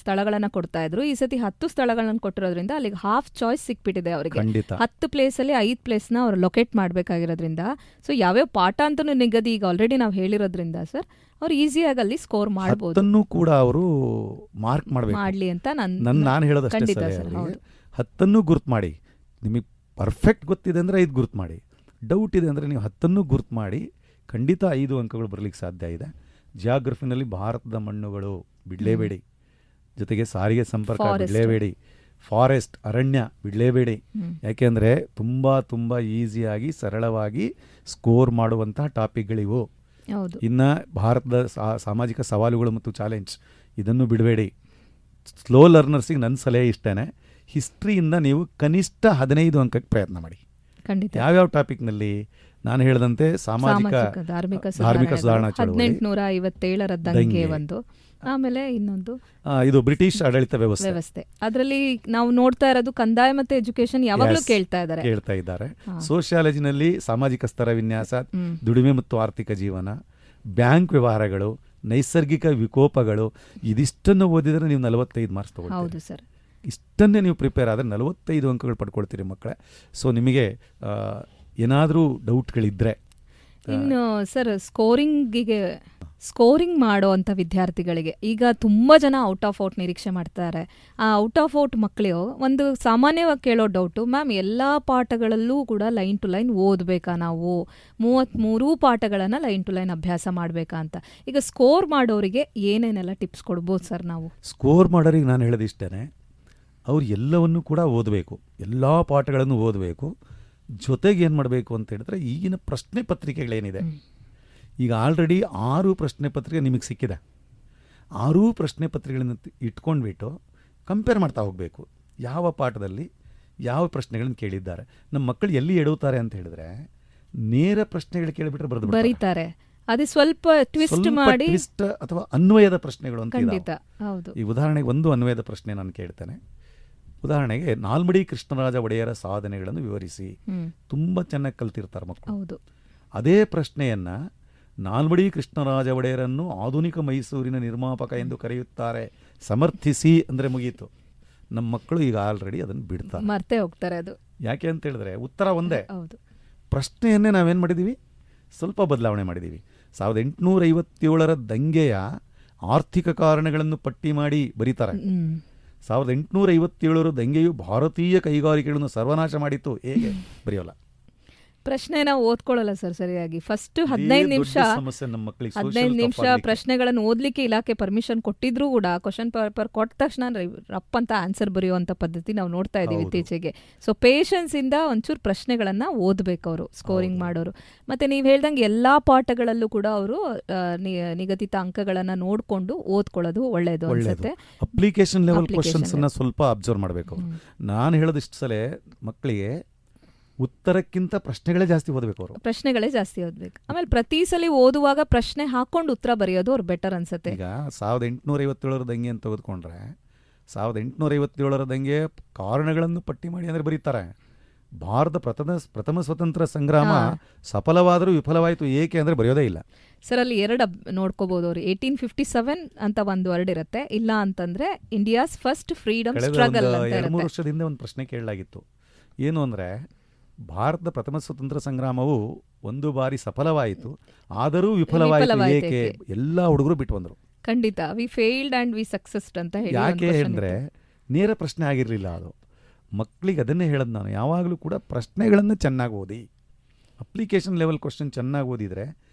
ಸ್ಥಳಗಳನ್ನ ಕೊಡ್ತಾ ಇದ್ರು, ಈ ಸತಿ 10 ಸ್ಥಳಗಳನ್ನ ಕೊಟ್ಟಿರೋದ್ರಿಂದ ಅಲ್ಲಿಗೆ ಹಾಫ್ ಚಾಯ್ಸ್ ಸಿಕ್ಬಿಟ್ಟಿದೆ ಅವರಿಗೆ. 10 ಪ್ಲೇಸ್ ಅಲ್ಲಿ 5 ಪ್ಲೇಸ್ ನ ಅವ್ರು ಲೊಕೇಟ್ ಮಾಡ್ಬೇಕಾಗಿರೋದ್ರಿಂದ, ಸೊ ಯಾವ್ಯಾವ ಪಾಠ ಅಂತನೂ ನಿಗದಿ ಈಗ ಆಲ್ರೆಡಿ ನಾವು ಹೇಳಿರೋದ್ರಿಂದ ಸರ್ ಅವ್ರು ಈಸಿಯಾಗಿ ಅಲ್ಲಿ ಸ್ಕೋರ್ ಮಾಡಬಹುದು. ಕೂಡ ಅವರು ಮಾರ್ಕ್ ಮಾಡ್ಲಿ ಅಂತ ನಾನು ಹೇಳೋದಷ್ಟೇ ಸರ್. 10 ಗುರ್ತು ಮಾಡಿ. ನಿಮಗೆ ಪರ್ಫೆಕ್ಟ್ ಗೊತ್ತಿದೆ ಅಂದ್ರೆ 5 ಗುರ್ತು ಮಾಡಿ. ಡೌಟ್ ಇದೆ ಅಂದ್ರೆ ನೀವು 10 ಗುರ್ತು ಮಾಡಿ. ಖಂಡಿತ 5 ಅಂಕಗಳು ಬರಲಿಕ್ಕೆ ಸಾಧ್ಯ ಇದೆ. ಜಿಯಾಗ್ರಫಿನಲ್ಲಿ ಭಾರತದ ಮಣ್ಣುಗಳು ಬಿಡಲೇಬೇಡಿ, ಜೊತೆಗೆ ಸಾರಿಗೆ ಸಂಪರ್ಕ ಬಿಡಲೇಬೇಡಿ, ಫಾರೆಸ್ಟ್ ಅರಣ್ಯ ಬಿಡಲೇಬೇಡಿ. ಯಾಕೆಂದರೆ ತುಂಬ ಈಸಿಯಾಗಿ ಸರಳವಾಗಿ ಸ್ಕೋರ್ ಮಾಡುವಂತಹ ಟಾಪಿಕ್ಗಳಿವು. ಇನ್ನು ಭಾರತದ ಸಾಮಾಜಿಕ ಸವಾಲುಗಳು ಮತ್ತು ಚಾಲೆಂಜ್ ಇದನ್ನು ಬಿಡಬೇಡಿ. ಸ್ಲೋ ಲರ್ನರ್ಸಿಗೆ ನನ್ನ ಸಲಹೆ ಇಷ್ಟೇ, ಹಿಸ್ಟ್ರಿಯಿಂದ ನೀವು ಕನಿಷ್ಠ 15 ಅಂಕಕ್ಕೆ ಪ್ರಯತ್ನ ಮಾಡಿ. ಯಾವ್ಯಾವ ಟಾಪಿಕ್ನಲ್ಲಿ ನಾನು ಹೇಳಿದಂತೆ ಧಾರ್ಮಿಕ ಸುಧಾರಣಾ ಚಳವಳಿ 1857ರ ದಂಗೆ ಒಂದು, ಆಮೇಲೆ ಇನ್ನೊಂದು ಇದು ಬ್ರಿಟಿಷ್ ಆಡಳಿತ ವ್ಯವಸ್ಥೆ. ಅದರಲ್ಲಿ ನಾವು ನೋಡ್ತಾ ಇರೋದು ಕಂದಾಯ ಮತ್ತೆ ಎಜುಕೇಶನ್ ಯಾವಾಗಲೂ ಕೇಳ್ತಾ ಇದ್ದಾರೆ. ಸೋಷಿಯಾಲಜಿನಲ್ಲಿ ಸಾಮಾಜಿಕ ಸ್ತರ ವಿನ್ಯಾಸ, ದುಡಿಮೆ ಮತ್ತು ಆರ್ಥಿಕ ಜೀವನ, ಬ್ಯಾಂಕ್ ವ್ಯವಹಾರಗಳು, ನೈಸರ್ಗಿಕ ವಿಕೋಪಗಳು, ಇದಿಷ್ಟನ್ನು ಓದಿದರೆ ನೀವು 45 ಮಾರ್ಕ್ಸ್ ತಗೊಳ್ತೀರಿ. ಸರ್ ಇಷ್ಟನ್ನೇ ನೀವು ಪ್ರಿಪೇರ್ ಆದರೆ 45 ಅಂಕಗಳು ಪಡ್ಕೊಳ್ತೀರಿ ಮಕ್ಕಳೇ. ಸೊ ನಿಮಗೆ ಏನಾದರೂ ಡೌಟ್ಗಳಿದ್ರೆ ಇನ್ನು ಸರ್ ಸ್ಕೋರಿಂಗ್ ಮಾಡೋ ಅಂಥ ವಿದ್ಯಾರ್ಥಿಗಳಿಗೆ ಈಗ ತುಂಬ ಜನ ಔಟ್ ಆಫ್ ಔಟ್ ನಿರೀಕ್ಷೆ ಮಾಡ್ತಾರೆ. ಆ ಔಟ್ ಆಫ್ ಔಟ್ ಮಕ್ಕಳು ಒಂದು ಸಾಮಾನ್ಯವಾಗಿ ಕೇಳೋ ಡೌಟು, ಮ್ಯಾಮ್ ಎಲ್ಲ ಪಾಠಗಳಲ್ಲೂ ಕೂಡ ಲೈನ್ ಟು ಲೈನ್ ಓದಬೇಕಾ, ನಾವು 33 ಪಾಠಗಳನ್ನು ಲೈನ್ ಟು ಲೈನ್ ಅಭ್ಯಾಸ ಮಾಡಬೇಕಾ ಅಂತ. ಈಗ ಸ್ಕೋರ್ ಮಾಡೋರಿಗೆ ಏನೇನೆಲ್ಲ ಟಿಪ್ಸ್ ಕೊಡ್ಬೋದು ಸರ್? ನಾವು ಸ್ಕೋರ್ ಮಾಡೋರಿಗೆ ನಾನು ಹೇಳೋದಿಷ್ಟೇ, ಅವ್ರು ಎಲ್ಲವನ್ನೂ ಕೂಡ ಓದಬೇಕು, ಎಲ್ಲ ಪಾಠಗಳನ್ನು ಓದಬೇಕು. ಜೊತೆಗೆ ಏನು ಮಾಡಬೇಕು ಅಂತ ಹೇಳಿದ್ರೆ ಈಗಿನ ಪ್ರಶ್ನೆ ಪತ್ರಿಕೆಗಳೇನಿದೆ, ಈಗ ಆಲ್ರೆಡಿ 6 ಪ್ರಶ್ನೆ ಪತ್ರಿಕೆ ನಿಮಗೆ ಸಿಕ್ಕಿದೆ. 6 ಪ್ರಶ್ನೆ ಪತ್ರಿಕೆಗಳನ್ನು ಇಟ್ಕೊಂಡ್ಬಿಟ್ಟು ಕಂಪೇರ್ ಮಾಡ್ತಾ ಹೋಗಬೇಕು. ಯಾವ ಪಾಠದಲ್ಲಿ ಯಾವ ಪ್ರಶ್ನೆಗಳನ್ನು ಕೇಳಿದ್ದಾರೆ. ನಮ್ಮ ಮಕ್ಕಳು ಎಲ್ಲಿ ಎಡುತ್ತಾರೆ ಅಂತ ಹೇಳಿದ್ರೆ ನೇರ ಪ್ರಶ್ನೆಗಳು ಕೇಳಿಬಿಟ್ರೆ ಬರೀತಾರೆ, ಅದೇ ಸ್ವಲ್ಪ ಟ್ವಿಸ್ಟ್ ಮಾಡಿ ಅಥವಾ ಅನ್ವಯದ ಪ್ರಶ್ನೆಗಳು ಅಂತ. ಹೌದು. ಈ ಉದಾಹರಣೆಗೆ ಒಂದು ಅನ್ವಯದ ಪ್ರಶ್ನೆ ನಾನು ಕೇಳ್ತೇನೆ. ಉದಾಹರಣೆಗೆ ನಾಲ್ಮಡಿ ಕೃಷ್ಣರಾಜ ಒಡೆಯರ ಸಾಧನೆಗಳನ್ನು ವಿವರಿಸಿ. ತುಂಬ ಚೆನ್ನಾಗಿ ಕಲ್ತಿರ್ತಾರೆ ಮಕ್ಕಳು. ಅದೇ ಪ್ರಶ್ನೆಯನ್ನ ನಾಲ್ಮಡಿ ಕೃಷ್ಣರಾಜ ಒಡೆಯರನ್ನು ಆಧುನಿಕ ಮೈಸೂರಿನ ನಿರ್ಮಾಪಕ ಎಂದು ಕರೆಯುತ್ತಾರೆ, ಸಮರ್ಥಿಸಿ ಅಂದರೆ ಮುಗೀತು. ನಮ್ಮ ಮಕ್ಕಳು ಈಗ ಆಲ್ರೆಡಿ ಅದನ್ನು ಬಿಡ್ತಾರೆ, ಮರ್ತೇ ಹೋಗ್ತಾರೆ. ಅದು ಯಾಕೆ ಅಂತ ಹೇಳಿದ್ರೆ ಉತ್ತರ ಒಂದೇ. ಪ್ರಶ್ನೆಯನ್ನೇ ನಾವೇನು ಮಾಡಿದ್ದೀವಿ, ಸ್ವಲ್ಪ ಬದಲಾವಣೆ ಮಾಡಿದ್ದೀವಿ. 1857ರ ದಂಗೆಯ ಆರ್ಥಿಕ ಕಾರಣಗಳನ್ನು ಪಟ್ಟಿ ಮಾಡಿ ಬರೀತಾರೆ. 1857ರ ದಂಗೆಯು ಭಾರತೀಯ ಕೈಗಾರಿಕೆಗಳನ್ನು ಸರ್ವನಾಶ ಮಾಡಿತ್ತು, ಹೇಗೆ ಬರೆಯೋಲ್ಲ. ಪ್ರಶ್ನೆನ ಓದ್ಕೊಳ್ಳಲ್ಲ ಸರ್ ಸರಿಯಾಗಿ. ಫಸ್ಟ್ 15 ನಿಮಿಷ ಪ್ರಶ್ನೆಗಳನ್ನು ಓದ್ಲಿಕ್ಕೆ ಇಲಾಖೆ ಪರ್ಮಿಷನ್ ಕೊಟ್ಟಿದ್ರು ಕೂಡ ಕ್ವಶನ್ ಪೇಪರ್ ಕೊಟ್ಟ ತಕ್ಷಣ ರಪ್ ಅಂತ ಆನ್ಸರ್ ಬರೆಯುವಂತ ಪದ್ಧತಿ ನಾವು ನೋಡ್ತಾ ಇದೀವಿ ಇತ್ತೀಚೆಗೆ. ಸೊ ಪೇಷನ್ಸ್ ಇಂದ ಒಂಚೂರು ಪ್ರಶ್ನೆಗಳನ್ನ ಓದ್ಬೇಕು ಅವರು ಸ್ಕೋರಿಂಗ್ ಮಾಡೋರು. ಮತ್ತೆ ನೀವು ಹೇಳ್ದಂಗೆ ಎಲ್ಲಾ ಪಾಠಗಳಲ್ಲೂ ಕೂಡ ಅವರು ನಿಗದಿತ ಅಂಕಗಳನ್ನ ನೋಡ್ಕೊಂಡು ಓದ್ಕೊಳ್ಳೋದು ಒಳ್ಳೇದು ಅನ್ಸುತ್ತೆ. ಅಪ್ಲಿಕೇಶನ್ ಲೆವೆಲ್ ಕ್ವಶನ್ಸ್ ಅನ್ನ ಸ್ವಲ್ಪ ಅಬ್ಸರ್ವ್ ಮಾಡಬೇಕು. ನಾನು ಹೇಳೋದಿಷ್ಟು ಸಲ ಮಕ್ಕಳಿಗೆ ಉತ್ತರಕ್ಕಿಂತ ಪ್ರಶ್ನೆಗಳೇ ಜಾಸ್ತಿ ಓದಬೇಕು. ಅವರು ಪ್ರಶ್ನೆಗಳೇ ಜಾಸ್ತಿ ಓದಬೇಕು. ಆಮೇಲೆ ಪ್ರತಿ ಸಲ ಓದುವಾಗ ಪ್ರಶ್ನೆ ಹಾಕೊಂಡು ಉತ್ತರ ಬರೆಯೋದು ಅವ್ರು ಬೆಟರ್ ಅನ್ಸುತ್ತೆ. ಈಗ 1857ರ ದಂಗೆ ಅಂತ ತೆಗೆದುಕೊಂಡ್ರೆ 1857ರ ದಂಗೆ ಕಾರಣಗಳನ್ನು ಪಟ್ಟಿ ಮಾಡಿ ಅಂದ್ರೆ ಬರೀತಾರೆ. ಭಾರತ ಪ್ರಥಮ ಸ್ವತಂತ್ರ ಸಂಗ್ರಾಮ ಸಫಲವಾದರೂ ವಿಫಲವಾಯಿತು ಏಕೆ ಅಂದ್ರೆ ಬರೆಯೋದೇ ಇಲ್ಲ ಸರ್. ಅಲ್ಲಿ 2 ನೋಡ್ಕೋಬಹುದು ಅವರು. 1857 ಅಂತ ಒಂದು ವರ್ಡ್ ಇರುತ್ತೆ, ಇಲ್ಲ ಅಂತಂದ್ರೆ ಇಂಡಿಯಾಸ್ ಫಸ್ಟ್ ಫ್ರೀಡಮ್ ಸ್ಟ್ರಗಲ್ ಅಂತ. 2-3 ವರ್ಷದಿಂದ ಒಂದು ಪ್ರಶ್ನೆ ಕೇಳಲಾಗಿತ್ತು. ಏನು ಅಂದ್ರೆ ಭಾರತದ ಪ್ರಥಮ ಸ್ವತಂತ್ರ ಸಂಗ್ರಾಮವು ಒಂದು ಬಾರಿ ಸಫಲವಾಯಿತು, ಆದರೂ ವಿಫಲವಾಯಿತು. ಏಕೆ? ಎಲ್ಲ ಹುಡುಗರು ಬಿಟ್ಟು ಬಂದರು. ಖಂಡಿತ ವಿ ಫೇಲ್ಡ್ ಆ್ಯಂಡ್ ವಿ ಸಕ್ಸಸ್ಡ್ ಅಂತ ಹೇಳಿ. ಯಾಕೆ ಅಂದರೆ ನೇರ ಪ್ರಶ್ನೆ ಆಗಿರಲಿಲ್ಲ ಅದು. ಮಕ್ಕಳಿಗೆ ಅದನ್ನೇ ಹೇಳೋದು ನಾನು, ಯಾವಾಗಲೂ ಕೂಡ ಪ್ರಶ್ನೆಗಳನ್ನು ಚೆನ್ನಾಗಿ ಓದಿ, ಅಪ್ಲಿಕೇಶನ್ ಲೆವೆಲ್ ಕ್ವಶನ್ ಚೆನ್ನಾಗಿ ಓದಿದರೆ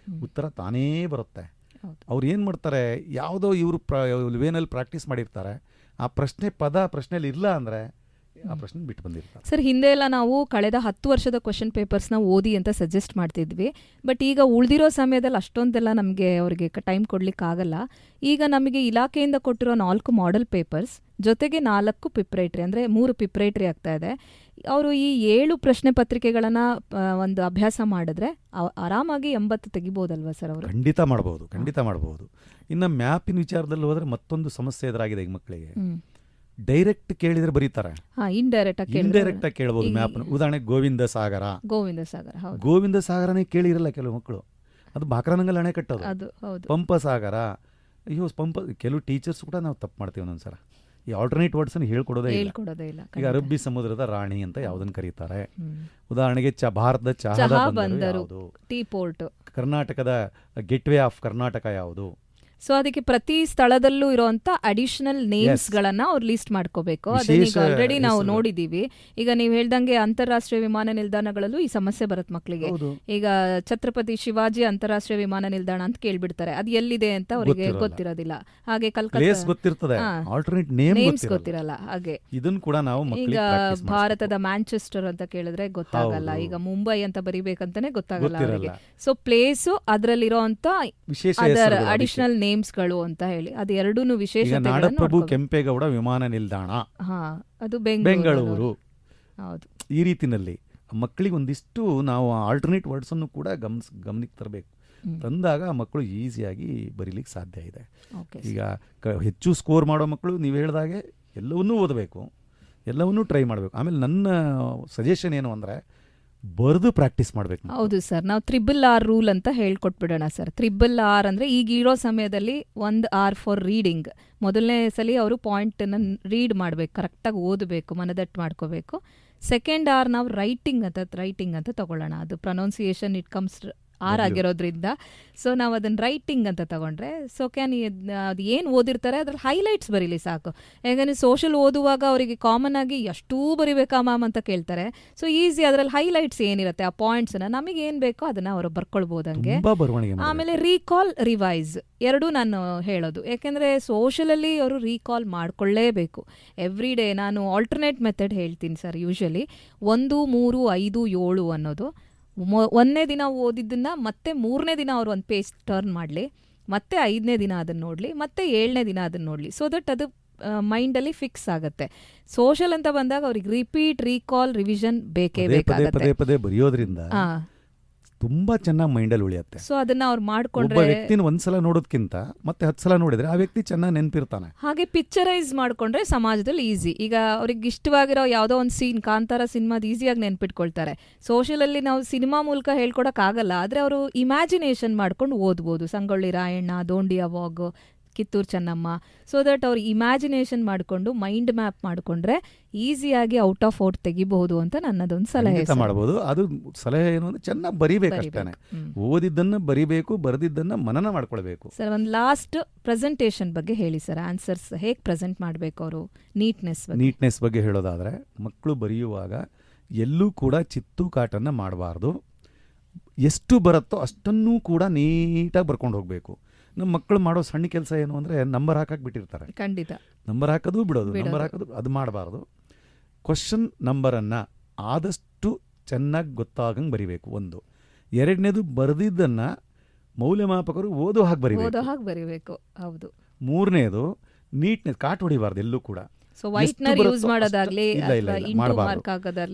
ಉತ್ತರ ತಾನೇ ಬರುತ್ತೆ. ಅವ್ರು ಏನು ಮಾಡ್ತಾರೆ, ಯಾವುದೋ ಇವರು ವೇನಲ್ಲಿ ಪ್ರಾಕ್ಟೀಸ್ ಮಾಡಿರ್ತಾರೆ, ಆ ಪ್ರಶ್ನೆಯಲ್ಲಿ ಇಲ್ಲ ಅಂದರೆ ಆ ಪ್ರಶ್ನೆ ಬಿಟ್ಟು ಬಂದಿರ್ತಾರೆ. ಸರ್, ಹಿಂದೆ ಎಲ್ಲ ನಾವು ಕಳೆದ 10 ವರ್ಷದ ಕ್ವಶನ್ ಪೇಪರ್ಸ್ನ ಓದಿ ಅಂತ ಸಜೆಸ್ಟ್ ಮಾಡ್ತಿದ್ವಿ. ಬಟ್ ಈಗ ಉಳಿದಿರೋ ಸಮಯದಲ್ಲಿ ಅಷ್ಟೊಂದೆಲ್ಲ ನಮಗೆ ಅವರಿಗೆ ಟೈಮ್ ಕೊಡ್ಲಿಕ್ಕಾಗಲ್ಲ. ಈಗ ನಮಗೆ ಇಲಾಖೆಯಿಂದ ಕೊಟ್ಟಿರೋ 4 ಮಾಡೆಲ್ ಪೇಪರ್ಸ್ ಜೊತೆಗೆ 4 ಪ್ರಿಪ್ರೇಟ್ರಿ, ಅಂದರೆ 3 ಪ್ರಿಪ್ರೇಟ್ರಿ ಆಗ್ತಾ ಇದೆ. ಅವರು ಈ 7 ಪ್ರಶ್ನೆ ಪತ್ರಿಕೆಗಳನ್ನು ಒಂದು ಅಭ್ಯಾಸ ಮಾಡಿದ್ರೆ ಆರಾಮಾಗಿ 80 ತೆಗಿಬೋದಲ್ವಾ ಸರ್ ಅವರು? ಖಂಡಿತ ಮಾಡ್ಬೋದು. ಇನ್ನು ಮ್ಯಾಪಿನ ವಿಚಾರದಲ್ಲಿ ಹೋದರೆ ಮತ್ತೊಂದು ಸಮಸ್ಯೆ ಎದುರಾಗಿದೆ ಈಗ ಮಕ್ಕಳಿಗೆ. ಡೈರೆಕ್ಟ್ ಕೇಳಿದ್ರೆ ಬರೀತಾರೆ, ಇಂಡೈರೆಕ್ಟ್ ಆಗಿ ಕೇಳಬಹುದು ಮ್ಯಾಪ್. ಉದಾಹರಣೆಗೆ ಗೋವಿಂದ ಸಾಗರನೇ ಕೇಳಿರಲ್ಲ ಕೆಲವು ಮಕ್ಕಳು. ಅದು ಬಾಕ್ರಾನಂಗಲ್ ಅಣೆ ಕಟ್ಟೋದು, ಪಂಪ ಸಾಗರ. ಅಯ್ಯೋ ಕೆಲವು ಟೀಚರ್ಸ್ ಕೂಡ ನಾವು ತಪ್ಪು ಮಾಡ್ತೀವಿ ಒಂದೊಂದ್ಸಲ. ಈ ಆಲ್ಟರ್ನೇಟ್ ವರ್ಡ್ಸ್ ಅನ್ನು ಹೇಳ್ಕೊಡೋದೇ ಇಲ್ಲ. ಈಗ ಅರಬ್ಬಿ ಸಮುದ್ರದ ರಾಣಿ ಅಂತ ಯಾವುದನ್ನು ಕರೀತಾರೆ. ಉದಾಹರಣೆಗೆ ಭಾರತದ ಚಹಾ ಬಂದರು ಯಾವುದು, ಟೀ ಪೋರ್ಟ್, ಕರ್ನಾಟಕದ ಗೇಟ್ವೇ ಆಫ್ ಕರ್ನಾಟಕ ಯಾವುದು. ಸೊ ಅದಕ್ಕೆ ಪ್ರತಿ ಸ್ಥಳದಲ್ಲೂ ಇರುವಂತ ಅಡಿಷನಲ್ ನೇಮ್ಸ್ ಗಳನ್ನ ಅವ್ರು ಲಿಸ್ಟ್ ಮಾಡ್ಕೋಬೇಕು. ಅದನ್ನ ಆಲ್ರೆಡಿ ನಾವು ನೋಡಿದೀವಿ. ಈಗ ನೀವು ಹೇಳ್ದಂಗೆ ಅಂತಾರಾಷ್ಟ್ರೀಯ ವಿಮಾನ ನಿಲ್ದಾಣಗಳಲ್ಲೂ ಈ ಸಮಸ್ಯೆ ಬರುತ್ತೆ ಮಕ್ಕಳಿಗೆ. ಈಗ ಛತ್ರಪತಿ ಶಿವಾಜಿ ಅಂತಾರಾಷ್ಟ್ರೀಯ ವಿಮಾನ ನಿಲ್ದಾಣ ಅಂತ ಕೇಳ್ಬಿಡ್ತಾರೆ, ಅದು ಎಲ್ಲಿದೆ ಅಂತ ಅವರಿಗೆ ಗೊತ್ತಿರೋದಿಲ್ಲ. ಹಾಗೆ ನೇಮ್ಸ್ ಗೊತ್ತಿರಲ್ಲ. ಹಾಗೆ ಇದನ್ನು ಕೂಡ ನಾವು ಈಗ ಭಾರತದ ಮ್ಯಾಂಚೆಸ್ಟರ್ ಅಂತ ಕೇಳಿದ್ರೆ ಗೊತ್ತಾಗಲ್ಲ, ಈಗ ಮುಂಬೈ ಅಂತ ಬರಿಬೇಕಂತಾನೆ ಗೊತ್ತಾಗಲ್ಲ ಅವರಿಗೆ. ಸೊ ಪ್ಲೇಸು ಅದರಲ್ಲಿರುವಂತ ಅಡಿಷನಲ್ ನೇಮ್ಸ್ಗಳು ಅಂತ ಹೇಳಿ ಅದು ಎರಡೂನು ವಿಶೇಷತೆ. ನಾಡಪ್ರಭು ಕೆಂಪೇಗೌಡ ವಿಮಾನ ನಿಲ್ದಾಣ, ಅದು ಬೆಂಗಳೂರು. ಹೌದು. ಈ ರೀತಿನಲ್ಲಿ ಮಕ್ಕಳಿಗೆ ಒಂದಿಷ್ಟು ನಾವು ಆಲ್ಟರ್ನೇಟ್ ವರ್ಡ್ಸ್ ಅನ್ನು ಕೂಡ ಗಮನಕ್ಕೆ ತರಬೇಕು. ತಂದಾಗ ಮಕ್ಕಳು ಈಸಿಯಾಗಿ ಬರೀಲಿಕ್ಕೆ ಸಾಧ್ಯ ಇದೆ. ಈಗ ಹೆಚ್ಚು ಸ್ಕೋರ್ ಮಾಡೋ ಮಕ್ಕಳು ನೀವು ಹೇಳಿದಾಗೆ ಎಲ್ಲವನ್ನೂ ಓದಬೇಕು, ಎಲ್ಲವನ್ನೂ ಟ್ರೈ ಮಾಡಬೇಕು. ಆಮೇಲೆ ನನ್ನ ಸಜೆಷನ್ ಏನು ಅಂದರೆ ಬರೆದು ಪ್ರಾಕ್ಟೀಸ್ ಮಾಡಬೇಕು. ಹೌದು ಸರ್, ನಾವು 3R ರೂಲ್ ಅಂತ ಹೇಳ್ಕೊಟ್ಬಿಡೋಣ ಸರ್. 3R ಅಂದರೆ ಈಗ ಇರೋ ಸಮಯದಲ್ಲಿ 1 R ಫಾರ್ ರೀಡಿಂಗ್. ಮೊದಲನೇ ಸಲ ಅವರು ಪಾಯಿಂಟನ್ನು ರೀಡ್ ಮಾಡಬೇಕು, ಕರೆಕ್ಟಾಗಿ ಓದಬೇಕು, ಮನದಟ್ಟು ಮಾಡ್ಕೋಬೇಕು. ಸೆಕೆಂಡ್ R ನಾವು ರೈಟಿಂಗ್ ಅಂತ ತಗೊಳ್ಳೋಣ. ಅದು ಪ್ರೊನೌನ್ಸಿಯೇಷನ್ ಇಟ್ ಕಮ್ಸ್ R ಆಗಿರೋದ್ರಿಂದ ಸೊ ನಾವು ಅದನ್ನ ರೈಟಿಂಗ್ ಅಂತ ತಗೊಂಡ್ರೆ ಸೊ ಅದು ಏನು ಓದಿರ್ತಾರೆ ಅದ್ರಲ್ಲಿ ಹೈಲೈಟ್ಸ್ ಬರೀಲಿ ಸಾಕು. ಯಾಕಂದರೆ ಸೋಷಲ್ ಓದುವಾಗ ಅವರಿಗೆ ಕಾಮನ್ ಆಗಿ ಎಷ್ಟು ಬರಿಬೇಕಾ ಮ್ಯಾಮ್ ಅಂತ ಕೇಳ್ತಾರೆ. ಸೊ ಈಸಿ ಅದರಲ್ಲಿ ಹೈಲೈಟ್ಸ್ ಏನಿರುತ್ತೆ ಆ ಪಾಯಿಂಟ್ಸ್ನ ನಮಗೆ ಏನು ಬೇಕೋ ಅದನ್ನ ಅವರು ಬರ್ಕೊಳ್ಬೋದಂಗೆ. ಆಮೇಲೆ ರೀಕಾಲ್, ರಿವೈಸ್ ಎರಡೂ ನಾನು ಹೇಳೋದು. ಯಾಕೆಂದರೆ ಸೋಷಲಲ್ಲಿ ಅವರು ರೀಕಾಲ್ ಮಾಡ್ಕೊಳ್ಳೇಬೇಕು ಎವ್ರಿ ಡೇ. ನಾನು ಆಲ್ಟರ್ನೇಟ್ ಮೆಥಡ್ ಹೇಳ್ತೀನಿ ಸರ್. ಯೂಶಲಿ 1, 3, 5, 7 ಅನ್ನೋದು ಒಂದನೇ ದಿನ ಓದಿದ್ದನ್ನ ಮತ್ತೆ 3ನೇ ದಿನ ಅವ್ರು ಒಂದು ಪೇಜ್ ಟರ್ನ್ ಮಾಡಲಿ, ಮತ್ತೆ 5ನೇ ದಿನ ಅದನ್ನು ನೋಡಲಿ, ಮತ್ತೆ 7ನೇ ದಿನ ಅದನ್ನು ನೋಡಲಿ. ಸೊ ದಟ್ ಅದು ಮೈಂಡಲ್ಲಿ ಫಿಕ್ಸ್ ಆಗುತ್ತೆ. ಸೋಷಲ್ ಅಂತ ಬಂದಾಗ ಅವ್ರಿಗೆ ರಿಪೀಟ್, ರೀಕಾಲ್, ರಿವಿಷನ್ ಬೇಕೇ ಬೇಕಾಗುತ್ತೆ. ಪದೇ ಬರೆಯೋದ್ರಿಂದ ತುಂಬಾ ಚೆನ್ನಾಗಿ ಮೈಂಡಲ್ಲಿ ಉಳಿಯುತ್ತೆ. ಸೊ ಅದನ್ನ ಅವ್ರು ಮಾಡ್ಕೊಂಡ್ರೆ, ಒಬ್ಬ ವ್ಯಕ್ತಿನ ಒಂದ್ಸಲ ನೋಡೋದಕ್ಕಿಂತ ಮತ್ತೆ 10 ಸಲ ನೋಡಿದ್ರೆ ಆ ವ್ಯಕ್ತಿ ಚೆನ್ನಾಗಿ ನೆನಪಿರ್ತಾನೆ. ಹಾಗೆ ಪಿಕ್ಚರೈಸ್ ಮಾಡ್ಕೊಂಡ್ರೆ ಸಮಾಜದಲ್ಲಿ ಈಸಿ. ಈಗ ಅವ್ರಿಗೆ ಇಷ್ಟವಾಗಿರೋ ಯಾವುದೋ ಒಂದು ಸೀನ್, ಕಾಂತಾರ ಸಿನಿಮಾದ ಈಸಿಯಾಗಿ ನೆನ್ಪಿಟ್ಕೊಳ್ತಾರೆ. ಸೋಷಲಲ್ಲಿ ನಾವು ಸಿನಿಮಾ ಮೂಲಕ ಹೇಳ್ಕೊಡಕ್ ಆಗಲ್ಲ, ಆದ್ರೆ ಅವರು ಇಮ್ಯಾಜಿನೇಷನ್ ಮಾಡ್ಕೊಂಡು ಓದ್ಬೋದು. ಸಂಗೊಳ್ಳಿ ರಾಯಣ್ಣ, ದೋಂಡಿಯ ವಾಗ್, ಕಿತ್ತೂರು ಚೆನ್ನಮ್ಮ. ಸೊ ದಟ್ ಅವ್ರು ಇಮ್ಯಾಜಿನೇಷನ್ ಮಾಡಿಕೊಂಡು ಮೈಂಡ್ ಮ್ಯಾಪ್ ಮಾಡಿಕೊಂಡ್ರೆ ಈಸಿಯಾಗಿ ಔಟ್ ಆಫ್ ಔಟ್ ತೆಗಿಬಹುದು ಅಂತ ನನ್ನದೊಂದು ಸಲಹೆ. ಮಾಡಬಹುದು. ಅದು ಸಲಹೆ ಏನು ಅಂದ್ರೆ ಚೆನ್ನಾಗಿ ಬರಿಬೇಕು ಅಷ್ಟೇ. ಓದಿದ್ದನ್ನ ಬರಿಬೇಕು, ಬರೆದಿದ್ದನ್ನ ಮನನ ಮಾಡ್ಕೊಳ್ಬೇಕು. ಸರ್, ಒಂದು ಲಾಸ್ಟ್ ಪ್ರೆಸೆಂಟೇಷನ್ ಬಗ್ಗೆ ಹೇಳಿ ಸರ್. ಆನ್ಸರ್ಸ್ ಹೇಗೆ ಪ್ರೆಸೆಂಟ್ ಮಾಡಬೇಕು ಅವರು, ನೀಟ್ನೆಸ್ ಬಗ್ಗೆ ಹೇಳೋದಾದ್ರೆ ಮಕ್ಕಳು ಬರೆಯುವಾಗ ಎಲ್ಲೂ ಕೂಡ ಚಿತ್ತು ಕಾಟನ್ನ ಮಾಡಬಾರ್ದು. ಎಷ್ಟು ಬರುತ್ತೋ ಅಷ್ಟನ್ನೂ ಕೂಡ ನೀಟಾಗಿ ಬರ್ಕೊಂಡು ಹೋಗ್ಬೇಕು. ನಮ್ಮ ಮಕ್ಕಳು ಮಾಡೋ ಸಣ್ಣ ಕೆಲಸ ಏನು ಅಂದರೆ ನಂಬರ್ ಹಾಕಕ್ಕೆ ಬಿಟ್ಟಿರ್ತಾರೆ. ಖಂಡಿತ ನಂಬರ್ ಹಾಕೋದು ಬಿಡೋದು, ನಂಬರ್ ಹಾಕೋದು, ಅದು ಮಾಡಬಾರ್ದು. ಕ್ವಶನ್ ನಂಬರನ್ನು ಆದಷ್ಟು ಚೆನ್ನಾಗಿ ಗೊತ್ತಾಗಂಗೆ ಬರಿಬೇಕು. 1. 2ನೇದು ಬರೆದಿದ್ದನ್ನು ಮೌಲ್ಯಮಾಪಕರು ಓದೋ ಹಾಗೆ ಬರಿಬೇಕು. ಹೌದು. 3ನೇದು ನೀಟ್ನೆಸ್, ಕಾಟ್ ಹೊಡಿಬಾರ್ದು ಎಲ್ಲೂ ಕೂಡ.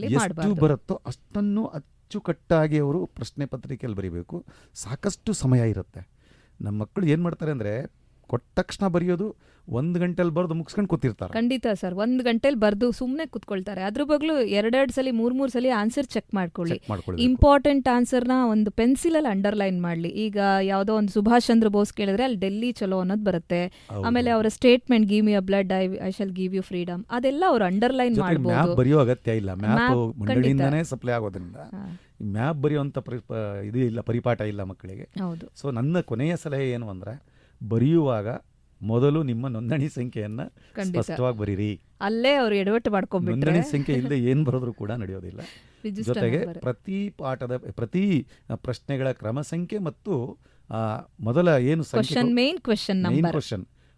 ಎಷ್ಟು ಬರುತ್ತೋ ಅಷ್ಟನ್ನು ಅಚ್ಚುಕಟ್ಟಾಗಿ ಅವರು ಪ್ರಶ್ನೆ ಪತ್ರಿಕೆಯಲ್ಲಿ ಬರಿಬೇಕು. ಸಾಕಷ್ಟು ಸಮಯ ಇರುತ್ತೆ. ನಮ್ಮ ಮಕ್ಕಳು ಏನು ಮಾಡ್ತಾರೆ ಅಂದರೆ ಕೊಟ್ಟ ತಕ್ಷಣ ಬರೆಯೋದು 1 ಗಂಟೆಲಿ ಬರೆದು ಮುಗಿಸ್ಕೊಂಡು ಕೂತಿರ್ತಾರೆ. ಖಂಡಿತ ಸರ್, 1 ಗಂಟೆಲಿ ಬರ್ದು ಸುಮ್ಮನೆ ಕುತ್ಕೊಳ್ತಾರೆ. ಅದ್ರ ಬಗ್ಲು 2 ಸಲ 3 ಸಲ ಆನ್ಸರ್ ಚೆಕ್ ಮಾಡ್ಕೊಳ್ಳಿ. ಇಂಪಾರ್ಟೆಂಟ್ ಆನ್ಸರ್ನ ಒಂದು ಪೆನ್ಸಿಲಲ್ಲಿ ಅಂಡರ್ಲೈನ್ ಮಾಡಲಿ. ಈಗ ಯಾವುದೋ ಒಂದು ಸುಭಾಷ್ ಚಂದ್ರ ಬೋಸ್ ಕೇಳಿದ್ರೆ ಅಲ್ಲಿ ಡೆಲ್ಲಿ ಚಲೋ ಅನ್ನೋದು ಬರುತ್ತೆ. ಆಮೇಲೆ ಅವರ statement give me a blood I shall give you freedom, ಅದೆಲ್ಲ ಅವ್ರು ಅಂಡರ್ಲೈನ್ ಮಾಡಬಹುದು. ಮ್ಯಾಪ್ ಬರೆಯೋ ಅಗತ್ಯ ಇಲ್ಲ, ಮ್ಯಾಪ್ ಮಂಡಳಿಯಿಂದನೇ ಸಪ್ಲೈ ಆಗೋದ್ರಿಂದ ಮ್ಯಾಪ್ ಬರೆಯುವಂಥ ಇದು ಇಲ್ಲ, ಪರಿಪಾಠ ಇಲ್ಲ ಮಕ್ಕಳಿಗೆ. ಹೌದು. ಸೊ ನನ್ನ ಕೊನೆಯ ಸಲಹೆ ಏನು ಅಂದರೆ, ಬರೆಯುವಾಗ ಮೊದಲು ನಿಮ್ಮ ನೋಂದಣಿ ಸಂಖ್ಯೆಯನ್ನು ಸ್ಪಷ್ಟವಾಗಿ ಬರೀರಿ. ಅಲ್ಲೇ ಅವ್ರು ಎಡವಟ್ಟು ಮಾಡ್ಕೊಂಡ್ಬಿಟ್ರೆ ನೋಂದಣಿ ಸಂಖ್ಯೆ ಇಲ್ಲದೆ ಏನು ಬರೋದ್ರು ಕೂಡ ನಡೆಯೋದಿಲ್ಲ. ಜೊತೆಗೆ ಪ್ರತಿ ಪಾಠದ ಪ್ರತಿ ಪ್ರಶ್ನೆಗಳ ಕ್ರಮ ಸಂಖ್ಯೆ ಮತ್ತು ಮೊದಲ ಏನು ಸಂಖ್ಯೆ ಮೇನ್ ಕ್ವೆಶ್ಚನ್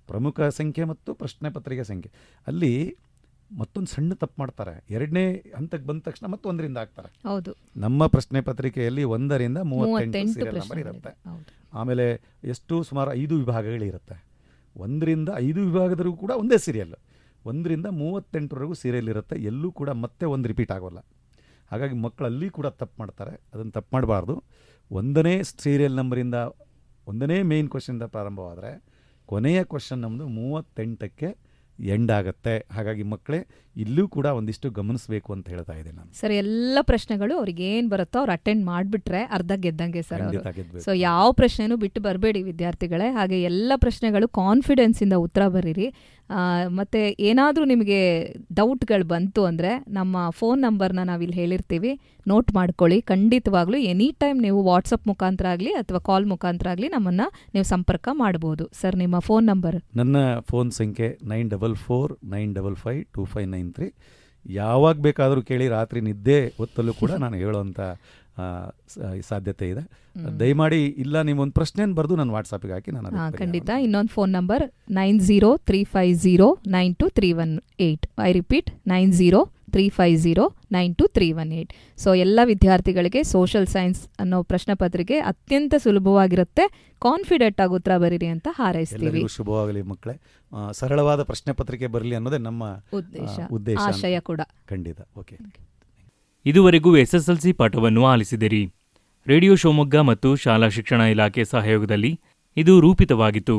ಪ್ರಮುಖ ಸಂಖ್ಯೆ ಮತ್ತು ಪ್ರಶ್ನೆ ಪತ್ರಿಕೆ ಸಂಖ್ಯೆ, ಅಲ್ಲಿ ಮತ್ತೊಂದು ಸಣ್ಣ ತಪ್ಪು ಮಾಡ್ತಾರೆ. 2ನೇ ಹಂತಕ್ಕೆ ಬಂದ ತಕ್ಷಣ ಮತ್ತೆ 1ರಿಂದ ಹಾಕ್ತಾರೆ. ಹೌದು. ನಮ್ಮ ಪ್ರಶ್ನೆ ಪತ್ರಿಕೆಯಲ್ಲಿ 1ರಿಂದ 38 ಸೀರಿಯಲ್ ನಂಬರ್ ಇರುತ್ತೆ. ಆಮೇಲೆ ಎಷ್ಟು ಸುಮಾರು 5 ವಿಭಾಗಗಳಿರುತ್ತೆ. 1ರಿಂದ 5 ವಿಭಾಗದವರೆಗೂ ಕೂಡ ಒಂದೇ ಸೀರಿಯಲ್, 1ರಿಂದ 38ವರೆಗೂ ಸೀರಿಯಲ್ ಇರುತ್ತೆ. ಎಲ್ಲೂ ಕೂಡ ಮತ್ತೆ 1 ರಿಪೀಟ್ ಆಗೋಲ್ಲ. ಹಾಗಾಗಿ ಮಕ್ಕಳಲ್ಲಿ ಕೂಡ ತಪ್ಪು ಮಾಡ್ತಾರೆ. ಅದನ್ನು ತಪ್ಪು ಮಾಡಬಾರ್ದು. 1ನೇ ಸೀರಿಯಲ್ ನಂಬರಿಂದ 1ನೇ ಮೇನ್ ಕ್ವಶನಿಂದ ಪ್ರಾರಂಭವಾದರೆ ಕೊನೆಯ ಕ್ವಶನ್ ನಮ್ಮದು 38ಕ್ಕೆ ಎಂಡ್ ಆಗುತ್ತೆ. ಹಾಗಾಗಿ ಮಕ್ಕಳೇ ಇಲ್ಲೂ ಕೂಡ ಒಂದಿಷ್ಟು ಗಮನಿಸಬೇಕು ಅಂತ ಹೇಳ್ತಾ ಇದ್ದೀನಿ ನಾನು. ಸರ್, ಎಲ್ಲ ಪ್ರಶ್ನೆಗಳು ಅವ್ರಿಗೆ ಏನು ಬರುತ್ತೋ ಅವ್ರು ಅಟೆಂಡ್ ಮಾಡಿಬಿಟ್ರೆ ಅರ್ಧ ಗೆದ್ದಂಗೆ ಸರ್. ಸೊ ಯಾವ ಪ್ರಶ್ನೆನೂ ಬಿಟ್ಟು ಬರಬೇಡಿ ವಿದ್ಯಾರ್ಥಿಗಳೇ. ಹಾಗೆ ಎಲ್ಲ ಪ್ರಶ್ನೆಗಳು ಕಾನ್ಫಿಡೆನ್ಸಿಂದ ಉತ್ತರ ಬರೀರಿ. ಮತ್ತು ಏನಾದರೂ ನಿಮಗೆ ಡೌಟ್ಗಳು ಬಂತು ಅಂದರೆ ನಮ್ಮ ಫೋನ್ ನಂಬರ್ನ ನಾವಿಲ್ಲಿ ಹೇಳಿರ್ತೀವಿ, ನೋಟ್ ಮಾಡ್ಕೊಳ್ಳಿ. ಖಂಡಿತವಾಗ್ಲೂ ಎನಿ ಟೈಮ್ ನೀವು ವಾಟ್ಸಪ್ ಮುಖಾಂತರ ಆಗಲಿ ಅಥವಾ ಕಾಲ್ ಮುಖಾಂತರ ಆಗಲಿ ನಮ್ಮನ್ನು ನೀವು ಸಂಪರ್ಕ ಮಾಡ್ಬೋದು. ಸರ್, ನಿಮ್ಮ ಫೋನ್ ನಂಬರ್? ನನ್ನ ಫೋನ್ ಸಂಖ್ಯೆ 9449552593. ಯಾವಾಗ ಬೇಕಾದರೂ ಕೇಳಿ. ರಾತ್ರಿ ನಿದ್ದೆ ಹೊತ್ತಲ್ಲೂ ಕೂಡ ನಾನು ಹೇಳೋವಂಥ ಸಾಧ್ಯತೆ ಇದೆ. ದಯಮಾಡಿ ಇಲ್ಲ ನೀವೊಂದು ಪ್ರಶ್ನೆಯನ್ನು ಬರೆದು ನಾನು ವಾಟ್ಸಾಪಿಗೆ ಹಾಕಿ ನಾನು ಖಂಡಿತ. ಇನ್ನೊಂದು phone number 9035092318. I repeat 9035092318. So ಎಲ್ಲ ವಿದ್ಯಾರ್ಥಿಗಳಿಗೆ ಸೋಷಲ್ ಸೈನ್ಸ್ ಅನ್ನೋ ಪ್ರಶ್ನೆ ಪತ್ರಿಕೆ ಅತ್ಯಂತ ಸುಲಭವಾಗಿರುತ್ತೆ. ಕಾನ್ಫಿಡೆಂಟ್ ಆಗಿ ಉತ್ತರ ಬರೀರಿ ಅಂತ ಹಾರೈಸ್ತೀವಿ. ಶುಭವಾಗಲಿ ಮಕ್ಕಳೇ. ಸರಳವಾದ ಪ್ರಶ್ನೆ ಪತ್ರಿಕೆ ಬರಲಿ ಅನ್ನೋದೇ ನಮ್ಮ ಉದ್ದೇಶ, ಆಶಯ ಕೂಡ. ಖಂಡಿತ. ಓಕೆ. ಇದುವರೆಗೂ SSLC ಪಾಠವನ್ನು ಆಲಿಸಿದಿರಿ. ರೇಡಿಯೋ ಶಿವಮೊಗ್ಗ ಮತ್ತು ಶಾಲಾ ಶಿಕ್ಷಣ ಇಲಾಖೆ ಸಹಯೋಗದಲ್ಲಿ ಇದು ರೂಪಿತವಾಗಿತ್ತು.